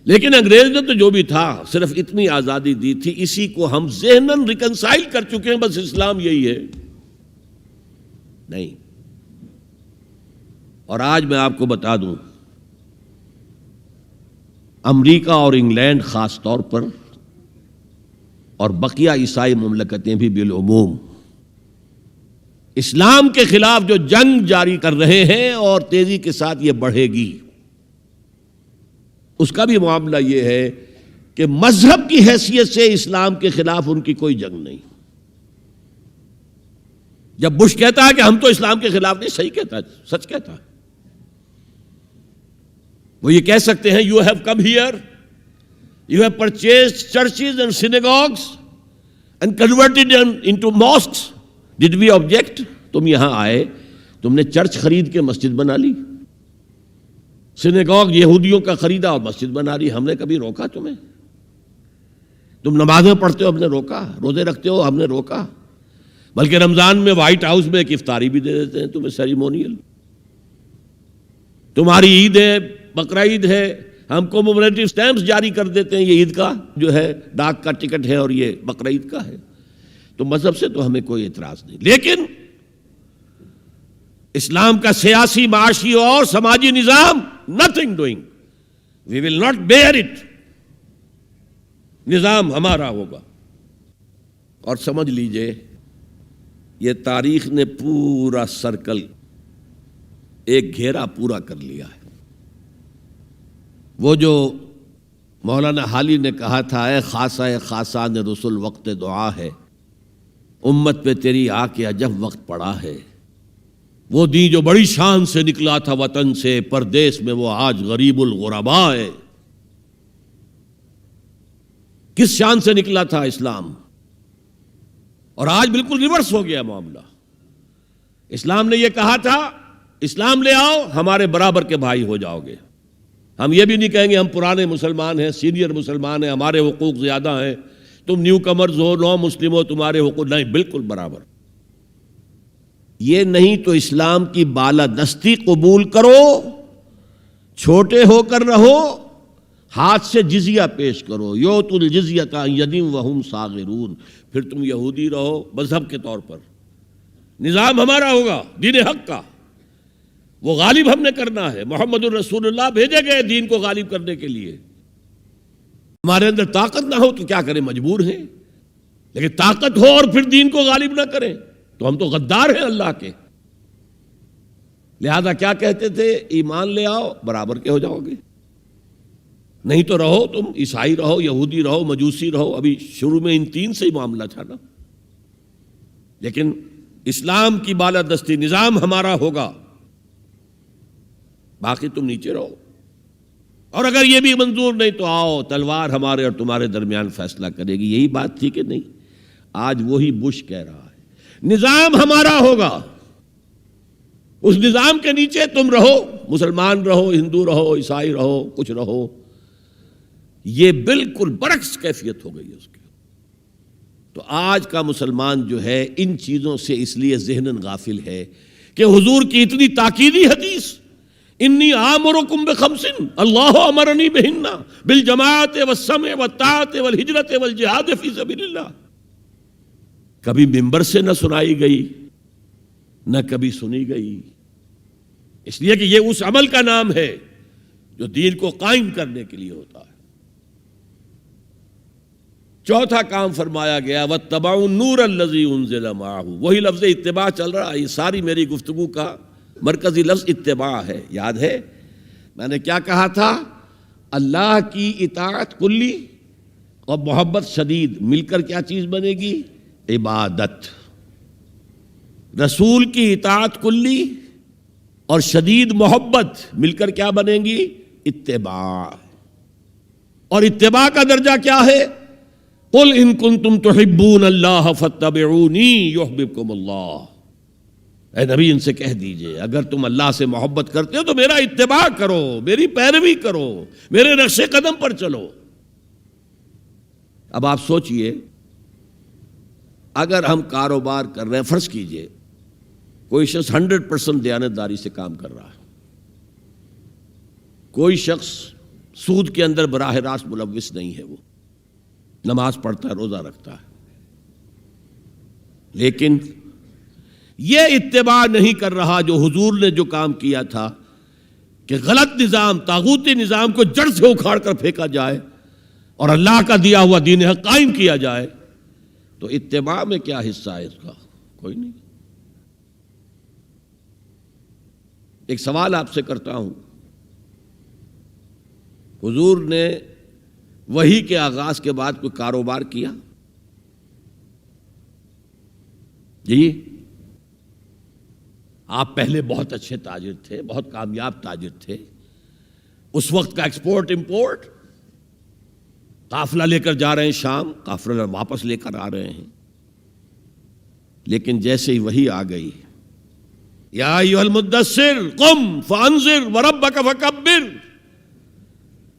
لیکن انگریز نے تو جو بھی تھا صرف اتنی آزادی دی تھی، اسی کو ہم ذہناً ریکنسائل کر چکے ہیں، بس اسلام یہی ہے نہیں۔ اور آج میں آپ کو بتا دوں، امریکہ اور انگلینڈ خاص طور پر، اور بقیہ عیسائی مملکتیں بھی بالعموم، اسلام کے خلاف جو جنگ جاری کر رہے ہیں اور تیزی کے ساتھ یہ بڑھے گی، اس کا بھی معاملہ یہ ہے کہ مذہب کی حیثیت سے اسلام کے خلاف ان کی کوئی جنگ نہیں۔ جب بش کہتا ہے کہ ہم تو اسلام کے خلاف نہیں، صحیح کہتا ہے، سچ کہتا ہے، وہ یہ کہہ سکتے ہیں you have come here, you have purchased churches and synagogues and converted into mosques, did we object? تم یہاں آئے، تم نے چرچ خرید کے مسجد بنا لی، سینیگاگ یہودیوں کا خریدا اور مسجد بنا لی، ہم نے کبھی روکا تمہیں؟ تم نمازیں پڑھتے ہو، ہم نے روکا؟ روزے رکھتے ہو، ہم نے روکا؟ بلکہ رمضان میں وائٹ ہاؤس میں ایک افطاری بھی دے دیتے ہیں تمہیں، سیریمونیل۔ تمہاری عید ہے، بقرعید ہے، ہم کومیموریٹو سٹیمپس جاری کر دیتے ہیں، یہ عید کا جو ہے ڈاک کا ٹکٹ ہے اور یہ بقرعید کا ہے۔ تو مذہب سے تو ہمیں کوئی اعتراض نہیں، لیکن اسلام کا سیاسی، معاشی اور سماجی نظام nothing doing, we will not bear it، نظام ہمارا ہوگا۔ اور سمجھ لیجئے یہ تاریخ نے پورا سرکل، ایک گھیرا پورا کر لیا ہے۔ وہ جو مولانا حالی نے کہا تھا، اے خاصہ خاصان رسول وقت دعا ہے، امت پہ تیری آ کے عجب وقت پڑا ہے، وہ دین جو بڑی شان سے نکلا تھا وطن سے، پردیس میں وہ آج غریب الغرباء ہے۔ کس شان سے نکلا تھا اسلام، اور آج بالکل ریورس ہو گیا معاملہ۔ اسلام نے یہ کہا تھا اسلام لے آؤ، ہمارے برابر کے بھائی ہو جاؤ گے۔ ہم یہ بھی نہیں کہیں گے ہم پرانے مسلمان ہیں، سینئر مسلمان ہیں، ہمارے حقوق زیادہ ہیں، تم نیو کمرز ہو، نو مسلم ہو، تمہارے حقوق نہیں، بالکل برابر۔ یہ نہیں تو اسلام کی بالادستی قبول کرو، چھوٹے ہو کر رہو، ہاتھ سے جزیہ پیش کرو، یؤتوا الجزیۃ عن ید وہم صاغرون، پھر تم یہودی رہو مذہب کے طور پر، نظام ہمارا ہوگا دین حق کا، وہ غالب ہم نے کرنا ہے۔ محمد الرسول اللہ بھیجے گئے دین کو غالب کرنے کے لیے، ہمارے اندر طاقت نہ ہو تو کیا کریں، مجبور ہیں، لیکن طاقت ہو اور پھر دین کو غالب نہ کریں تو ہم تو غدار ہیں اللہ کے۔ لہذا کیا کہتے تھے، ایمان لے آؤ برابر کے ہو جاؤ گے، نہیں تو رہو تم عیسائی رہو، یہودی رہو، مجوسی رہو۔ ابھی شروع میں ان تین سے ہی معاملہ تھا نا، لیکن اسلام کی بالادستی، نظام ہمارا ہوگا، باقی تم نیچے رہو، اور اگر یہ بھی منظور نہیں تو آؤ تلوار ہمارے اور تمہارے درمیان فیصلہ کرے گی۔ یہی بات تھی کہ نہیں؟ آج وہی بش کہہ رہا ہے نظام ہمارا ہوگا، اس نظام کے نیچے تم رہو، مسلمان رہو، ہندو رہو، عیسائی رہو، کچھ رہو۔ یہ بالکل برعکس کیفیت ہو گئی ہے اس کی۔ تو آج کا مسلمان جو ہے ان چیزوں سے اس لیے ذہناً غافل ہے کہ حضور کی اتنی تاکیدی حدیث انی آمرکم بخمس اللہ امرنی بہن بالجماعت والسمع والطاعت والہجرت والجہاد فی سبیل اللہ، کبھی ممبر سے نہ سنائی گئی نہ کبھی سنی گئی، اس لیے کہ یہ اس عمل کا نام ہے جو دین کو قائم کرنے کے لیے ہوتا ہے۔ چوتھا کام فرمایا گیا واتبعوا النور الذی انزل معہ، وہی لفظ اتباع چل رہا ہے۔ یہ ساری میری گفتگو کا مرکزی لفظ اتباع ہے، یاد ہے میں نے کیا کہا تھا؟ اللہ کی اطاعت کلی اور محبت شدید مل کر کیا چیز بنے گی؟ عبادت۔ رسول کی اطاعت کلی اور شدید محبت مل کر کیا بنے گی؟ اتباع۔ اور اتباع کا درجہ کیا ہے؟ قل ان کنتم تحبون اللہ فاتبعونی یحببکم اللہ، اے نبی ان سے کہہ دیجئے اگر تم اللہ سے محبت کرتے ہو تو میرا اتباع کرو، میری پیروی کرو، میرے نقش قدم پر چلو۔ اب آپ سوچئے اگر ہم کاروبار کر رہے ہیں، فرض کیجئے کوئی شخص 100% دیانتداری سے کام کر رہا ہے، کوئی شخص سود کے اندر براہ راست ملوث نہیں ہے، وہ نماز پڑھتا ہے، روزہ رکھتا ہے، لیکن یہ اتباع نہیں کر رہا جو حضور نے جو کام کیا تھا کہ غلط نظام، طاغوتی نظام کو جڑ سے اکھاڑ کر پھینکا جائے اور اللہ کا دیا ہوا دین حق قائم کیا جائے، تو اتباع میں کیا حصہ ہے اس کا؟ کوئی نہیں۔ ایک سوال آپ سے کرتا ہوں، حضور نے وحی کے آغاز کے بعد کوئی کاروبار کیا؟ جی آپ پہلے بہت اچھے تاجر تھے، بہت کامیاب تاجر تھے، اس وقت کا ایکسپورٹ امپورٹ، قافلہ لے کر جا رہے ہیں شام، قافلہ واپس لے کر آ رہے ہیں، لیکن جیسے ہی وحی آ گئی یا ایھا المدثر قم فانذر وربک فکبر،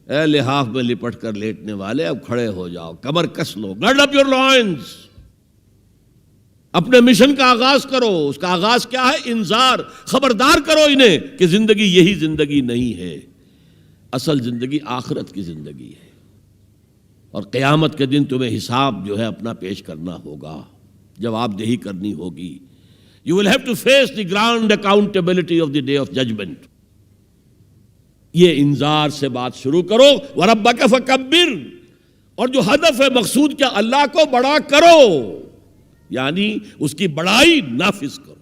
اے لحاف میں لپٹ کر لیٹنے والے اب کھڑے ہو جاؤ، کمر کس لو، گرڈ اپ یور لائنز، اپنے مشن کا آغاز کرو۔ اس کا آغاز کیا ہے؟ انذار، خبردار کرو انہیں کہ زندگی یہی زندگی نہیں ہے، اصل زندگی آخرت کی زندگی ہے، اور قیامت کے دن تمہیں حساب جو ہے اپنا پیش کرنا ہوگا، جواب دہی کرنی ہوگی۔ You will have to face the grand accountability of the day of judgment۔ یہ انذار سے بات شروع کرو، وَرَبَّكَ فَكَبِّرْ، اور جو ہدف ہے مقصود کیا؟ اللہ کو بڑا کرو، یعنی اس کی بڑائی نافذ کرو۔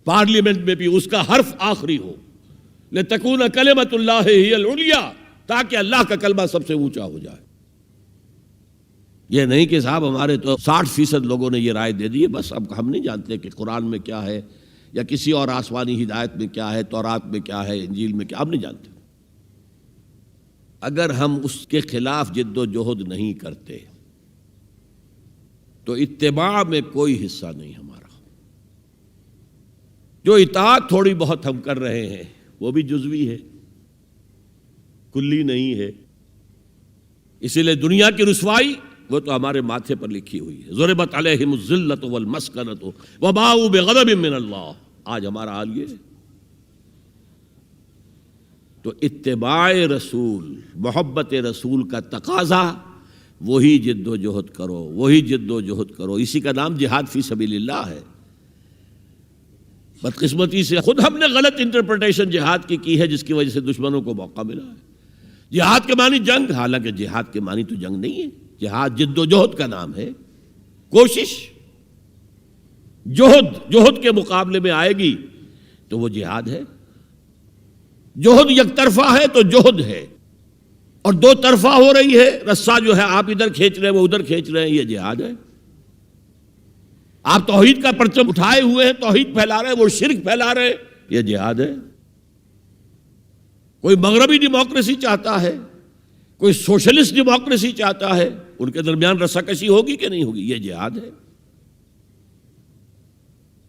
پارلیمنٹ میں بھی اس کا حرف آخری ہو، لِتَكُونَ كَلِمَةُ اللَّهِ هِيَ الْعُلْيَا، تاکہ اللہ کا کلمہ سب سے اونچا ہو جائے۔ یہ نہیں کہ صاحب ہمارے تو 60% لوگوں نے یہ رائے دے دی ہے، بس اب ہم نہیں جانتے کہ قرآن میں کیا ہے یا کسی اور آسمانی ہدایت میں کیا ہے، تورات میں کیا ہے، انجیل میں کیا، ہم نہیں جانتے۔ اگر ہم اس کے خلاف جد و جہد نہیں کرتے تو اتباع میں کوئی حصہ نہیں ہمارا۔ جو اطاعت تھوڑی بہت ہم کر رہے ہیں وہ بھی جزوی ہے، کلی نہیں ہے، اسی لیے دنیا کی رسوائی وہ تو ہمارے ماتھے پر لکھی ہوئی ہے، ضربت علیہم الذلۃ والمسکنۃ وباؤوا بغضب من اللہ۔ آج ہمارا حال یہ ہے۔ تو اتباع رسول، محبت رسول کا تقاضا، وہی جد و جہد کرو، وہی جد و جہد کرو، اسی کا نام جہاد فی سبیل اللہ ہے۔ بدقسمتی سے خود ہم نے غلط انٹرپریٹیشن جہاد کی ہے، جس کی وجہ سے دشمنوں کو موقع ملا ہے۔ جہاد کے معنی جنگ، حالانکہ جہاد کے معنی تو جنگ نہیں ہے، جہاد جد و جہد کا نام ہے، کوشش۔ جہد کے مقابلے میں آئے گی تو وہ جہاد ہے۔ جہد یک طرفہ ہے تو جہد ہے، اور دو طرفہ ہو رہی ہے، رسہ جو ہے آپ ادھر کھینچ رہے ہیں وہ ادھر کھینچ رہے ہیں، یہ جہاد ہے۔ آپ توحید کا پرچم اٹھائے ہوئے ہیں، توحید پھیلا رہے ہیں، وہ شرک پھیلا رہے ہیں، یہ جہاد ہے. کوئی مغربی ڈیموکریسی چاہتا ہے، کوئی سوشلسٹ ڈیموکریسی چاہتا ہے، ان کے درمیان رساکشی ہوگی کہ نہیں ہوگی؟ یہ جہاد ہے.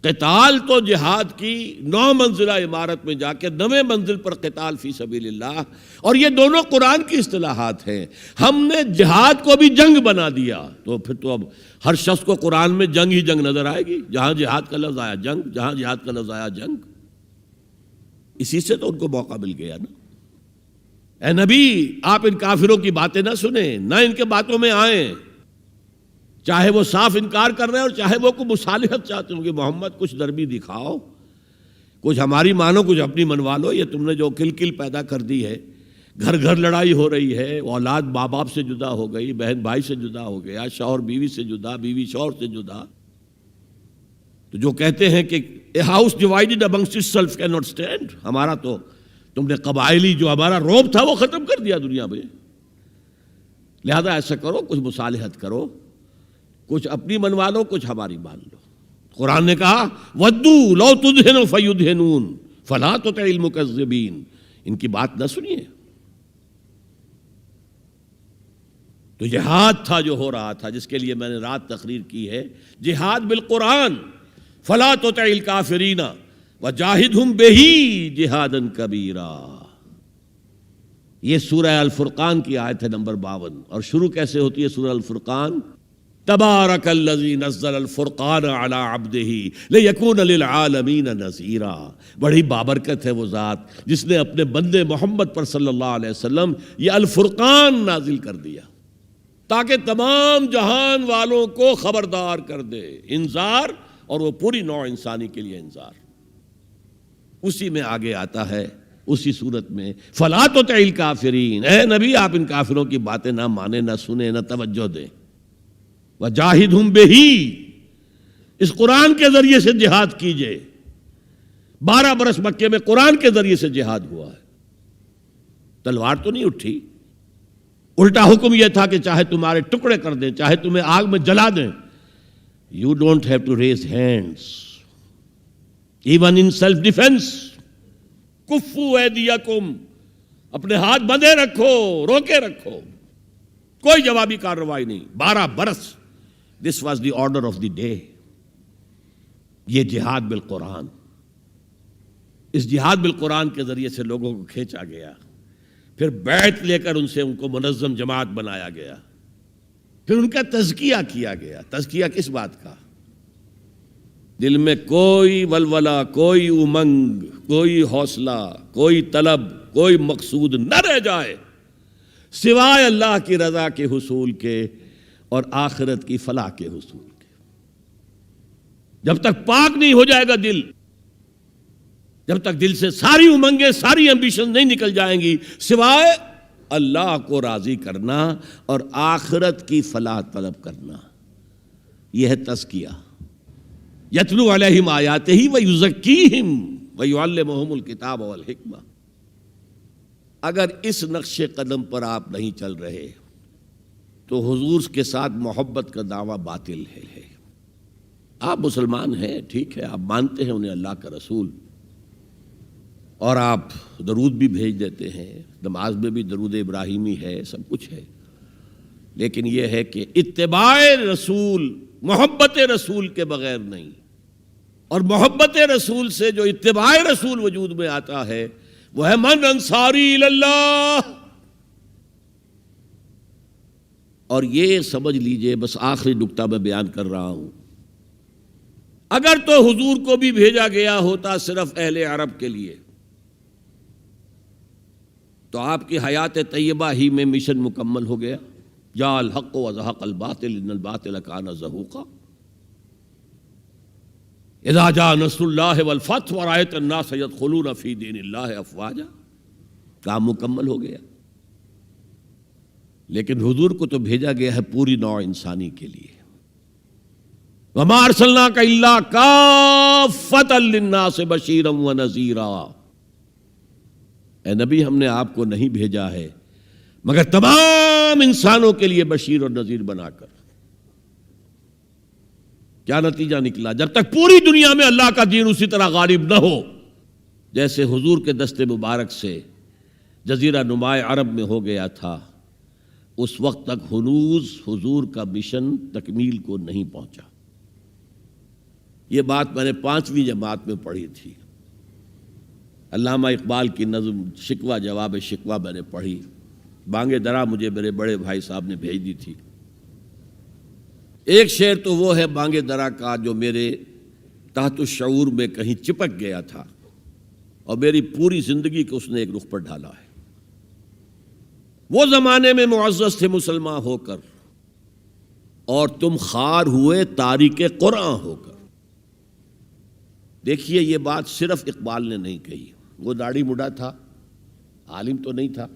قتال تو جہاد کی 9 منزلہ عمارت میں جا کے 9ویں منزل پر قتال فی سبیل اللہ، اور یہ دونوں قرآن کی اصطلاحات ہیں. ہم نے جہاد کو بھی جنگ بنا دیا، تو پھر تو اب ہر شخص کو قرآن میں جنگ ہی جنگ نظر آئے گی. جہاں جہاد کا لفظ آیا جنگ، جہاں جہاد کا لفظ آیا جنگ. اسی سے تو ان کو موقع مل گیا نا. اے نبی، آپ ان کافروں کی باتیں نہ سنیں، نہ ان کے باتوں میں آئیں، چاہے وہ صاف انکار کر رہے ہیں اور چاہے وہ کوئی مصالحت چاہتے ہوں کہ محمد کچھ نرمی دکھاؤ، کچھ ہماری مانو، کچھ اپنی منوا لو. یہ تم نے جو کل پیدا کر دی ہے، گھر گھر لڑائی ہو رہی ہے، اولاد ماں باپ سے جدا ہو گئی، بہن بھائی سے جدا ہو گیا، شوہر بیوی سے جدا، بیوی شوہر سے جدا. تو جو کہتے ہیں کہ a house divided amongst it self can not stand, ہمارا تو تم نے قبائلی جو ہمارا روب تھا وہ ختم کر دیا دنیا میں. لہذا ایسا کرو، کچھ مصالحت کرو، کچھ اپنی منوا لو، کچھ ہماری مان لو. قرآن نے کہا وَدُّوا لَوْ تُدْهِنُ فَيُدْهِنُونَ فَلَا تُطِعِ الْمُكَذِّبِينَ. ان کی بات نہ سنیے. تو جہاد تھا جو ہو رہا تھا، جس کے لیے میں نے رات تقریر کی ہے، جہاد بالقرآن. فَلَا تُطِعِ الْكَافِرِينَ وَجَاهِدْهُمْ بِهِ جِهَادًا كَبِيرًا. یہ سورہ الفرقان کی آیت ہے نمبر 52. اور شروع کیسے ہوتی ہے سورہ الفرقان؟ تبارک الذی نزل الفرقان علی عبدہ لیکون للعالمین نذیرا. بڑی بابرکت ہے وہ ذات جس نے اپنے بندے محمد پر صلی اللہ علیہ وسلم یہ الفرقان نازل کر دیا تاکہ تمام جہان والوں کو خبردار کر دے. انذار، اور وہ پوری نوع انسانی کے لیے انذار. اسی میں آگے آتا ہے اسی صورت میں فلا تطع الکافرین. اے نبی، آپ ان کافروں کی باتیں نہ مانیں، نہ سنیں، نہ توجہ دیں. وَجَاهِدْهُمْ بِهِ، اس قرآن کے ذریعے سے جہاد کیجئے. 12 برس مکے میں قرآن کے ذریعے سے جہاد ہوا ہے. تلوار تو نہیں اٹھی، الٹا حکم یہ تھا کہ چاہے تمہارے ٹکڑے کر دیں، چاہے تمہیں آگ میں جلا دیں. You don't have to raise hands even in self defense. کفوا ایدیکم، اپنے ہاتھ بندھے رکھو، روکے رکھو، کوئی جوابی کارروائی نہیں. 12 برس. This was the order of the day. یہ جہاد بالقرآن. اس جہاد بالقرآن کے ذریعے سے لوگوں کو کھینچا گیا، پھر بیعت لے کر ان سے ان کو منظم جماعت بنایا گیا، پھر ان کا تزکیہ کیا گیا. تزکیہ کس بات کا؟ دل میں کوئی ولولہ، کوئی امنگ، کوئی حوصلہ، کوئی طلب، کوئی مقصود نہ رہ جائے سوائے اللہ کی رضا کے حصول کے اور آخرت کی فلاح کے حصول کے. جب تک پاک نہیں ہو جائے گا دل، جب تک دل سے ساری امنگیں، ساری ایمبیشن نہیں نکل جائیں گی سوائے اللہ کو راضی کرنا اور آخرت کی فلاح طلب کرنا، یہ ہے تزکیہ. یتلو علیہم آیاتہ ویزکیہم ویعلمہم الکتاب والحکمہ. اگر اس نقش قدم پر آپ نہیں چل رہے تو حضور کے ساتھ محبت کا دعویٰ باطل ہے. آپ مسلمان ہیں، ٹھیک ہے، آپ مانتے ہیں انہیں اللہ کا رسول، اور آپ درود بھی بھیج دیتے ہیں، نماز میں بھی درود ابراہیمی ہے، سب کچھ ہے. لیکن یہ ہے کہ اتباع رسول، محبت رسول کے بغیر نہیں. اور محبت رسول سے جو اتباع رسول وجود میں آتا ہے وہ ہے من انصاری اللہ. اور یہ سمجھ لیجئے، بس آخری نکتہ میں بیان کر رہا ہوں، اگر تو حضور کو بھی بھیجا گیا ہوتا صرف اہل عرب کے لیے تو آپ کی حیات طیبہ ہی میں مشن مکمل ہو گیا. جاء الحق وزهق الباطل ان الباطل کان زہوقا. اذا جاء نصر اللہ والفتح ورأیت الناس يدخلون فی دین اللہ افواجا. کام مکمل ہو گیا. لیکن حضور کو تو بھیجا گیا ہے پوری نوع انسانی کے لیے. وما ارسلناک الا کافۃ للناس بشیرا ونذیرا. اے نبی، ہم نے آپ کو نہیں بھیجا ہے مگر تمام انسانوں کے لیے بشیر اور نذیر بنا کر. کیا نتیجہ نکلا؟ جب تک پوری دنیا میں اللہ کا دین اسی طرح غالب نہ ہو جیسے حضور کے دست مبارک سے جزیرہ نماء عرب میں ہو گیا تھا، اس وقت تک ہنوز حضور کا مشن تکمیل کو نہیں پہنچا۔ یہ بات میں نے 5ویں جماعت میں پڑھی تھی۔ علامہ اقبال کی نظم شکوہ جواب شکوہ میں نے پڑھی، بانگ درا مجھے میرے بڑے بھائی صاحب نے بھیج دی تھی۔ ایک شعر تو وہ ہے بانگ درا کا جو میرے تحت الشعور میں کہیں چپک گیا تھا اور میری پوری زندگی کو اس نے ایک رخ پر ڈھالا ہے۔ وہ زمانے میں معزز تھے مسلمان ہو کر، اور تم خوار ہوئے تاریک قرآن ہو کر۔ دیکھیے یہ بات صرف اقبال نے نہیں کہی، وہ داڑھی مڈا تھا، عالم تو نہیں تھا۔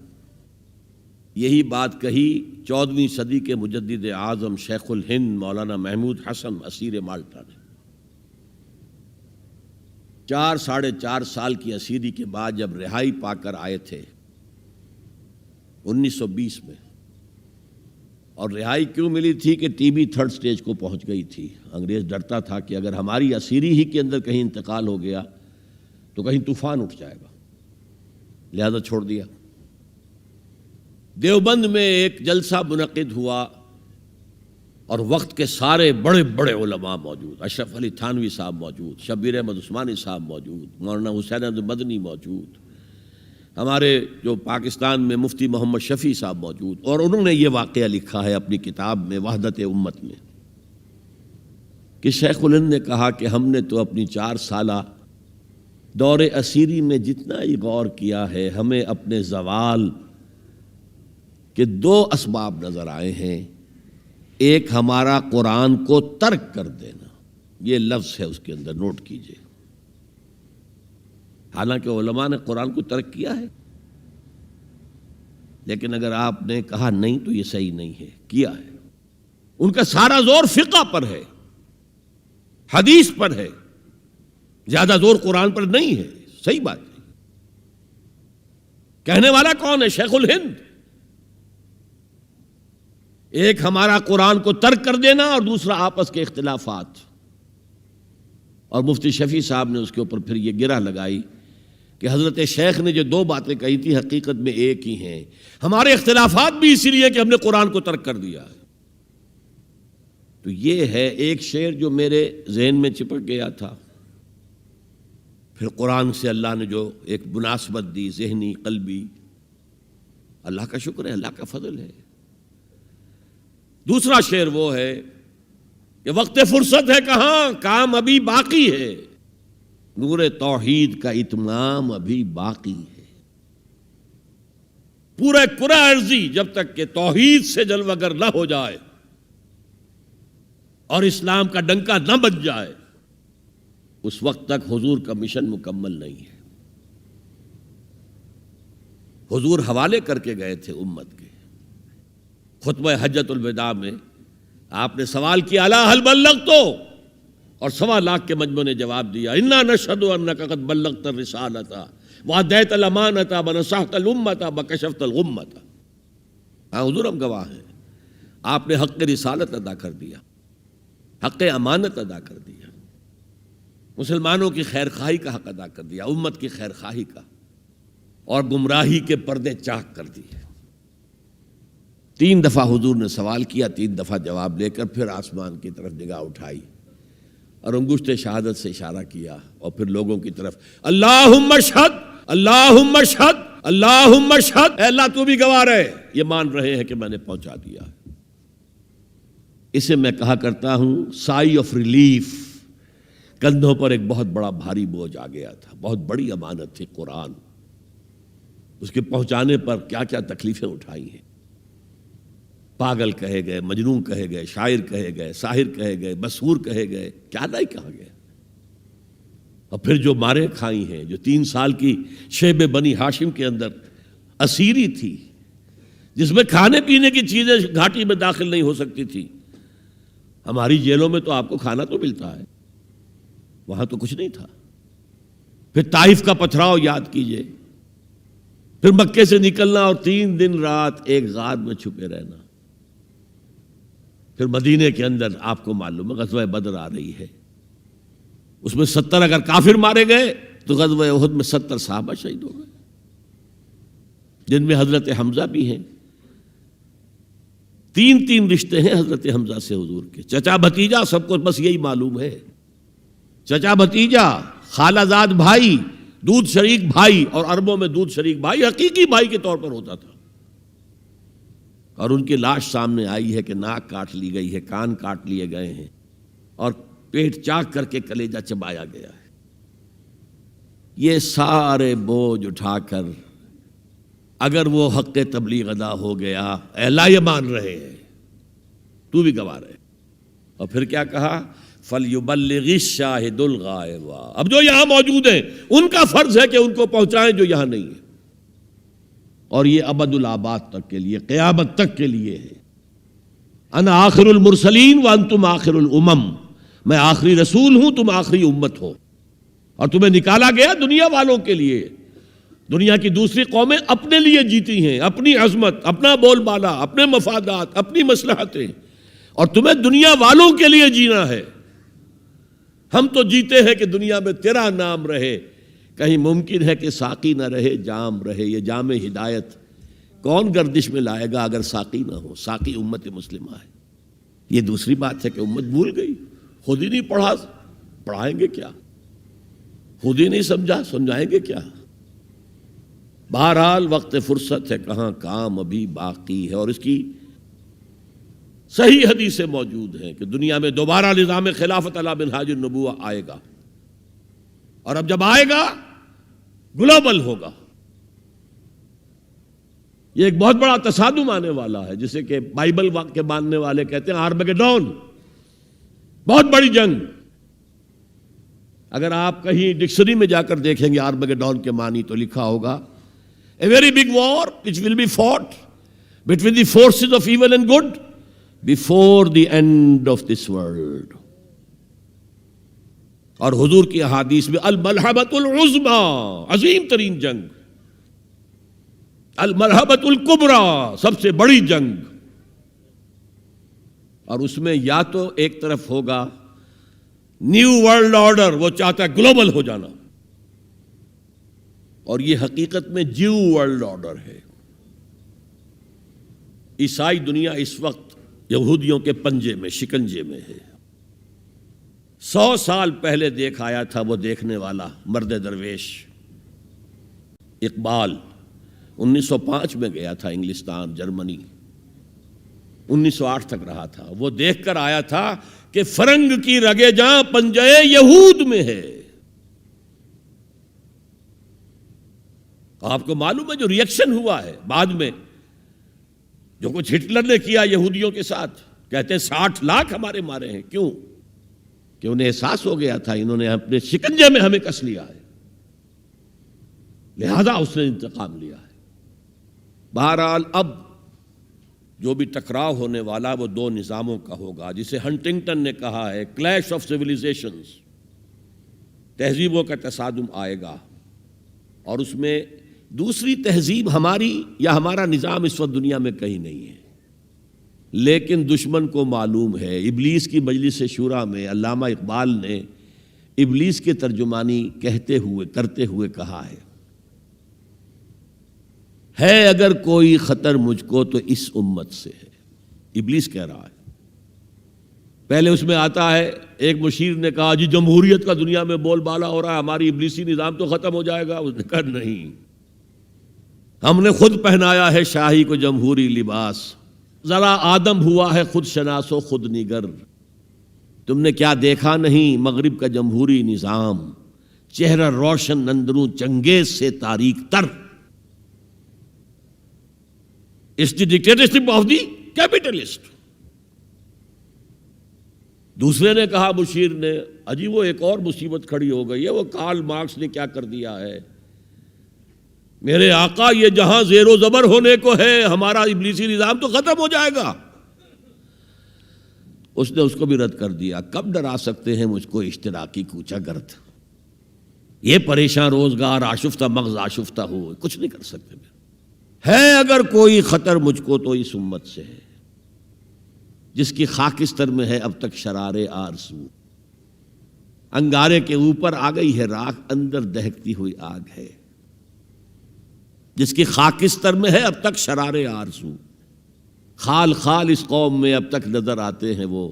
یہی بات کہی 14ویں صدی کے مجدد اعظم شیخ الہند مولانا محمود حسن اسیر مالٹا نے۔ 4 سال کی اسیری کے بعد جب رہائی پا کر آئے تھے 1920 میں، اور رہائی کیوں ملی تھی کہ ٹی بی 3rd سٹیج کو پہنچ گئی تھی۔ انگریز ڈرتا تھا کہ اگر ہماری اسیری ہی کے اندر کہیں انتقال ہو گیا تو کہیں طوفان اٹھ جائے گا، لہذا چھوڑ دیا۔ دیوبند میں ایک جلسہ منعقد ہوا اور وقت کے سارے بڑے بڑے علماء موجود، اشرف علی تھانوی صاحب موجود، شبیر احمد عثمانی صاحب موجود، مولانا حسین احمد مدنی موجود، ہمارے جو پاکستان میں مفتی محمد شفیع صاحب موجود، اور انہوں نے یہ واقعہ لکھا ہے اپنی کتاب میں وحدت امت میں کہ شیخ الہند نے کہا کہ ہم نے تو اپنی 4 سالہ دور اسیری میں جتنا ہی غور کیا ہے، ہمیں اپنے زوال کے 2 اسباب نظر آئے ہیں۔ ایک ہمارا قرآن کو ترک کر دینا، یہ لفظ ہے اس کے اندر، نوٹ کیجئے۔ حالانکہ علماء نے قرآن کو ترک کیا ہے، لیکن اگر آپ نے کہا نہیں تو یہ صحیح نہیں ہے، کیا ہے۔ ان کا سارا زور فقہ پر ہے، حدیث پر ہے، زیادہ زور قرآن پر نہیں ہے۔ صحیح بات ہے۔ کہنے والا کون ہے؟ شیخ الہند۔ ایک ہمارا قرآن کو ترک کر دینا اور دوسرا آپس کے اختلافات، اور مفتی شفیع صاحب نے اس کے اوپر پھر یہ گرہ لگائی کہ حضرت شیخ نے جو 2 باتیں کہی تھی حقیقت میں ایک ہی ہیں، ہمارے اختلافات بھی اسی لیے کہ ہم نے قرآن کو ترک کر دیا ہے۔ تو یہ ہے ایک شعر جو میرے ذہن میں چپک گیا تھا، پھر قرآن سے اللہ نے جو ایک مناسبت دی ذہنی قلبی، اللہ کا شکر ہے، اللہ کا فضل ہے۔ دوسرا شعر وہ ہے کہ وقت فرصت ہے کہاں، کام ابھی باقی ہے، نور توحید کا اتمام ابھی باقی ہے۔ پورے کرہ ارضی جب تک کہ توحید سے جلوگر نہ ہو جائے اور اسلام کا ڈنکا نہ بج جائے، اس وقت تک حضور کا مشن مکمل نہیں ہے۔ حضور حوالے کر کے گئے تھے امت کے۔ خطبہ حجۃ الوداع میں آپ نے سوال کیا الا هل بلغت، اور 1.25 لاکھ کے مجمع نے جواب دیا انا نشهد انک قد بلغت الرسالۃ وادیت الامانۃ ونصحت الامۃ وکشفت الغمۃ۔ ہاں حضور ہم گواہ ہیں، آپ نے حق رسالت ادا کر دیا، حق امانت ادا کر دیا، مسلمانوں کی خیر خواہی کا حق ادا کر دیا، امت کی خیر خواہی کا، اور گمراہی کے پردے چاک کر دیے۔ 3 دفعہ حضور نے سوال کیا، 3 دفعہ جواب لے کر پھر آسمان کی طرف نگاہ اٹھائی اور انگشت شہادت سے اشارہ کیا، اور پھر لوگوں کی طرف اللہم اشہد اللہم اشہد اللہم اشہد، اے اللہ تو بھی گواہ رہے، یہ مان رہے ہیں کہ میں نے پہنچا دیا۔ اسے میں کہا کرتا ہوں سائی آف ریلیف۔ کندھوں پر ایک بہت بڑا بھاری بوجھ آ گیا تھا، بہت بڑی امانت تھی قرآن، اس کے پہنچانے پر کیا کیا تکلیفیں اٹھائی ہیں۔ پاگل کہے گئے، مجنون کہے گئے، شاعر کہے گئے، ساحر کہے گئے، مسحور کہے گئے، کیا نہیں کہا گیا۔ اور پھر جو مارے کھائی ہیں، جو 3 سال کی شیب بنی ہاشم کے اندر اسیری تھی، جس میں کھانے پینے کی چیزیں گھاٹی میں داخل نہیں ہو سکتی تھی۔ ہماری جیلوں میں تو آپ کو کھانا تو ملتا ہے، وہاں تو کچھ نہیں تھا۔ پھر طائف کا پتھراؤ یاد کیجئے، پھر مکے سے نکلنا اور 3 دن رات ایک غار میں چھپے رہنا، پھر مدینے کے اندر آپ کو معلوم ہے غزوہ بدر آ رہی ہے، اس میں 70 اگر کافر مارے گئے تو غزوہ احد میں 70 صحابہ شہید ہو گئے، جن میں حضرت حمزہ بھی ہیں۔ 3 رشتے ہیں حضرت حمزہ سے حضور کے، چچا بھتیجا، سب کو بس یہی معلوم ہے، چچا بھتیجا، خالہ زاد بھائی، دودھ شریک بھائی، اور عربوں میں دودھ شریک بھائی حقیقی بھائی کے طور پر ہوتا تھا۔ اور ان کی لاش سامنے آئی ہے کہ ناک کاٹ لی گئی ہے، کان کاٹ لیے گئے ہیں، اور پیٹ چاک کر کے کلیجہ چبایا گیا ہے۔ یہ سارے بوجھ اٹھا کر اگر وہ حق تبلیغ ادا ہو گیا، اے اللہ یہ مان رہے ہیں، تو بھی گواہ رہے، اور پھر کیا کہا؟ فَلْيُبَلِّغِ الشَّاهِدُ الْغَائِبَ، اب جو یہاں موجود ہیں ان کا فرض ہے کہ ان کو پہنچائیں جو یہاں نہیں ہیں، اور یہ ابد الآباد تک کے لیے، قیامت تک کے لیے ہے۔ انا آخر المرسلین وانتم آخر الامم، میں آخری رسول ہوں، تم آخری امت ہو، اور تمہیں نکالا گیا دنیا والوں کے لیے۔ دنیا کی دوسری قومیں اپنے لیے جیتی ہیں، اپنی عظمت، اپنا بول بالا، اپنے مفادات، اپنی مصلحتیں، اور تمہیں دنیا والوں کے لیے جینا ہے۔ ہم تو جیتے ہیں کہ دنیا میں تیرا نام رہے، کہیں ممکن ہے کہ ساقی نہ رہے جام رہے۔ یہ جام ہدایت کون گردش میں لائے گا اگر ساقی نہ ہو؟ ساقی امت مسلمہ ہے۔ یہ دوسری بات ہے کہ امت بھول گئی، خود ہی نہیں پڑھا، پڑھائیں گے کیا؟ خود ہی نہیں سمجھا، سمجھائیں گے کیا؟ بہرحال وقت فرصت ہے، کہاں کام ابھی باقی ہے، اور اس کی صحیح حدیثیں موجود ہیں کہ دنیا میں دوبارہ نظام خلافت علی منہاج النبوہ آئے گا، اور اب جب آئے گا گلوبل ہوگا۔ یہ ایک بہت بڑا تصادم آنے والا ہے، جسے کہ بائبل کے ماننے والے کہتے ہیں آرمیگیڈون، بہت بڑی جنگ۔ اگر آپ کہیں ڈکشنری میں جا کر دیکھیں گے آرمیگیڈون کے معنی تو لکھا ہوگا A very big war which will be fought between the forces of evil and good before the end of this world۔ اور حضور کی احادیث میں الملحمۃ العظمی، عظیم ترین جنگ، الملحمۃ الکبریٰ، سب سے بڑی جنگ، اور اس میں یا تو ایک طرف ہوگا نیو ورلڈ آرڈر، وہ چاہتا ہے گلوبل ہو جانا، اور یہ حقیقت میں جیو ورلڈ آرڈر ہے۔ عیسائی دنیا اس وقت یہودیوں کے پنجے میں، شکنجے میں ہے۔ 100 سال پہلے دیکھ آیا تھا وہ دیکھنے والا مرد درویش اقبال، 1905 میں گیا تھا انگلستان، جرمنی، 1908 تک رہا تھا۔ وہ دیکھ کر آیا تھا کہ فرنگ کی رگے جاں پنجے یہود میں ہے۔ آپ کو معلوم ہے جو ریئیکشن ہوا ہے بعد میں، جو کچھ ہٹلر نے کیا یہودیوں کے ساتھ، کہتے ہیں 60 لاکھ ہمارے مارے ہیں۔ کیوں؟ کہ انہیں احساس ہو گیا تھا انہوں نے اپنے شکنجے میں ہمیں کس لیا ہے، لہذا اس نے انتقام لیا ہے۔ بہرحال اب جو بھی ٹکراؤ ہونے والا وہ 2 نظاموں کا ہوگا، جسے ہنٹنگٹن نے کہا ہے کلیش آف سیویلائزیشنز، تہذیبوں کا تصادم آئے گا، اور اس میں دوسری تہذیب ہماری یا ہمارا نظام اس وقت دنیا میں کہیں نہیں ہے، لیکن دشمن کو معلوم ہے۔ ابلیس کی مجلس شورا میں علامہ اقبال نے ابلیس کے ترجمانی کرتے ہوئے کہا ہے اگر کوئی خطر مجھ کو تو اس امت سے ہے۔ ابلیس کہہ رہا ہے۔ پہلے اس میں آتا ہے ایک مشیر نے کہا جی جمہوریت کا دنیا میں بول بالا ہو رہا ہے، ہماری ابلیسی نظام تو ختم ہو جائے گا۔ اس نے کہا نہیں، ہم نے خود پہنایا ہے شاہی کو جمہوری لباس، ذرا آدم ہوا ہے خود شناس و خود نگر۔ تم نے کیا دیکھا نہیں مغرب کا جمہوری نظام، چہرہ روشن اندروں چنگیز سے تاریک تر۔ It's the dictatorship of the capitalist۔ دوسرے نے کہا مشیر نے اجی وہ ایک اور مصیبت کھڑی ہو گئی ہے، وہ کارل مارکس نے کیا کر دیا ہے، میرے آقا یہ جہاں زیر و زبر ہونے کو ہے ہمارا ابلیسی نظام تو ختم ہو جائے گا۔ اس نے اس کو بھی رد کر دیا۔ کب ڈرا سکتے ہیں مجھ کو اشتراکی کوچہ گرد، یہ پریشان روزگار آشفتہ مغز آشفتہ ہو، کچھ نہیں کر سکتے۔ ہے اگر کوئی خطر مجھ کو تو اس امت سے ہے جس کی خاکستر میں ہے اب تک شرار آرزو۔ انگارے کے اوپر آ گئی ہے راکھ، اندر دہکتی ہوئی آگ ہے، جس کی خاکستر میں ہے اب تک شرار آرزو۔ خال خال اس قوم میں اب تک نظر آتے ہیں وہ،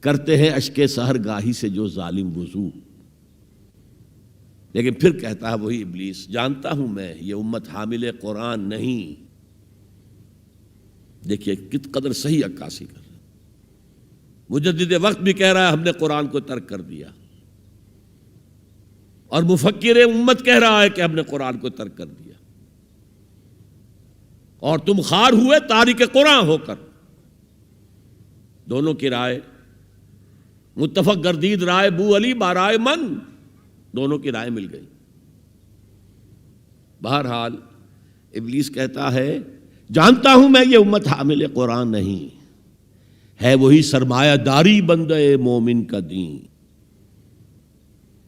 کرتے ہیں اشک سحر گاہی سے جو ظالم وضو۔ لیکن پھر کہتا ہے وہی ابلیس، جانتا ہوں میں یہ امت حامل قرآن نہیں۔ دیکھیے کت قدر صحیح عکاسی کر رہا ہے۔ مجدد وقت بھی کہہ رہا ہے ہم نے قرآن کو ترک کر دیا، اور مفکر امت کہہ رہا ہے کہ ہم نے قرآن کو ترک کر دیا، اور تم خار ہوئے تارک قرآن ہو کر۔ دونوں کی رائے متفق گردید رائے بو علی بارائے من، دونوں کی رائے مل گئی۔ بہرحال ابلیس کہتا ہے جانتا ہوں میں یہ امت حامل قرآن نہیں ہے، وہی سرمایہ داری بندے مومن کا دین۔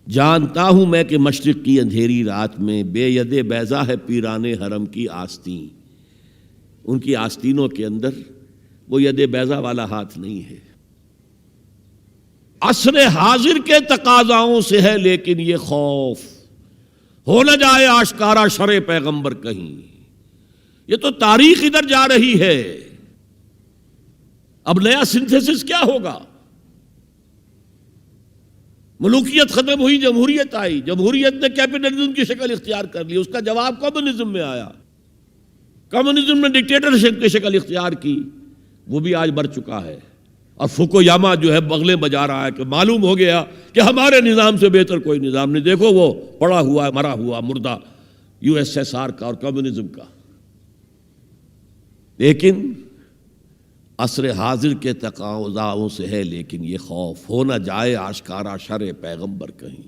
جانتا ہوں میں کہ مشرق کی اندھیری رات میں بے ید بیضا ہے پیران حرم کی آستین، ان کی آستینوں کے اندر وہ ید بیضا والا ہاتھ نہیں ہے۔ عصر حاضر کے تقاضاؤں سے ہے لیکن یہ خوف، ہو نہ جائے آشکارا شرع پیغمبر کہیں۔ یہ تو تاریخ ادھر جا رہی ہے، اب نیا سنتھیسس کیا ہوگا؟ ملوکیت ختم ہوئی، جمہوریت آئی، جمہوریت نے کیپٹلزم کی شکل اختیار کر لی، اس کا جواب کمیونزم میں آیا، کمیونزم نے ڈکٹیٹرشپ کی شکل اختیار کی، وہ بھی آج بڑھ چکا ہے۔ اور فوکویاما جو ہے بغلیں بجا رہا ہے کہ معلوم ہو گیا کہ ہمارے نظام سے بہتر کوئی نظام نہیں، دیکھو وہ پڑا ہوا ہے مرا ہوا مردہ یو ایس ایس آر کا اور کمیونزم کا۔ لیکن عصر حاضر کے تقاضاؤں سے ہے لیکن یہ خوف، ہو نہ جائے آشکارا شرع پیغمبر کہیں۔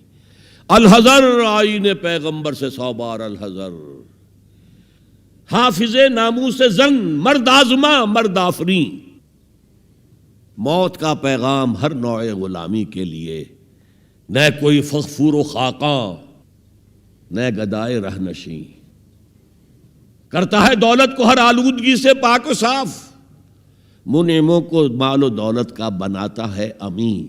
الحذر آئین پیغمبر سے 100 بار الحذر، حافظ ناموس زن مرد آزما مرد آفرین۔ موت کا پیغام ہر نوع غلامی کے لیے، نہ کوئی فغفور و خاقاں نہ گدائے رہنشیں، کرتا ہے دولت کو ہر آلودگی سے پاک و صاف، منعموں کو مال و دولت کا بناتا ہے امین۔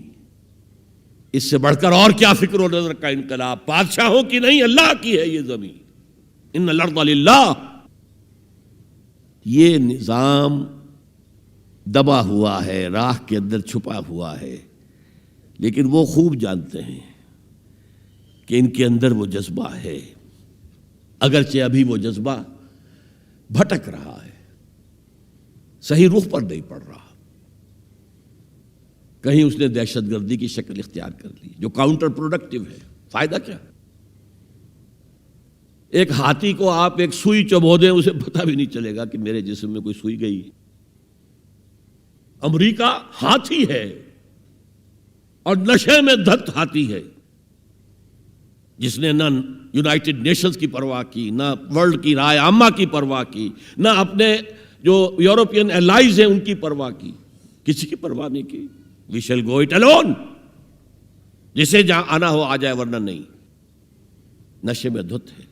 اس سے بڑھ کر اور کیا فکر و نظر کا انقلاب، بادشاہوں کی نہیں اللہ کی ہے یہ زمین، ان الارض للہ۔ یہ نظام دبا ہوا ہے، راہ کے اندر چھپا ہوا ہے، لیکن وہ خوب جانتے ہیں کہ ان کے اندر وہ جذبہ ہے، اگرچہ ابھی وہ جذبہ بھٹک رہا ہے، صحیح رخ پر نہیں پڑ رہا، کہیں اس نے دہشت گردی کی شکل اختیار کر لی جو کاؤنٹر پروڈکٹیو ہے۔ فائدہ کیا؟ ایک ہاتھی کو آپ ایک سوئی چبو دیں، اسے پتہ بھی نہیں چلے گا کہ میرے جسم میں کوئی سوئی گئی۔ امریکہ ہاتھی ہے اور نشے میں دھت ہاتھی ہے، جس نے نہ یونائٹڈ نیشنز کی پرواہ کی، نہ ورلڈ کی رائے عامہ کی پرواہ کی، نہ اپنے جو یورپین الائز ہیں ان کی پرواہ کی، کسی کی پرواہ نہیں کی۔ We shall go it alone, جسے جہاں آنا ہو آ جائے ورنہ نہیں، نشے میں دھت ہے۔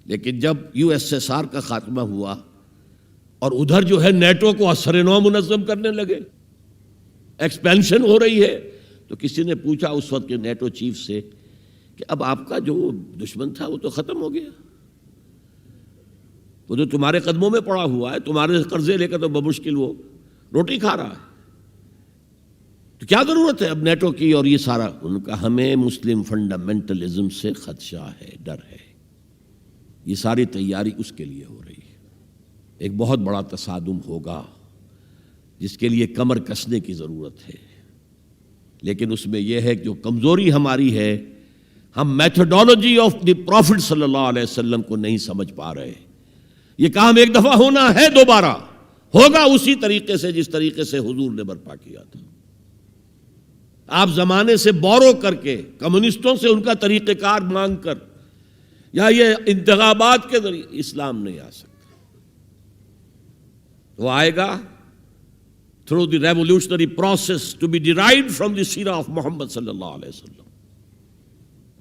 لیکن جب یو ایس ایس آر کا خاتمہ ہوا اور ادھر جو ہے نیٹو کو اثر نو منظم کرنے لگے، ایکسپینشن ہو رہی ہے، تو کسی نے پوچھا اس وقت کے نیٹو چیف سے کہ اب آپ کا جو دشمن تھا وہ تو ختم ہو گیا، وہ جو تمہارے قدموں میں پڑا ہوا ہے، تمہارے قرضے لے کر تو بمشکل وہ روٹی کھا رہا ہے، تو کیا ضرورت ہے اب نیٹو کی اور یہ سارا؟ ان کا ہمیں مسلم فنڈامنٹلزم سے خدشہ ہے، ڈر ہے، یہ ساری تیاری اس کے لیے ہو رہی ہے۔ ایک بہت بڑا تصادم ہوگا جس کے لیے کمر کسنے کی ضرورت ہے، لیکن اس میں یہ ہے کہ جو کمزوری ہماری ہے، ہم میتھڈالوجی آف دی پروفٹ صلی اللہ علیہ وسلم کو نہیں سمجھ پا رہے۔ یہ کام ایک دفعہ ہونا ہے، دوبارہ ہوگا اسی طریقے سے جس طریقے سے حضور نے برپا کیا تھا۔ آپ زمانے سے بورو کر کے، کمیونسٹوں سے ان کا طریقہ کار مانگ کر، یا یہ انتخابات کے ذریعے اسلام نہیں آ سکتا۔ وہ آئے گا through the revolutionary process to be derived from the سیرہ of محمد صلی اللہ علیہ وسلم۔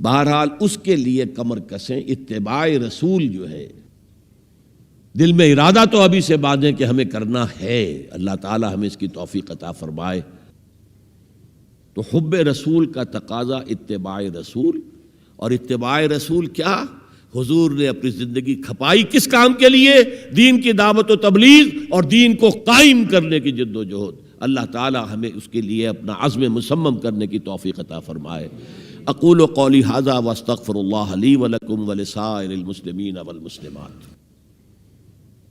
بہرحال اس کے لیے کمر کسیں، اتباع رسول جو ہے، دل میں ارادہ تو ابھی سے باندھیں کہ ہمیں کرنا ہے، اللہ تعالی ہمیں اس کی توفیق عطا فرمائے۔ تو حب رسول کا تقاضا اتباع رسول، اور اتباع رسول کیا؟ حضور نے اپنی زندگی کھپائی کس کام کے لیے؟ دین کی دعوت و تبلیغ اور دین کو قائم کرنے کی جد و جہد۔ اللہ تعالی ہمیں اس کے لیے اپنا عزم مصمم کرنے کی توفیق عطا فرمائے۔ اقول قولی ھذا واستغفر اللہ لی ولکم ولسائر المسلمین والمسلمات۔